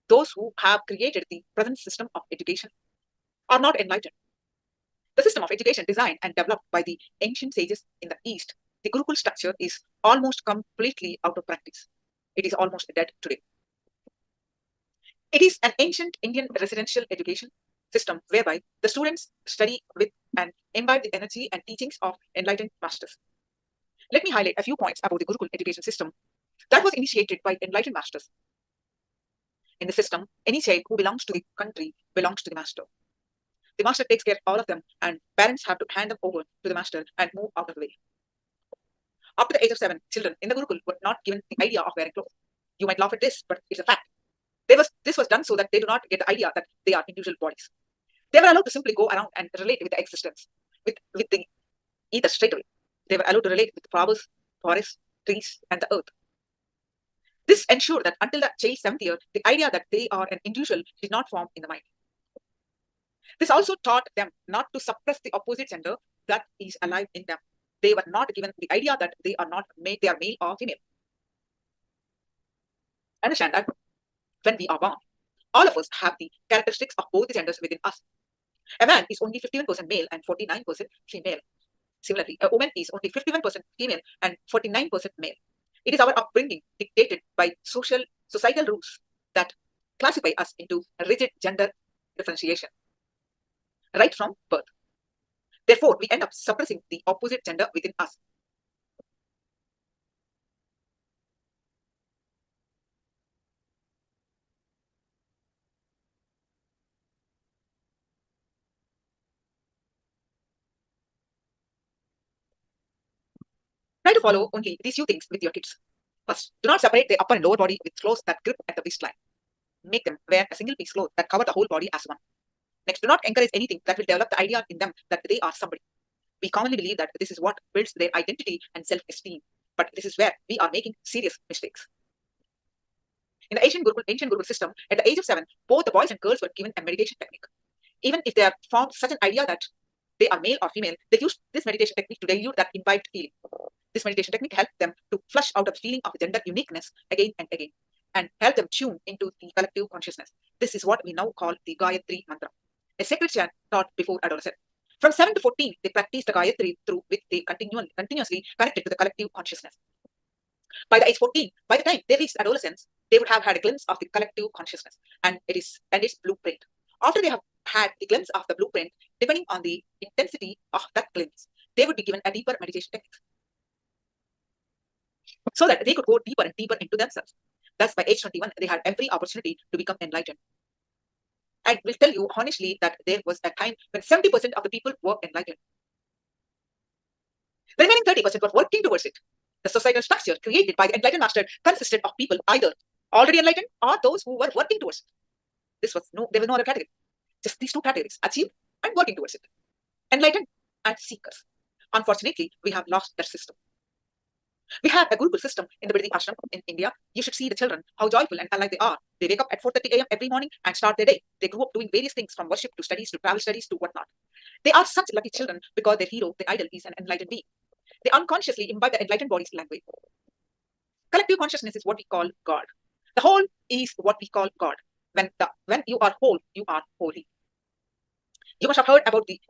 Those who have created the present system of education are not enlightened. The system of education designed and developed by the ancient sages in the East, the Gurukul structure is almost completely out of practice. It is almost dead today. It is an ancient Indian residential education system whereby the students study with and imbibe the energy and teachings of enlightened masters. Let me highlight a few points about the Gurukul education system that was initiated by enlightened masters. In the system, any child who belongs to the country belongs to the master. The master takes care of all of them, and parents have to hand them over to the master and move out of the way. Up to the age of 7, children in the Gurukul were not given the idea of wearing clothes. You might laugh at this, but it's a fact. This was done so that they do not get the idea that they are individual bodies. They were allowed to simply go around and relate with the existence, with the ether straight away. They were allowed to relate with flowers, forests, trees, and the earth. This ensured that until the child's 7th year, the idea that they are an individual did not form in the mind. This also taught them not to suppress the opposite gender that is alive in them. They were not given the idea that they are male or female. Understand that when we are born, all of us have the characteristics of both the genders within us. A man is only 51% male and 49% female. Similarly, a woman is only 51% female and 49% male. It is our upbringing dictated by societal rules that classify us into a rigid gender differentiation right from birth. Therefore, we end up suppressing the opposite gender within us. Try to follow only these few things with your kids. First, do not separate the upper and lower body with clothes that grip at the waistline. Make them wear a single piece cloth that cover the whole body as one. Next, do not encourage anything that will develop the idea in them that they are somebody. We commonly believe that this is what builds their identity and self-esteem, but this is where we are making serious mistakes. In the ancient Gurukul system, at the age of 7, both the boys and girls were given a meditation technique. Even if they are formed such an idea that they are male or female, they used this meditation technique to dilute that imbibed feeling. This meditation technique helped them to flush out the feeling of gender uniqueness again and again, and help them tune into the collective consciousness. This is what we now call the Gayatri mantra, a sacred chant taught before adolescence. From 7 to 14, they practiced the Gayatri through which they continuously connected to the collective consciousness. By the age 14, by the time they reached adolescence, they would have had a glimpse of the collective consciousness and its blueprint. After they have had the glimpse of the blueprint, depending on the intensity of that glimpse, they would be given a deeper meditation technique so that they could go deeper and deeper into themselves. Thus, by age 21, they had every opportunity to become enlightened. I will tell you honestly that there was a time when 70% of the people were enlightened. The remaining 30% were working towards it. The societal structure created by the enlightened master consisted of people either already enlightened or those who were working towards it. There was no other category. Just these two categories, achieved and working towards it. Enlightened and seekers. Unfortunately, we have lost that system. We have a Gurukul system in the British ashram in India. You should see the children, how joyful and alive they are. They wake up at 4:30 a.m. every morning and start their day. They grew up doing various things from worship to studies to travel studies to whatnot. They are such lucky children because their hero, their idol, is an enlightened being. They unconsciously imbibe the enlightened body's language. Collective consciousness is what we call God. The whole is what we call God. When you are whole, you are holy. You must have heard about the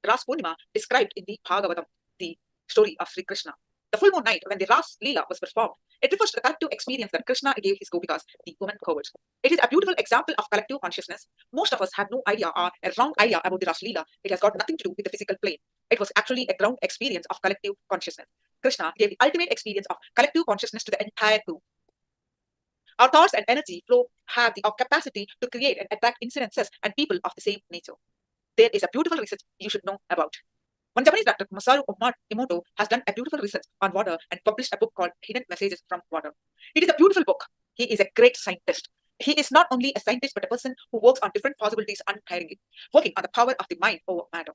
Ras Purnima described in the Bhagavatam, the story of Sri Krishna. The full moon night when the Ras Leela was performed, it refers to the collective experience that Krishna gave his gopikas, the women cowards. It is a beautiful example of collective consciousness. Most of us have no idea or a wrong idea about the Ras Leela. It has got nothing to do with the physical plane. It was actually a ground experience of collective consciousness. Krishna gave the ultimate experience of collective consciousness to the entire group. Our thoughts and energy flow have the capacity to create and attract incidences and people of the same nature. There is a beautiful research you should know about. One Japanese doctor, Masaru Emoto, has done a beautiful research on water and published a book called Hidden Messages from Water. It is a beautiful book. He is a great scientist. He is not only a scientist, but a person who works on different possibilities untiringly, working on the power of the mind over matter.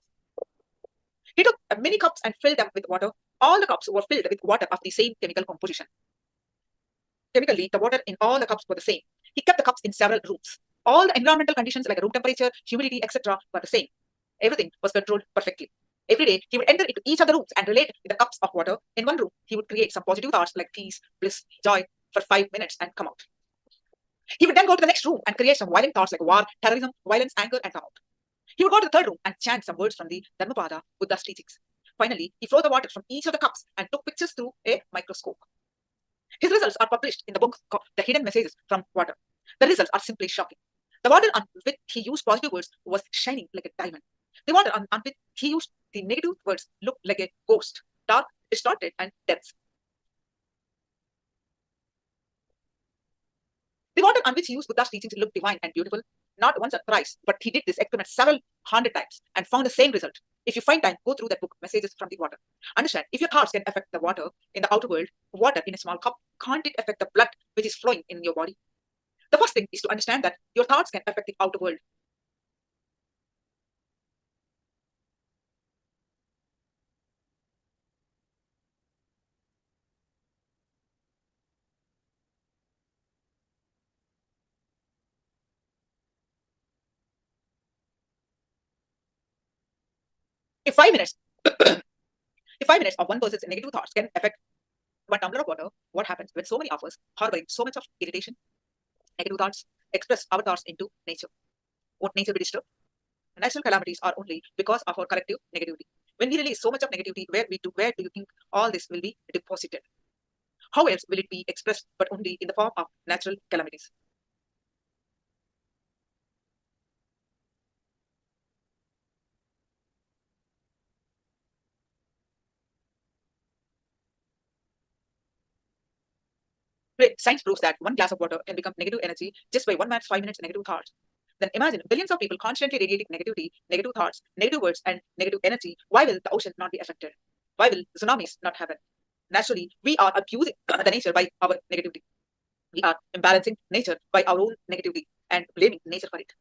He took many cups and filled them with water. All the cups were filled with water of the same chemical composition. Chemically, the water in all the cups were the same. He kept the cups in several rooms. All the environmental conditions like room temperature, humidity, etc. were the same. Everything was controlled perfectly. Every day, he would enter into each of the rooms and relate with the cups of water. In one room, he would create some positive thoughts like peace, bliss, joy for 5 minutes and come out. He would then go to the next room and create some violent thoughts like war, terrorism, violence, anger, and come out. He would go to the third room and chant some words from the Dhammapada, Buddha's teachings. Finally, he flowed the water from each of the cups and took pictures through a microscope. His results are published in the book called The Hidden Messages from Water. The results are simply shocking. The water on which he used positive words was shining like a diamond. The water on which he used the negative words looked like a ghost, dark, distorted, and dense. The water on which he used Buddha's teachings looked divine and beautiful, not once or twice, but he did this experiment several hundred times and found the same result. If you find time, go through that book, Messages from the Water. Understand, if your thoughts can affect the water in the outer world, water in a small cup, can't it affect the blood which is flowing in your body? The first thing is to understand that your thoughts can affect the outer world. If 5 minutes, if 5 minutes of one person's negative thoughts can affect 1 tumbler of water, what happens when so many of us harboring so much of irritation, negative thoughts, express our thoughts into nature? Won't nature be disturbed? Natural calamities are only because of our collective negativity. When we release so much of negativity, where do you think all this will be deposited? How else will it be expressed but only in the form of natural calamities? Today, science proves that one glass of water can become negative energy just by one man's 5 minutes negative thoughts. Then imagine billions of people constantly radiating negativity, negative thoughts, negative words, and negative energy. Why will the ocean not be affected? Why will tsunamis not happen? Naturally, we are abusing the nature by our negativity. We are imbalancing nature by our own negativity and blaming nature for it.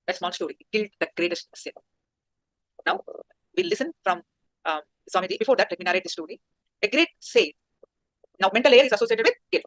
A small story: guilt, the greatest sin. Now, we'll listen from Swamiji. Before that, let me narrate the story. A great say. Now, mental layer is associated with guilt.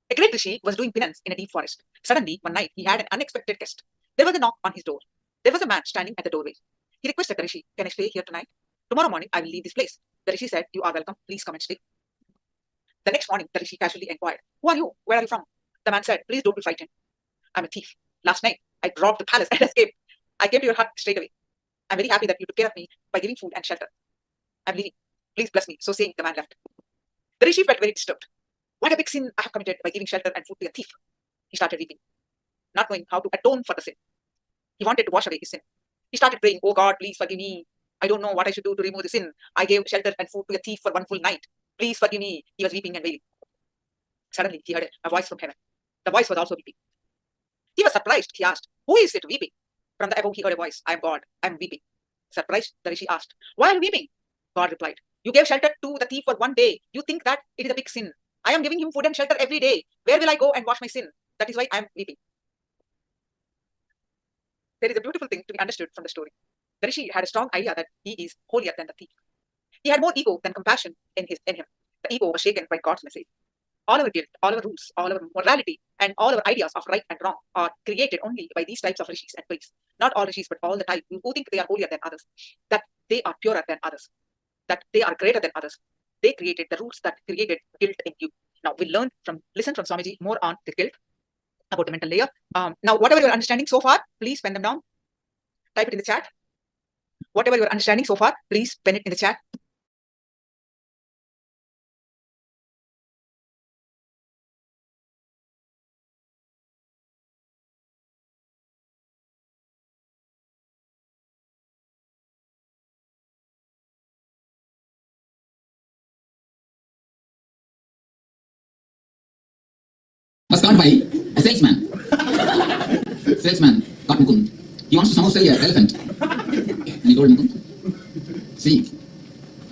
A great rishi was doing penance in a deep forest. Suddenly, one night, he had an unexpected guest. There was a knock on his door. There was a man standing at the doorway. He requested the rishi, "Can I stay here tonight? Tomorrow morning, I will leave this place." The rishi said, "You are welcome. Please come and stay." The next morning, the rishi casually inquired, "Who are you? Where are you from?" The man said, "Please don't be frightened. I'm a thief. Last night, I robbed the palace and escaped. I came to your hut straight away. I'm very happy that you took care of me by giving food and shelter. I'm leaving. Please bless me." So saying, the man left. The rishi felt very disturbed. What a big sin I have committed by giving shelter and food to a thief. He started weeping, not knowing how to atone for the sin. He wanted to wash away his sin. He started praying, "Oh God, please forgive me. I don't know what I should do to remove the sin. I gave shelter and food to a thief for one full night. Please forgive me." He was weeping and wailing. Suddenly, he heard a voice from heaven. The voice was also weeping. He was surprised. He asked, "Who is it weeping?" From the above, he heard a voice, "I am God. I am weeping." Surprised, the rishi asked, "Why are you weeping?" God replied, "You gave shelter to the thief for one day. You think that it is a big sin. I am giving him food and shelter every day. Where will I go and wash my sin? That is why I am weeping." There is a beautiful thing to be understood from the story. The rishi had a strong idea that he is holier than the thief. He had more ego than compassion in him. The ego was shaken by God's message. All our guilt, all our rules, all our morality, and all our ideas of right and wrong are created only by these types of rishis and priests. Not all rishis, but all the type who think they are holier than others, that they are purer than others, that they are greater than others. They created the rules that created guilt in you. Now we'll listen from Swamiji more on the guilt, about the mental layer. Now, whatever you're understanding so far, please pen them down. Type it in the chat. Whatever you're understanding so far, please pen it in the chat. Was caught by a salesman. Salesman caught Mukund. He wants to somehow sell an elephant. And he told Mukund, "See,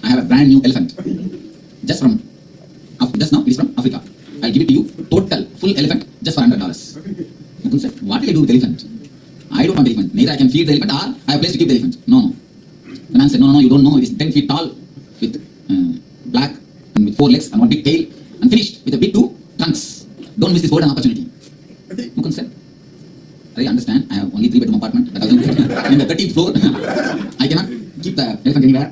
I have a brand new elephant. Just now, it is from Africa. I'll give it to you, total, full elephant, just for $100. Mukund said, "What will I do with the elephant? I don't want the elephant. Neither I can feed the elephant or I have a place to keep the elephant. No. The man said, no, you don't know. It is 10 feet tall, with black, and with 4 legs and 1 big tail, and finished with a big 2 trunks. Don't miss this golden opportunity." Mukund said, "I understand. I have only 3-bedroom apartment. In the 13th floor, I cannot keep the elephant anywhere.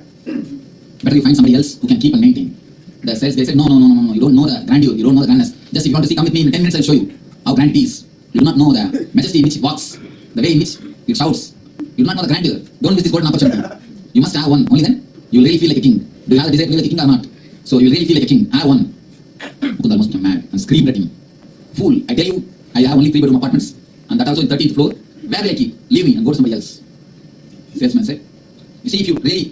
Better you find somebody else who can keep and maintain." They said, "No. You don't know the grandeur. You don't know the grandness. Just if you want to see, come with me in 10 minutes. I'll show you how grand it is. You do not know the majesty in which it walks, the way in which it shouts. You do not know the grandeur. Don't miss this golden opportunity. You must have one. Only then you will really feel like a king. Do you have the desire to feel like a king or not? So you will really feel like a king. Have one." Mukund almost went mad and screamed at him, "Fool, I tell you, I have only 3-bedroom apartments, and that also in 13th floor. Where will I keep? Leave me and go to somebody else." Salesman said, "You see, if you really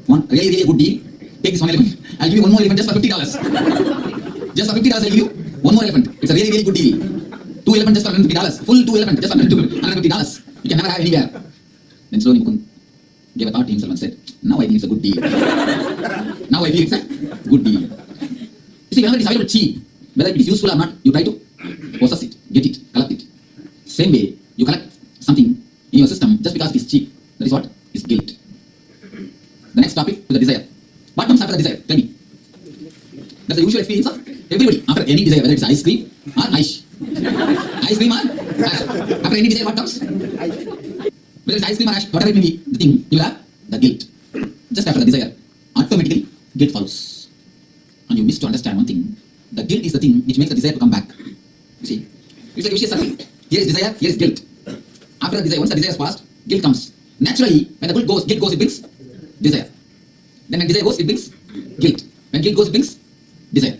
want really a good deal, take this one elephant. I'll give you one more elephant just for $50. Just for $50, I'll give you one more elephant. It's a really good deal. 2 elephants just for $150. Full 2 elephants just for $150. You can never have anywhere." Then slowly Mukund gave a thought to himself and said, "Now I think it's a good deal. Now I feel it's a good deal." You see, whenever it is available cheap, whether it is useful or not, you try to possess it, get it, collect it. Same way, you collect something in your system just because it is cheap. That is what is guilt. The next topic is the desire. What comes after the desire? Tell me. That's the usual experience of everybody after any desire, whether it's ice cream or ice. Ice cream or ash. After any desire, what comes? Whether it's ice cream or ash, whatever it may be, the thing, you will have the guilt. Just after the desire, automatically guilt follows. And you miss to understand one thing. The guilt is the thing which makes the desire to come back. You see? It's like a vicious circle. Here is desire, here is guilt. After the desire, once the desire is passed, guilt comes. Naturally, when the guilt goes, it brings desire. Then when desire goes, it brings guilt. When guilt goes, it brings desire.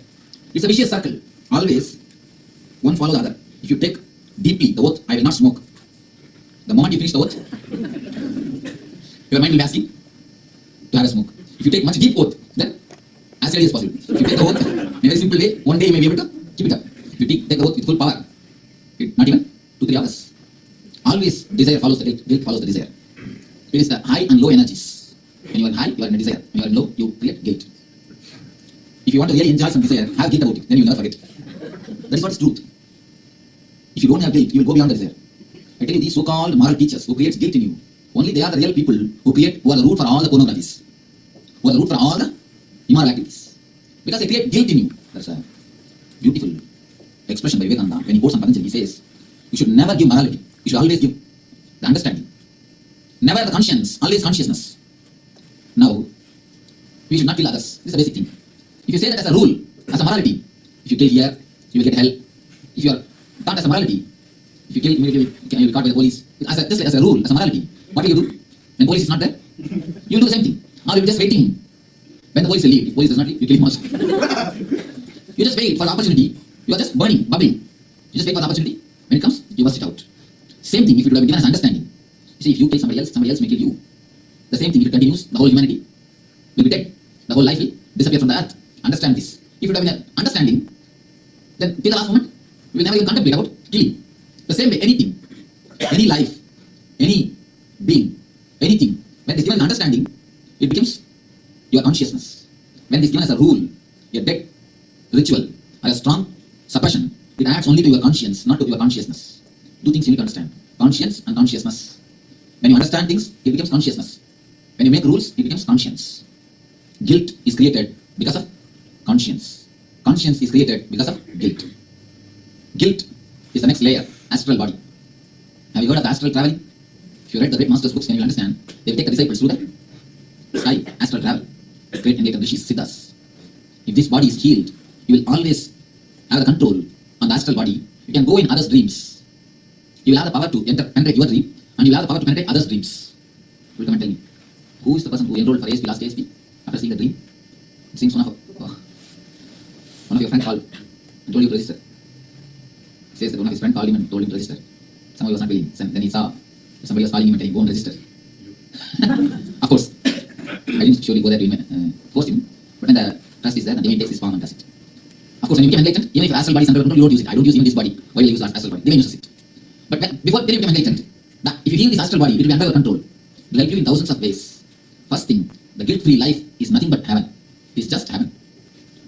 It's a vicious circle. Always, one follows the other. If you take deeply the oath, I will not smoke. The moment you finish the oath, your mind will be asking to have a smoke. If you take much deep oath, then as early as possible. If you take the oath in a very simple way, one day you may be able to keep it up. If you take the oath with full power, not even 2-3 hours. Always desire follows the guilt follows the desire. It is the high and low energies. When you are high, you are in a desire. When you are low, you create guilt. If you want to really enjoy some desire, have guilt about it, then you will never forget. That is what is truth. If you don't have guilt, you will go beyond the desire. I tell you, these so-called moral teachers who create guilt in you, only they are the real people who are the root for all the pornographies, who are the root for all the immoral activities. Because they create guilt in you. That's a beautiful expression by Vivekananda. When he quotes on Patanjali, he says, you should never give morality. You should always give the understanding. Never the conscience, always consciousness. Now, we should not kill others. This is the basic thing. If you say that as a rule, as a morality, if you kill here, you will get hell. If you are taught as a morality, if you kill, you will be caught by the police. Just as a rule, as a morality, what will you do? When police is not there, you will do the same thing. Or you will be just waiting. When the police will leave, if police does not leave, you kill him also. You just wait for the opportunity. You are just burning, bubbling. You just wait for the opportunity. When it comes, you burst it out. Same thing if you would have been given as understanding. You see, if you kill somebody else may kill you. The same thing, if it continues, the whole humanity will be dead. The whole life will disappear from the earth. Understand this. If you would have been understanding, then till the last moment, you will never even contemplate about killing. The same way, anything, any life, any being, anything, when it is given an understanding, it becomes your consciousness. When it is given as a rule, a dead ritual, or a strong suppression, it adds only to your conscience, not to your consciousness. Two things you need to understand. Conscience and consciousness. When you understand things, it becomes consciousness. When you make rules, it becomes conscience. Guilt is created because of conscience. Conscience is created because of guilt. Guilt is the next layer, astral body. Have you heard of astral traveling? If you read the great masters' books, then you will understand. They will take the disciples through the sky, astral travel. Great enlightened rishis, siddhas. If this body is healed, you will always have the control on the astral body. You can go in others' dreams. You will have the power to penetrate your dream, and you will have the power to penetrate others' dreams. You will come and tell me, who is the person who enrolled for ASP, last ASP, after seeing the dream? It seems one of your friends called and told you to register. He says that one of his friends called him and told him to register. Somehow he was not believing. Then he saw somebody was calling him and telling him, go and register. Of course, I didn't surely go there to force him, but when the trust is there, then he takes his palm and does it. Of course, when you become enlightened, even if your astral body is under control, you don't use it. I don't use even this body. Why will I use astral body? They uses it. But before you become enlightened, if you heal this astral body, it will be under your control. It will help you in thousands of ways. First thing, the guilt-free life is nothing but heaven. It is just heaven.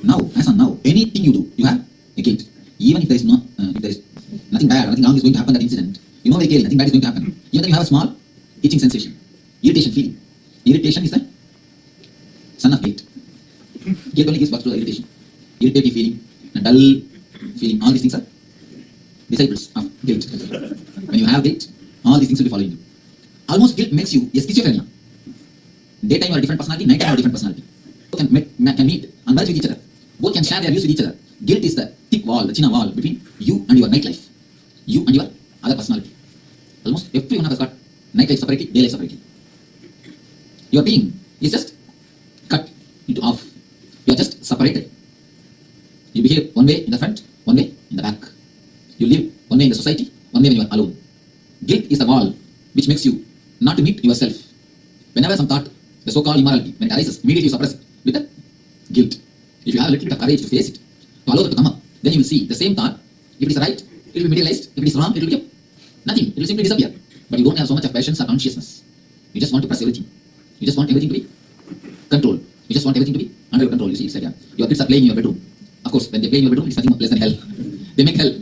Now, as on now, anything you do, you have a guilt. Even if there is nothing bad, nothing wrong is going to happen that incident, you know very clearly nothing bad is going to happen. Even though you have a small itching sensation, irritation feeling. Irritation is the son of guilt. Guilt only gives birth to the irritation. Irritative feeling, a dull feeling, all these things are disciples of guilt. When you have guilt, all these things will be following you. Almost guilt makes you a schizophrenia. Daytime you are a different personality, nighttime you are a different personality. Both can meet and merge with each other. Both can share their views with each other. Guilt is the thick wall, the chinna wall between you and your nightlife. You and your other personality. Almost every one of us got nightlife separately, day life separately. Your being is just cut into half. You are just separated. You behave one way in the front, one way in the back. You live one way in the society, one way when you are alone. Guilt is the wall which makes you not to meet yourself. Whenever some thought, the so-called immorality, when it arises, immediately you suppress it with the guilt. If you have a little bit of courage to face it, to allow it to come up, then you will see the same thought. If it is right, it will be materialized. If it is wrong, it will become nothing. It will simply disappear. But you don't have so much of patience or consciousness. You just want to press everything. You just want everything to be controlled. You just want everything to be under your control. You see, it's like your kids are playing in your bedroom. Of course, when they play in your bedroom, it's nothing less than hell. They make hell.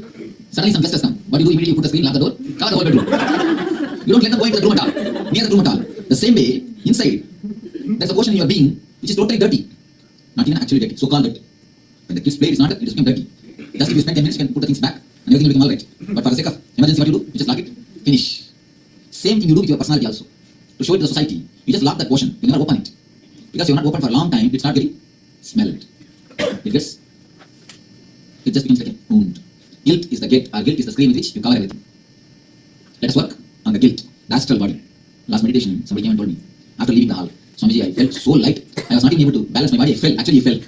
Suddenly some guests come. What do you do? Immediately you put the screen, lock the door, cover the whole bedroom. You don't let them go into the room at all, near the room at all. The same way, inside, there's a portion in your being which is totally dirty. Not even actually dirty, so-called dirty. When the kids play, it's not, it is become dirty. Just if you spend 10 minutes, you can put the things back and everything will become alright. But for the sake of emergency, what you do? You just lock it, finish. Same thing you do with your personality also. To show it to the society, you just lock that portion, you never open it. Because you're not open for a long time, it's not getting smelled. It just becomes like a wound. Guilt is the gate, or guilt is the screen with which you cover everything. Let us work on the guilt, the astral body. Last meditation, somebody came and told me, after leaving the hall, Swamiji, I felt so light, I was not even able to balance my body, I fell, actually I fell.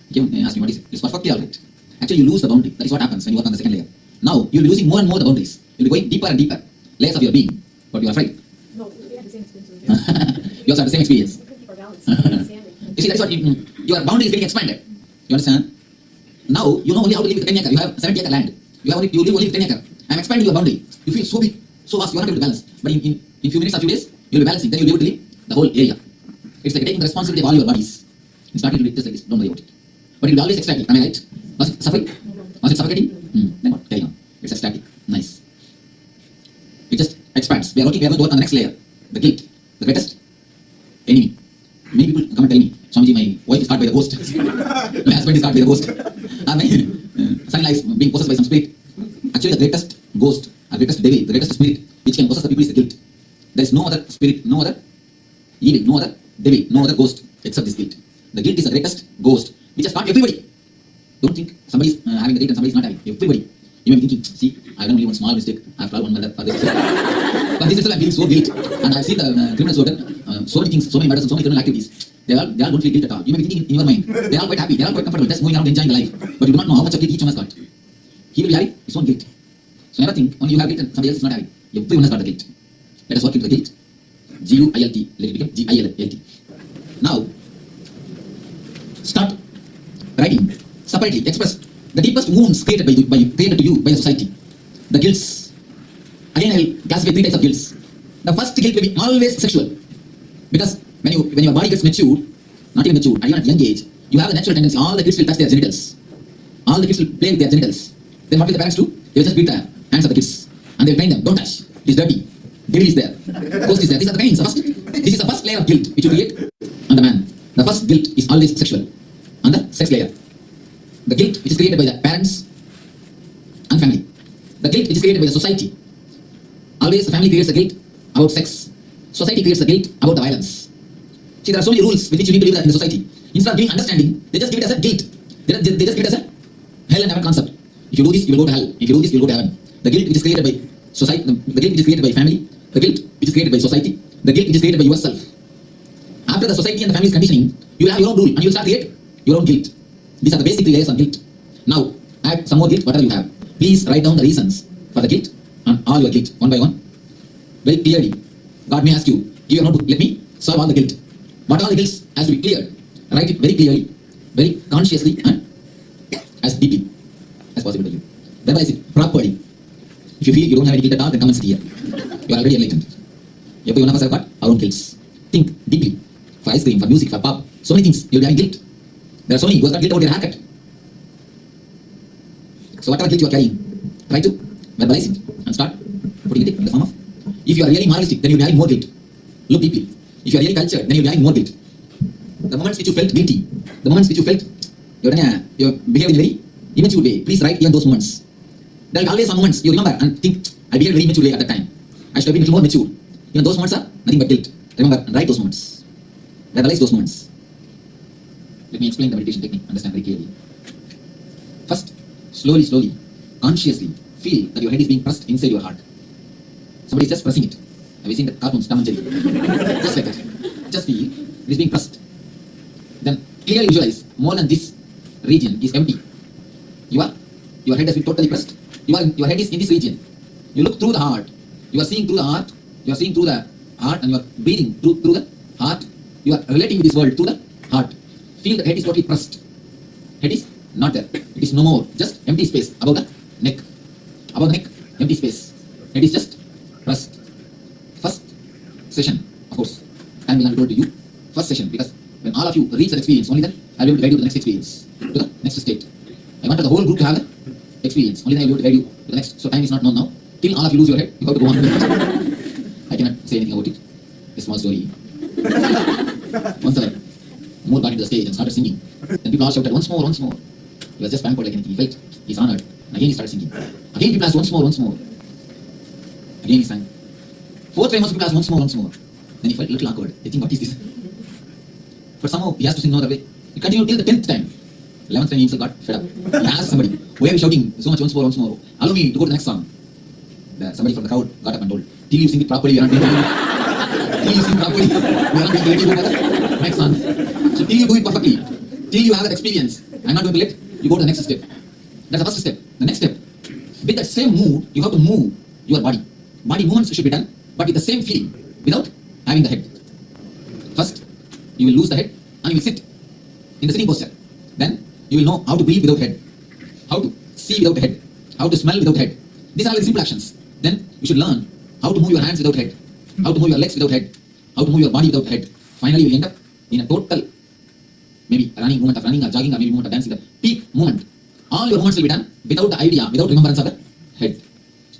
He came and asked me, what is it? It's perfectly alright. Actually you lose the boundary, that is what happens when you work on the second layer. Now, you'll be losing more and more the boundaries. You'll be going deeper and deeper, layers of your being, but you are afraid. No, we had the same experience. You also have the same experience. We can keep our balance. Understanding. You see, that is what your boundary is getting expanded. You understand? Now, you know only how to live with 10 acre. You have 70 acre land. You live only with 10 acre. I'm expanding your boundary. You feel so big, so vast, you are not able to balance. But in few minutes or few days, you'll be balancing. Then you'll be able to live the whole area. It's like taking the responsibility of all your bodies. It's not going to be just like this. Don't worry about it. But it will always extract it. Am I right? Was it suffering? Was it suffocating? Then what? Carry on. It's extracting. Nice. It just expands. We are going to work on the next layer. The guilt. The greatest enemy. Many people come and tell me, Swamiji, my wife is caught by the ghost. My husband is caught by the ghost. My son-in-law is being possessed by some spirit. Actually, the greatest ghost, the greatest devil, the greatest spirit which can possess the people is the guilt. There is no other spirit, no other evil, no other devil, no other ghost except this guilt. The guilt is the greatest ghost which has caught everybody. Don't think somebody is having the guilt and somebody is not having. Everybody. You may be thinking, see, I've done only one small mistake. I've done one murder for this. But this is still I'm feeling so guilt. And I've seen the criminals who have done so many things, so many murders, and so many criminal activities. They all don't feel guilt at all. You may be thinking in your mind, they're all quite happy, they're all quite comfortable, just going around enjoying the life. But you do not know how much of guilt each one has got. He will be having his own guilt. So never think only you have guilt and somebody else is not having. Everyone has got the guilt. Let us work into the guilt. G-U-I-L-T. Let it become G-I-L-T. Now, start writing separately, express the deepest wounds created created to you by the society. The guilts. Again, I will classify 3 types of guilts. The first guilt will be always sexual. Because when your body gets matured, not even matured, at a young age, you have a natural tendency, all the kids will touch their genitals. All the kids will play with their genitals. Then what will the parents do? They will just beat the hands of the kids. And they will train them, don't touch, it is dirty. Devil is there, ghost is there. These are the kinds. This is the first layer of guilt which you create on the man. The first guilt is always sexual. On the sex layer. The guilt which is created by the parents and family. The guilt which is created by the society. Always the family creates the guilt about sex. Society creates the guilt about the violence. See, there are so many rules with which you need to live in the society. Instead of giving understanding, they just give it as a guilt. They just give it as a hell and heaven concept. If you do this, you will go to hell. If you do this, you will go to heaven. The guilt which is created by society, the guilt which is created by family, the guilt which is created by society, the guilt which is created by yourself. After the society and the family's conditioning, you will have your own rule and you will start create your own guilt. These are the basic 3 layers of guilt. Now, add some more guilt, whatever you have. Please write down the reasons for the guilt and all your guilt, one by one. Very clearly. God may ask you, give your notebook, let me solve all the guilt. What all the guilt has to be cleared. Write it very clearly, very consciously and as deeply as possible to you. Verbalize it properly. If you feel you don't have any guilt at all, then come and sit here. You are already enlightened. Every one of us have got our own guilts. Think deeply. For ice cream, for music, for pop, so many things, you'll be having guilt. There are so many who have got guilt about their haircut. So whatever guilt you are carrying, try to verbalize it and start putting it in the form of. If you are really moralistic, then you'll be having more guilt. Look deeply. If you are really cultured, then you'll be having more guilt. The moments which you felt guilty, the moments which you felt you're behaving in a very immature way, please write even those moments. There will always some moments you remember and think, I behaved very immature way at that time. I should have been a little more mature. Even those moments are nothing but guilt. Remember and write those moments. Verbalize those moments. Let me explain the meditation technique, understand very clearly. First, slowly, consciously feel that your head is being pressed inside your heart. Somebody is just pressing it. Have you seen the cartoons, Tom and Jerry? Just like that. Just feel it is being pressed. Then clearly visualize more than this region is empty. Your head has been totally pressed. Your head is in this region. You look through the heart. You are seeing through the heart. You are seeing through the heart and you are breathing through the heart. You are relating with this world through the heart. Feel the head is totally pressed. Head is not there. It is no more. Just empty space above the neck. Above the neck, empty space. Head is just pressed. First session, of course, time will not be told to you. First session, because when all of you reach that experience, only then I will be able to guide you to the next experience, to the next state. experience. Only thing I will do to guide you to the next. So time is not known now. Till all of you lose your head, you have to go on to the next. I cannot say anything about it. A small story. Once the Moore got into the stage and started singing. Then people all shouted, once more, once more. He was just pampered like anything. He felt he's honored. And again he started singing. Again people asked, once more, once more. Again he sang. Fourth time also people asked, once more, once more. Then he felt a little awkward. I think, what is this? But somehow he has to sing no other way. He continued till the 10th time. 11th time he himself got fed up. He asked somebody, why are you shouting so much, once more, once more? Allow me to go to the next song. Somebody from the crowd got up and told, till you sing it properly, we are not going to till you sing properly, we are not going to let you go to the next song. So till you do it perfectly, till you have that experience, I'm not going to let you go to the next step. That's the first step. The next step, with that same mood, you have to move your body. Body movements should be done, but with the same feeling, without having the head. First, you will lose the head and you will sit in the sitting posture. Then you will know how to breathe without head, how to see without head, how to smell without head. These are the simple actions. Then you should learn how to move your hands without head, how to move your legs without head, how to move your body without head. Finally, you will end up in a total, maybe running movement of running or jogging or maybe movement of dancing, the peak movement. All your movements will be done without the idea, without remembrance of the head.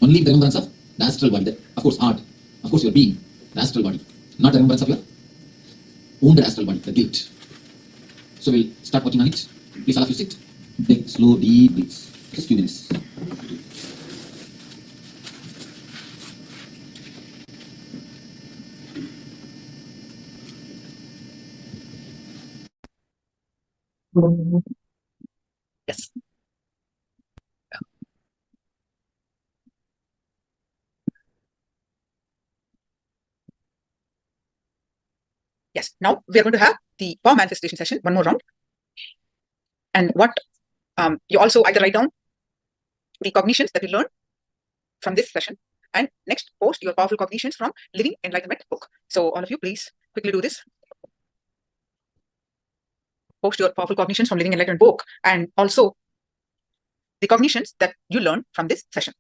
Only the remembrance of the astral body, the, of course, heart, of course, your being, the astral body, not the remembrance of your wounded astral body, the guilt. So we'll start working on it. Please, all of you sit. Take slow, deep breaths. Just a few minutes. Yes. Yes. Now we are going to have the power manifestation session, one more round. And what you also either write down the cognitions that you learn from this session and next post your powerful cognitions from Living Enlightenment book. So all of you, please quickly do this. Post your powerful cognitions from Living Enlightenment book and also the cognitions that you learn from this session.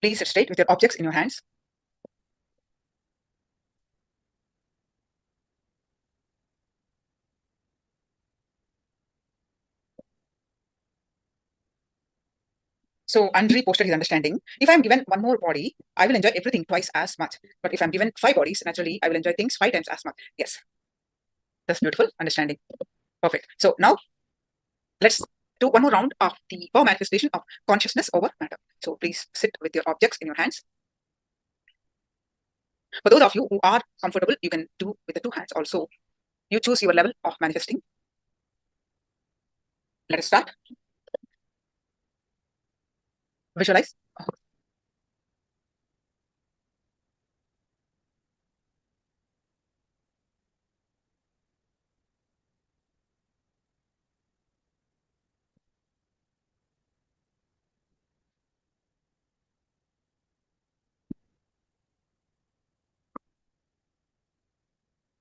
Please sit straight with your objects in your hands. So Andri posted his understanding. If I'm given one more body, I will enjoy everything twice as much. But if I'm given 5 bodies, naturally, I will enjoy things 5 times as much. Yes. That's beautiful understanding. Perfect. So now let's do one more round of the power manifestation of consciousness over matter. So please sit with your objects in your hands. For those of you who are comfortable, you can do with the 2 hands also. You choose your level of manifesting. Let us start. Visualize.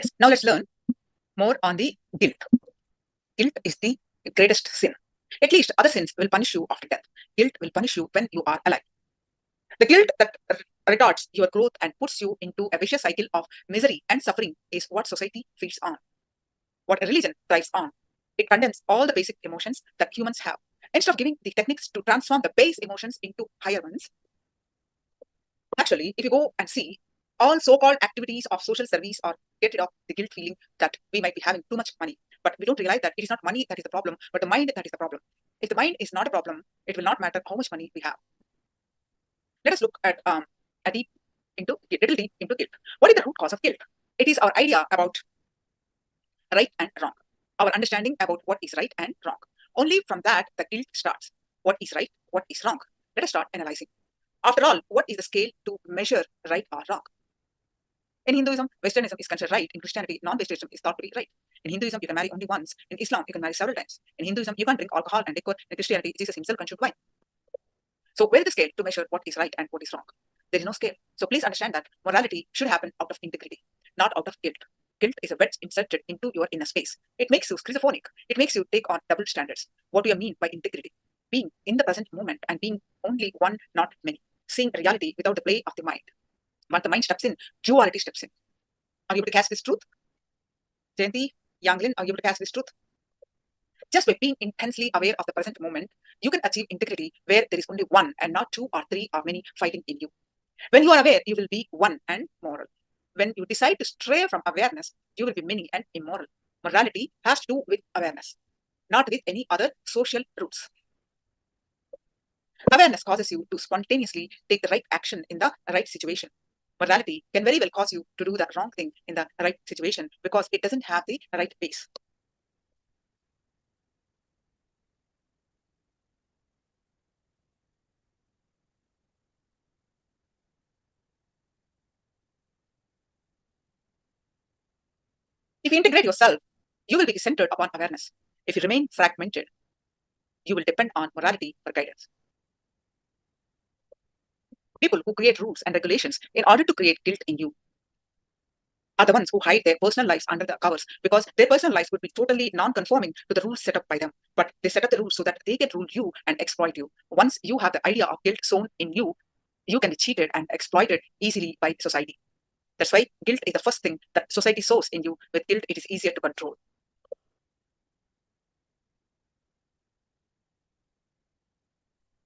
Yes. Now let's learn more on the guilt. Guilt is the greatest sin. At least other sins will punish you after death. Guilt will punish you when you are alive. The guilt that retards your growth and puts you into a vicious cycle of misery and suffering is what society feeds on, what a religion thrives on. It condemns all the basic emotions that humans have. Instead of giving the techniques to transform the base emotions into higher ones, actually, if you go and see, all so-called activities of social service or get rid of the guilt feeling that we might be having too much money. But we don't realize that it is not money that is the problem, but the mind that is the problem. If the mind is not a problem, it will not matter how much money we have. Let us look at a little deep into guilt. What is the root cause of guilt? It is our idea about right and wrong, our understanding about what is right and wrong. Only from that the guilt starts. What is right? What is wrong? Let us start analyzing. After all, what is the scale to measure right or wrong? In Hinduism, Westernism is considered right. In Christianity, non-Vegetarianism is thought to be right. In Hinduism, you can marry only once. In Islam, you can marry several times. In Hinduism, you can't drink alcohol and liquor. In Christianity, Jesus himself consumed wine. So where is the scale to measure what is right and what is wrong? There is no scale. So please understand that morality should happen out of integrity, not out of guilt. Guilt is a wedge inserted into your inner space. It makes you schizophrenic. It makes you take on double standards. What do you mean by integrity? Being in the present moment and being only one, not many. Seeing reality without the play of the mind. Once the mind steps in, duality steps in. Are you able to catch this truth? Jayanti, Yanglin, are you able to catch this truth? Just by being intensely aware of the present moment, you can achieve integrity where there is only one and not two or three or many fighting in you. When you are aware, you will be one and moral. When you decide to stray from awareness, you will be many and immoral. Morality has to do with awareness, not with any other social roots. Awareness causes you to spontaneously take the right action in the right situation. Morality can very well cause you to do the wrong thing in the right situation because it doesn't have the right base. If you integrate yourself, you will be centered upon awareness. If you remain fragmented, you will depend on morality for guidance. People who create rules and regulations in order to create guilt in you are the ones who hide their personal lives under the covers because their personal lives would be totally non-conforming to the rules set up by them. But they set up the rules so that they can rule you and exploit you. Once you have the idea of guilt sown in you, you can be cheated and exploited easily by society. That's why guilt is the first thing that society sows in you. With guilt, it is easier to control.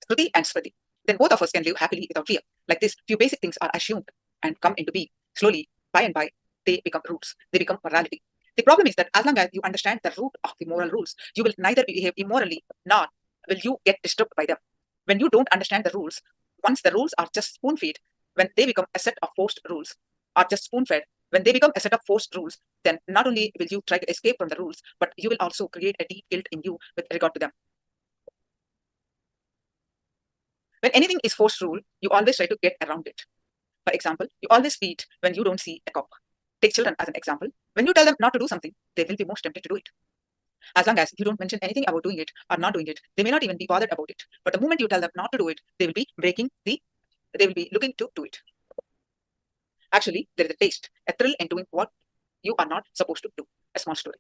Shruti and Smriti. Then both of us can live happily without fear. Like this, few basic things are assumed and come into being. Slowly, by and by, they become roots. They become morality. The problem is that as long as you understand the root of the moral rules, you will neither behave immorally nor will you get disturbed by them. When you don't understand the rules, once the rules are just spoon-fed, when they become a set of forced rules, are just spoon-fed, when they become a set of forced rules, then not only will you try to escape from the rules, but you will also create a deep guilt in you with regard to them. When anything is forced rule, you always try to get around it. For example, you always feed when you don't see a cock. Take children as an example. When you tell them not to do something, they will be most tempted to do it. As long as you don't mention anything about doing it or not doing it, they may not even be bothered about it. But the moment you tell them not to do it, they will be looking to do it. Actually, there is a taste, a thrill in doing what you are not supposed to do. A small story.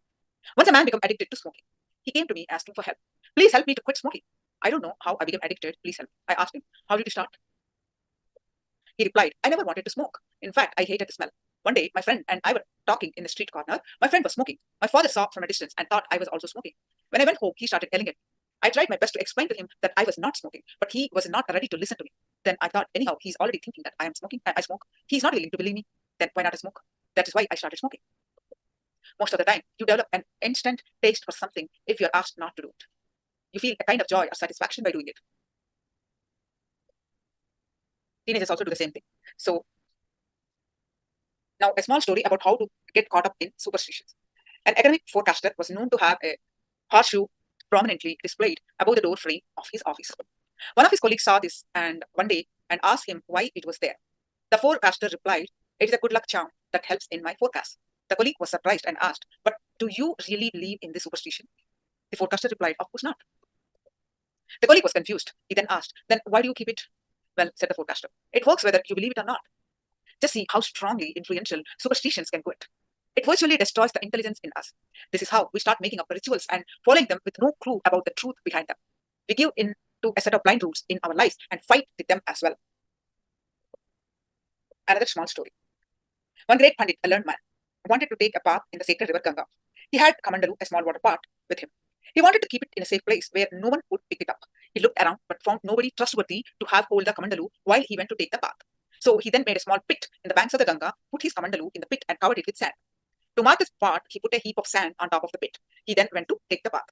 Once a man became addicted to smoking. He came to me asking for help. Please help me to quit smoking. I don't know how I became addicted. Please help. I asked him, how did you start? He replied, I never wanted to smoke. In fact, I hated the smell. One day, my friend and I were talking in the street corner. My friend was smoking. My father saw from a distance and thought I was also smoking. When I went home, he started yelling at me. I tried my best to explain to him that I was not smoking, but he was not ready to listen to me. Then I thought, anyhow, he's already thinking that I am smoking. I smoke. He's not willing to believe me. Then why not smoke? That is why I started smoking. Most of the time, you develop an instant taste for something if you're asked not to do it. You feel a kind of joy or satisfaction by doing it. Teenagers also do the same thing. So now a small story about how to get caught up in superstitions. An academic forecaster was known to have a horseshoe prominently displayed above the door frame of his office. One of his colleagues saw this one day and asked him why it was there. The forecaster replied, it is a good luck charm that helps in my forecast. The colleague was surprised and asked, but do you really believe in this superstition? The forecaster replied, of course not. The colleague was confused. He then asked, then why do you keep it? Well, said the forecaster, it works whether you believe it or not. Just see how strongly influential superstitions can get. It virtually destroys the intelligence in us. This is how we start making up rituals and following them with no clue about the truth behind them. We give in to a set of blind rules in our lives and fight with them as well. Another small story. One great Pandit, a learned man, wanted to take a bath in the sacred river Ganga. He had Kamandalu, a small water pot, with him. He wanted to keep it in a safe place where no one would pick it up. He looked around but found nobody trustworthy to have hold the Kamandalu while he went to take the bath. So he then made a small pit in the banks of the Ganga, put his Kamandalu in the pit and covered it with sand. To mark this part, he put a heap of sand on top of the pit. He then went to take the bath.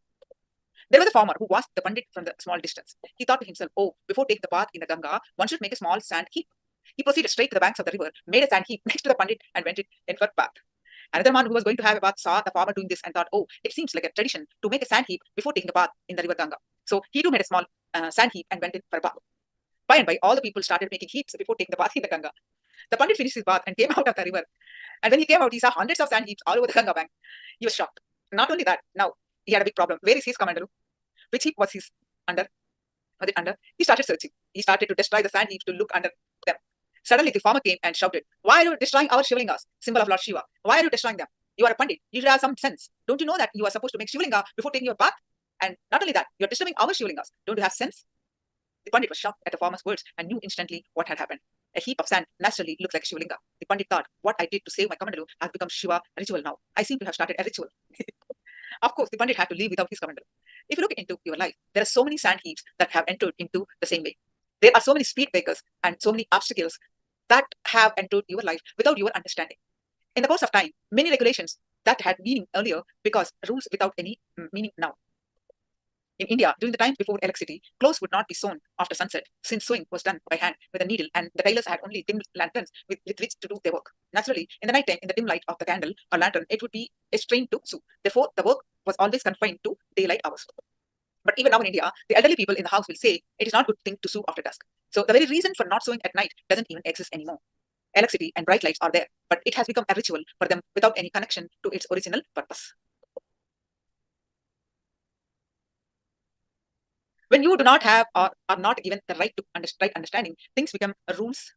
There was a farmer who watched the Pandit from the small distance. He thought to himself, oh, before taking the bath in the Ganga, one should make a small sand heap. He proceeded straight to the banks of the river, made a sand heap next to the Pandit and went in for a bath. Another man who was going to have a bath saw the farmer doing this and thought, oh, it seems like a tradition to make a sand heap before taking a bath in the river Ganga. So he too made a small sand heap and went in for a bath. By and by, all the people started making heaps before taking the bath in the Ganga. The Pandit finished his bath and came out of the river. And when he came out, he saw hundreds of sand heaps all over the Ganga bank. He was shocked. Not only that, now he had a big problem. Where is his Kamandalu? Which heap was his under? Was it under? He started searching. He started to destroy the sand heaps to look under them. Suddenly, the farmer came and shouted, why are you destroying our Shivalingas, symbol of Lord Shiva? Why are you destroying them? You are a Pandit. You should have some sense. Don't you know that you are supposed to make Shivalinga before taking your bath? And not only that, you are disturbing our Shivalingas. Don't you have sense? The Pandit was shocked at the farmer's words and knew instantly what had happened. A heap of sand naturally looks like a Shivalinga. The Pandit thought, what I did to save my Kamandalu has become Shiva ritual now. I seem to have started a ritual. Of course, the Pandit had to leave without his Kamandalu. If you look into your life, there are so many sand heaps that have entered into the same way. There are so many speed breakers and so many obstacles that have entered your life without your understanding. In the course of time, many regulations that had meaning earlier because rules without any meaning now. In India, during the time before electricity, clothes would not be sewn after sunset, since sewing was done by hand with a needle and the tailors had only dim lanterns with which to do their work. Naturally, in the night time, in the dim light of the candle or lantern, it would be a strain to sew. Therefore, the work was always confined to daylight hours. But even now in India, the elderly people in the house will say it is not a good thing to sew after dusk. So the very reason for not sewing at night doesn't even exist anymore. Electricity and bright lights are there, but it has become a ritual for them without any connection to its original purpose. When you do not have or are not given the right understanding, things become rules,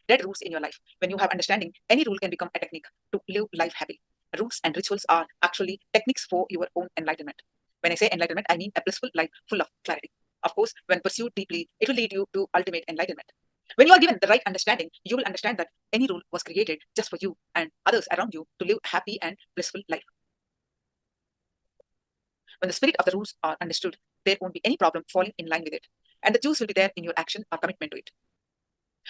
dead rules in your life. When you have understanding, any rule can become a technique to live life happy. Rules and rituals are actually techniques for your own enlightenment. When I say enlightenment, I mean a blissful life full of clarity. Of course, when pursued deeply, it will lead you to ultimate enlightenment. When you are given the right understanding, you will understand that any rule was created just for you and others around you to live a happy and blissful life. When the spirit of the rules are understood, there won't be any problem falling in line with it, and the juice will be there in your action or commitment to it.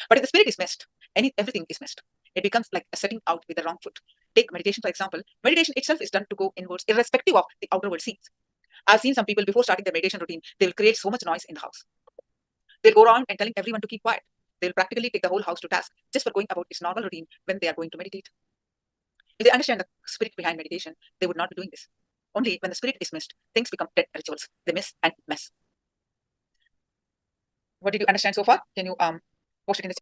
But if the spirit is missed, everything is missed. It becomes like a setting out with the wrong foot. Take meditation, for example. Meditation itself is done to go inwards, irrespective of the outer world scenes. I've seen some people before starting their meditation routine, they will create so much noise in the house. They'll go around and telling everyone to keep quiet. They'll practically take the whole house to task just for going about its normal routine when they are going to meditate. If they understand the spirit behind meditation, they would not be doing this. Only when the spirit is missed, things become dead rituals. They miss and mess. What did you understand so far? Can you post it in the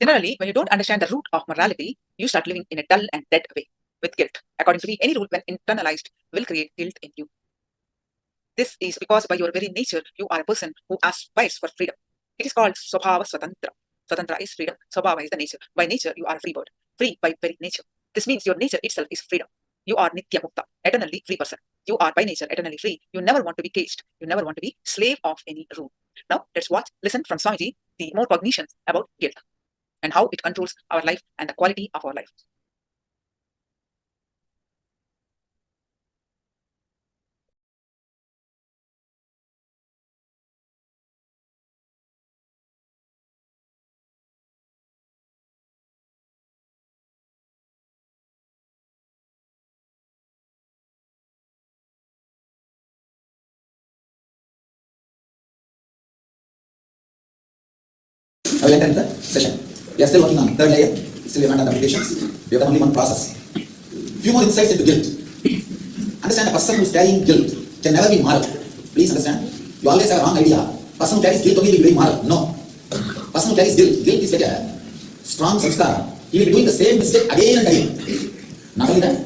Generally, when you don't understand the root of morality, you start living in a dull and dead way with guilt. According to me, any rule, when internalized, will create guilt in you. This is because by your very nature, you are a person who aspires for freedom. It is called Swabhava Swatantra. Swatantra is freedom. Swabhava is the nature. By nature, you are a free bird. Free by very nature. This means your nature itself is freedom. You are Nitya Mukta, eternally free person. You are by nature eternally free. You never want to be caged. You never want to be slave of any rule. Now, let's listen from Swamiji, the more cognitions about guilt and how it controls our life and the quality of our life. I will enter into the session. We are still working on third layer. Still we have not done the meditations. We have done only one process. Few more insights into guilt. Understand, a person who is carrying guilt can never be moral. Please understand. You always have a wrong idea. Person who carries guilt only will be very moral. No. Person who carries guilt is like a strong samskara. He will be doing the same mistake again and again. Not only that,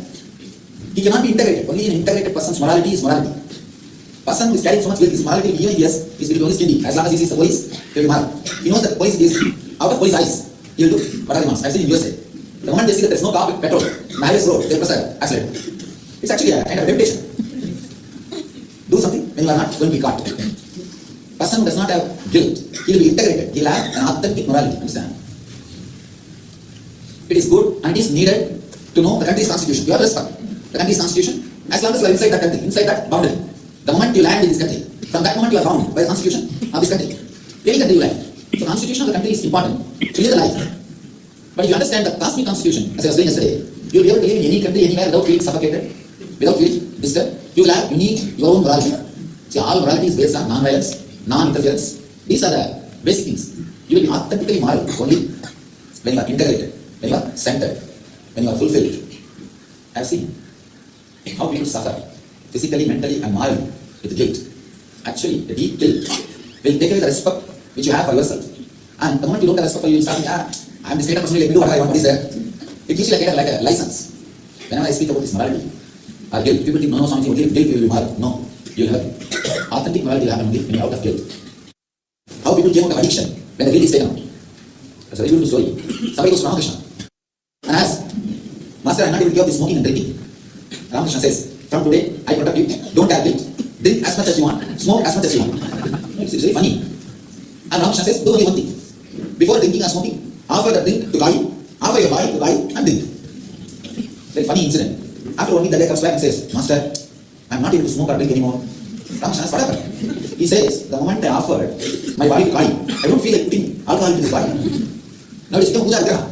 he cannot be integrated. Only an integrated person's morality is morality. Person who is carrying so much guilt, his morality will be even yes, his will be only stingy. As long as he sees the police, he will be moral. He knows that the police is out of police eyes. He will do whatever he wants. I've seen in USA. The moment they see that there is no car with petrol, on the highest road, they press an accelerator. It's actually a kind of a temptation. Do something when you are not going to be caught. Person who does not have guilt, he will be integrated. He will have an authentic morality. Understand? It is good and it is needed to know the country's constitution. You have respect the country's constitution as long as you are inside that country, inside that boundary. The moment you land in this country, from that moment you are bound by the constitution of this country. Any country you land. So the constitution of the country is important to live the life. But if you understand the cosmic constitution, as I was saying yesterday, you will be able to live in any country, anywhere without feeling suffocated, without feeling disturbed. You will have unique, your own morality. See, all morality is based on non-violence, non-interference. These are the basic things. You will be authentically moral only when you are integrated, when you are centered, when you are fulfilled. I have seen how people suffer physically, mentally, and morally with guilt. Actually, the deep guilt will take away the respect which you have for yourself. And the moment you don't have respect for you, you start thinking, I am this kind of person, let me do whatever I want. What is there? It gives you like a license. Whenever I speak about this morality or guilt, people think, no, something guilt will be moral. No, you will have authentic morality will happen only when you are out of guilt. How people came out of addiction when the guilt is taken out. That's a very beautiful story. Somebody goes to Ramakrishna and asks, Master, I am not able to give up this smoking and drinking. Ramakrishna says, from today, I protect you. Don't have guilt. Drink as much as you want. Smoke as much as you want. It's very funny. And Ramakrishna says, do only one thing. Before drinking or smoking, offer the drink to Kali, offer your body to Kali and drink. Very funny incident. After 1 week, the guy comes back and says, Master, I am not able to smoke or drink anymore. Ramakrishna says, what happened? He says, the moment I offered my body to Kali, I don't feel like putting alcohol into this body. Now it's become puja vigraha.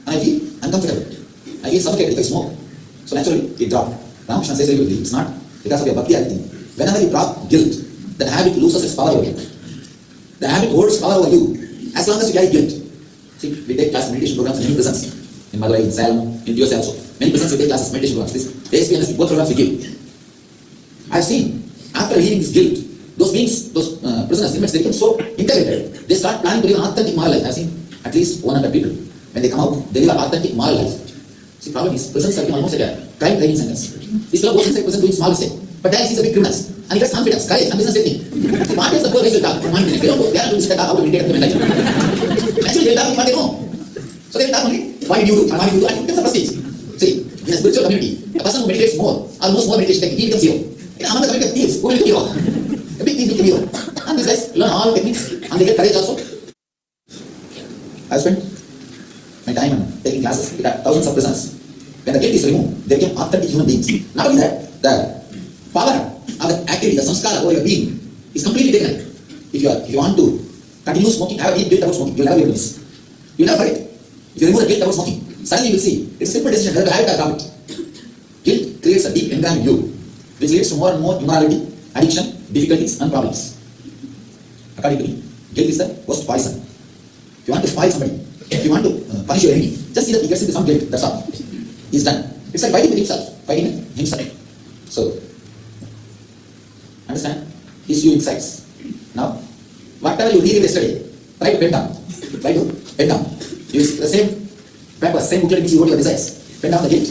And I feel uncomfortable. I feel suffocated if I smoke. So naturally, it dropped. Ramakrishna says, it's not because of your bhakti or anything. Whenever you drop guilt, that habit loses its power over you. The habit holds power over you as long as you carry guilt. See, we take class meditation programs in many prisons. In Madurai, in Salem, in USA also. Many prisons we take classes, meditation programs. This ASPNS, both programs we give. I have seen, after healing this guilt, those beings, those prisoners, inmates, they become so integrated. They start planning to live an authentic moral life. I have seen at least 100 people. When they come out, they live an authentic moral life. See, the problem is, prisons are almost like a crime training centers. This fellow goes inside prison doing small mistake. But then he sees a big criminals. And he gets confidence, courage, and business taking. So what is the poor race will talk? They don't go, they are to sit how to meditate and meditate. Actually, they will talk what they know. So they will talk only, why did you do, and why did you do, and it becomes a prestige. See, in a spiritual community, a person who meditates more, almost more meditation technique, he becomes hero. In another community of thieves, who will become hero? A big thief will become hero. And these guys learn all techniques, and they get courage also. I spent my time taking classes with thousands of prisoners. When the guilt is removed, they become authentic human beings. Not only that, the power of the activity, the samskara over your being is completely taken away. If you want to continue smoking, have a deep guilt about smoking, you will never be able to miss. You will never forget. If you remove the guilt about smoking, suddenly you will see it's a simple decision whether to have it or drop it. Guilt creates a deep engram in you, which leads to more and more immorality, addiction, difficulties, and problems. According to me, guilt is the worst poison. If you want to spoil somebody, if you want to punish your enemy, just see that he gets into some guilt, that's all. He's done. It's like fighting with himself. So, understand? These few insights. Now, whatever you read yesterday, try to pen down. Use the same paper, same booklet in which you wrote your desires. Pen down the guilt.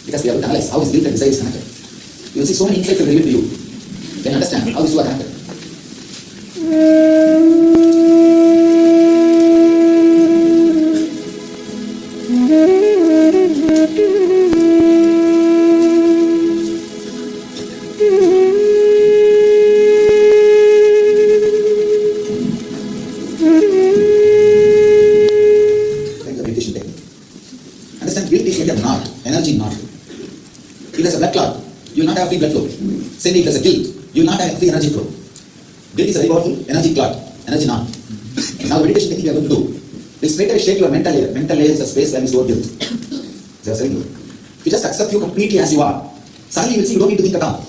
Because we have to analyze how is guilt and desire is connected. You will see so many insights will reveal to you. Then understand how these two are connected. Free blood flow. Same if there's a guilt, you will not have free energy flow. Guilt is a very powerful energy clot, energy knot. Now the meditation technique we are going to do will straight away shake your mental layer. Mental layer is a space where you store guilt. As I was telling you. If you just accept you completely as you are, suddenly you will see you don't need to think at all.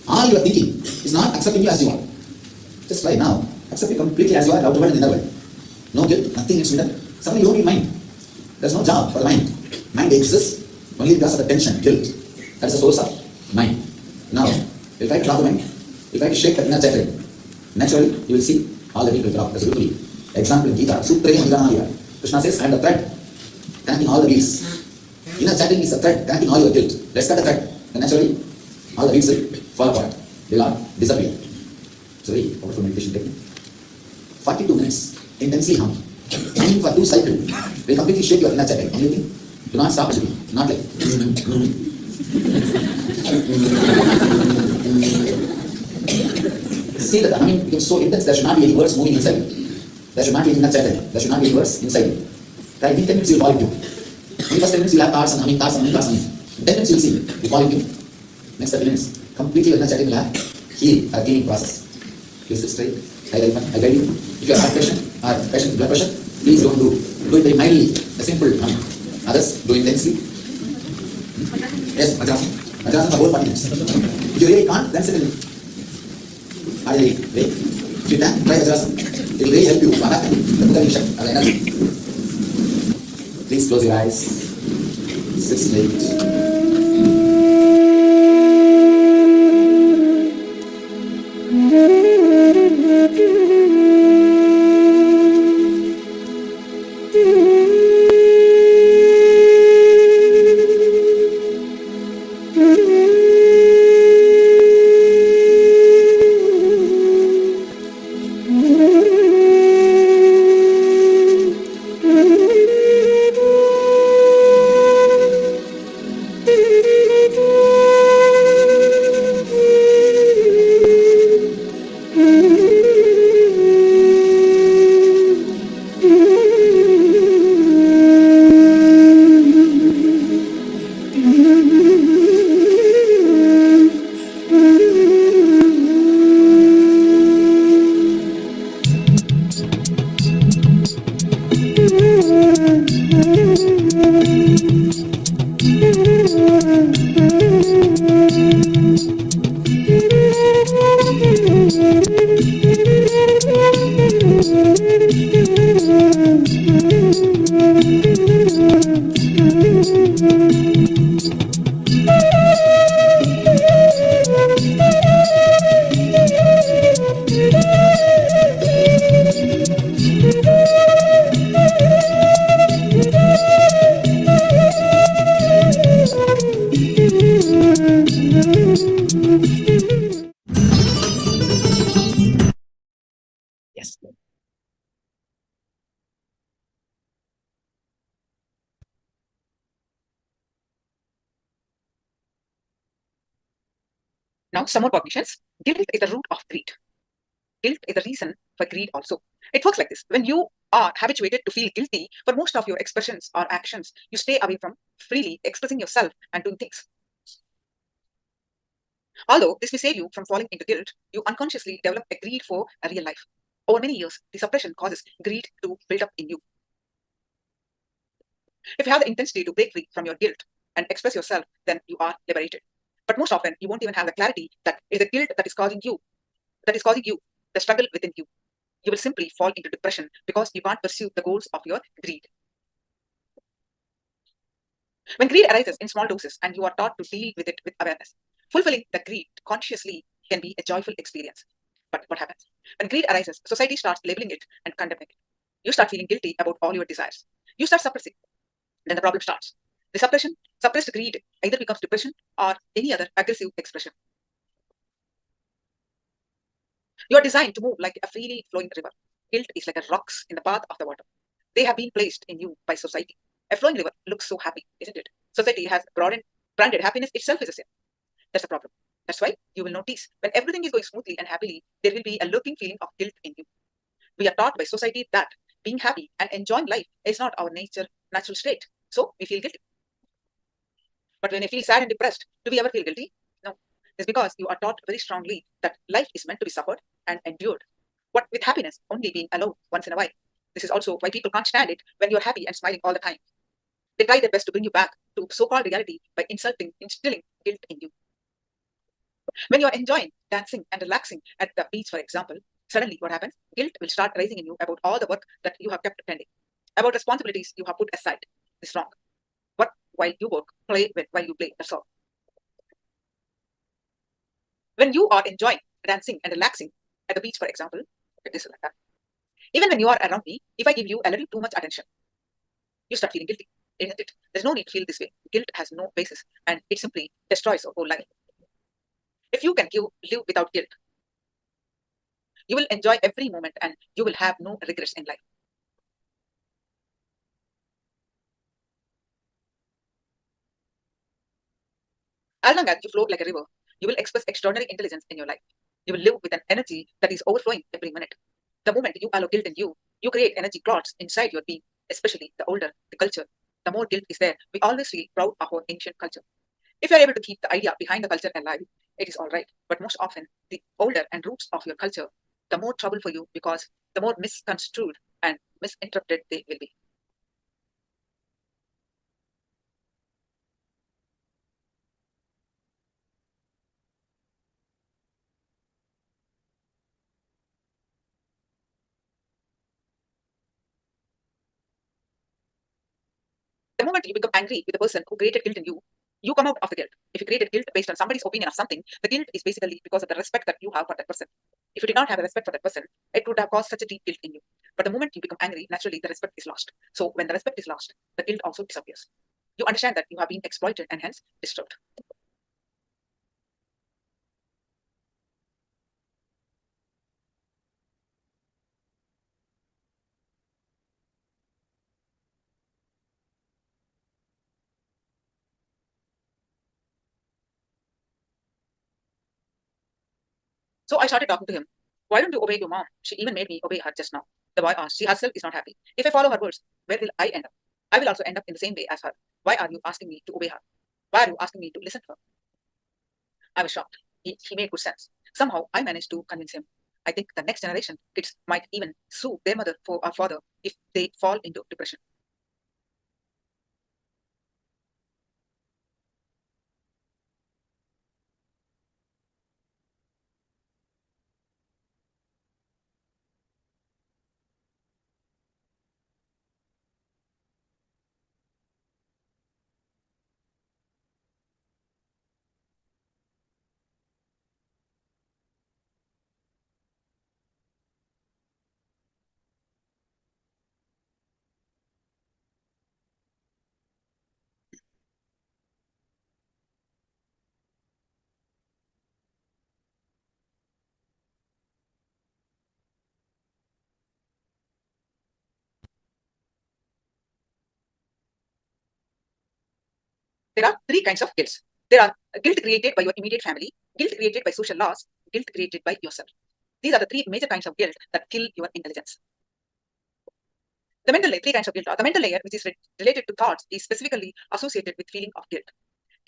All you are thinking is not accepting you as you are. Just try now. Accept you completely as you are, out of the world and inner world. No guilt, nothing is hidden. Suddenly you don't need mind. There's no job for the mind. Mind exists only because of the tension, guilt. That's the source of mind. Now, you try to drop the mind. You try to shake the inner child. Naturally, you will see all the guilt will drop. That's beautifully. Example in Gita, Supreme Pontiff. Krishna says, I am the thread connecting all the beads. Inner chanting is the thread connecting all your guilt. Let's cut the thread. And naturally, all the beads will fall apart. They will all disappear. It's a very powerful meditation technique. 42 minutes, intensely hum. Aiming for 2 cycles will completely shake your inner chanting. Only thing, do not stop it. Not like. See that the humming becomes so intense, there should not be any words moving inside you. There should not be any inner chanting. There should not be any words inside you. Right? In 10 minutes you will fall into. In the first 10 minutes you will have thoughts and humming, thoughts and humming, thoughts and humming. In 10 minutes you will see, you fall into. Next 30 minutes, completely your inner chanting will have healing, a healing process. You sit straight, I guide you. If you have heart pressure or blood pressure, please don't do. Do it very mildly, a simple humming. Others, do intensely. Yes, Vajrasana. Vajrasana for whole 40 minutes. If you really can't, then sit in. Wait. If you can, try Vajrasana. It will really help you. Please close your eyes. Sit straight. Yes. Now, some more cognitions. Guilt is the root of greed. Guilt is the reason for greed also. It works like this. When you are habituated to feel guilty for most of your expressions or actions, you stay away from freely expressing yourself and doing things. Although this may save you from falling into guilt, you unconsciously develop a greed for a real life. Over many years, the suppression causes greed to build up in you. If you have the intensity to break free from your guilt and express yourself, then you are liberated. But most often, you won't even have the clarity that it is the guilt that is causing you the struggle within you. You will simply fall into depression because you can't pursue the goals of your greed. When greed arises in small doses and you are taught to deal with it with awareness, fulfilling the greed consciously can be a joyful experience. But what happens? When greed arises, society starts labeling it and condemning it. You start feeling guilty about all your desires. You start suppressing. Then the problem starts. The suppressed greed either becomes depression or any other aggressive expression. You are designed to move like a freely flowing river. Guilt is like a rocks in the path of the water. They have been placed in you by society. A flowing river looks so happy, isn't it? Society has branded happiness itself as a sin. That's the problem. That's why you will notice when everything is going smoothly and happily, there will be a lurking feeling of guilt in you. We are taught by society that being happy and enjoying life is not our natural state. So we feel guilty. But when you feel sad and depressed, do we ever feel guilty? No. It's because you are taught very strongly that life is meant to be suffered and endured. What with happiness only being allowed once in a while. This is also why people can't stand it when you're happy and smiling all the time. They try their best to bring you back to so-called reality by instilling guilt in you. When you're enjoying dancing and relaxing at the beach, for example, Suddenly, what happens? Guilt will start rising in you about all the work that you have kept pending, about responsibilities you have put aside. This is wrong. Work while you work, play while you play. That's all. When you are enjoying dancing and relaxing at the beach, for example, it is like that. Even when you are around me, if I give you a little too much attention, you start feeling guilty, isn't it? There's no need to feel this way. Guilt has no basis, and it simply destroys your whole life. If you can live without guilt, you will enjoy every moment and you will have no regrets in life. As long as you float like a river, you will express extraordinary intelligence in your life. You will live with an energy that is overflowing every minute. The moment you allow guilt in you, you create energy clots inside your being, especially the older the culture. The more guilt is there, we always feel proud of our ancient culture. If you are able to keep the idea behind the culture alive, it is all right. But most often, the older and roots of your culture, the more trouble for you because the more misconstrued and misinterpreted they will be. The moment you become angry with the person who created guilt in you, you come out of the guilt. If you created guilt based on somebody's opinion of something, the guilt is basically because of the respect that you have for that person. If you did not have a respect for that person, it would have caused such a deep guilt in you. But the moment you become angry, naturally the respect is lost. So when the respect is lost, the guilt also disappears. You understand that you have been exploited and hence disturbed. So I started talking to him. Why don't you obey your mom? She even made me obey her just now. The boy asked. She herself is not happy. If I follow her words, where will I end up? I will also end up in the same way as her. Why are you asking me to obey her? Why are you asking me to listen to her? I was shocked. He made good sense. Somehow I managed to convince him. I think the next generation kids might even sue their mother or father if they fall into depression. There are three kinds of guilt. There are guilt created by your immediate family, guilt created by social laws, guilt created by yourself. These are the three major kinds of guilt that kill your intelligence. The mental layer, three kinds of guilt are the mental layer, which is related to thoughts, is specifically associated with feeling of guilt.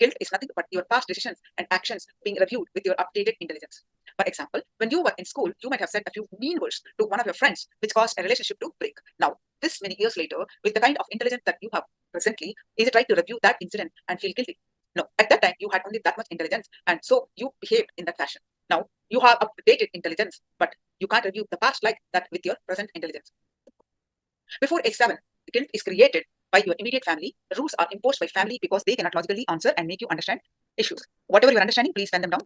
Guilt is nothing but your past decisions and actions being reviewed with your updated intelligence. For example, when you were in school, you might have said a few mean words to one of your friends, which caused a relationship to break. Now, this many years later, with the kind of intelligence that you have presently, is it right to review that incident and feel guilty? No, at that time, you had only that much intelligence, and so you behaved in that fashion. Now, you have updated intelligence, but you can't review the past like that with your present intelligence. Before age 7, guilt is created by your immediate family. The rules are imposed by family because they cannot logically answer and make you understand issues. Whatever you are understanding, please pen them down.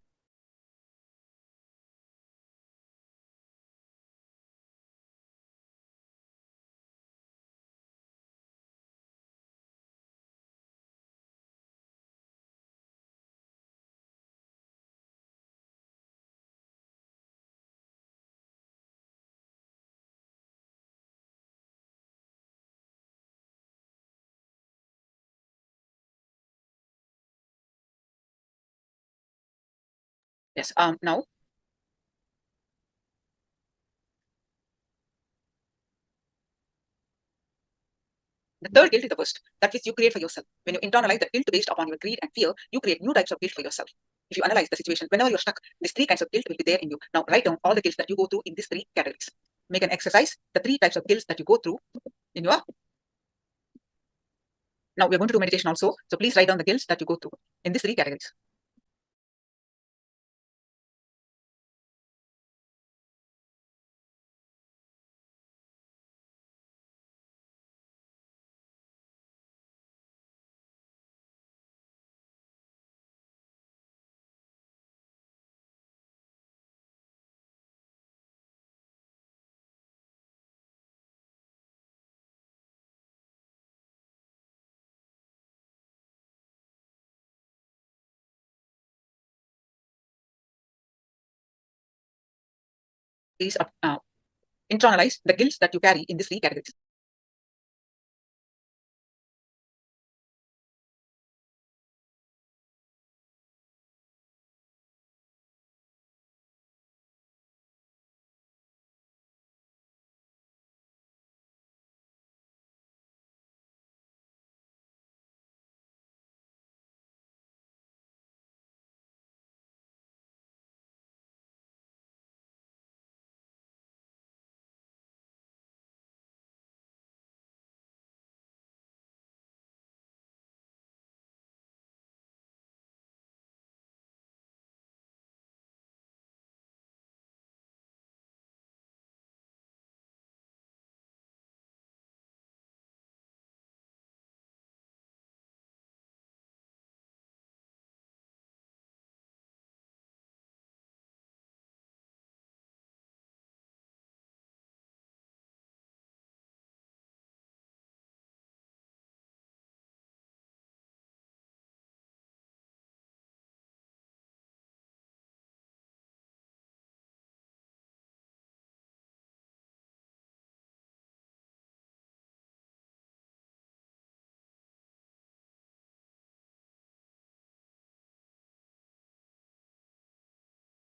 Yes. Now, the third guilt is the worst. That which you create for yourself. When you internalize the guilt based upon your greed and fear, you create new types of guilt for yourself. If you analyze the situation, whenever you're stuck, these three kinds of guilt will be there in you. Now, write down all the guilt that you go through in these three categories. Make an exercise, the three types of guilt that you go through in your. Now, we're going to do meditation also. So please write down the guilt that you go through in these three categories. Please internalize the guilt that you carry in these three categories.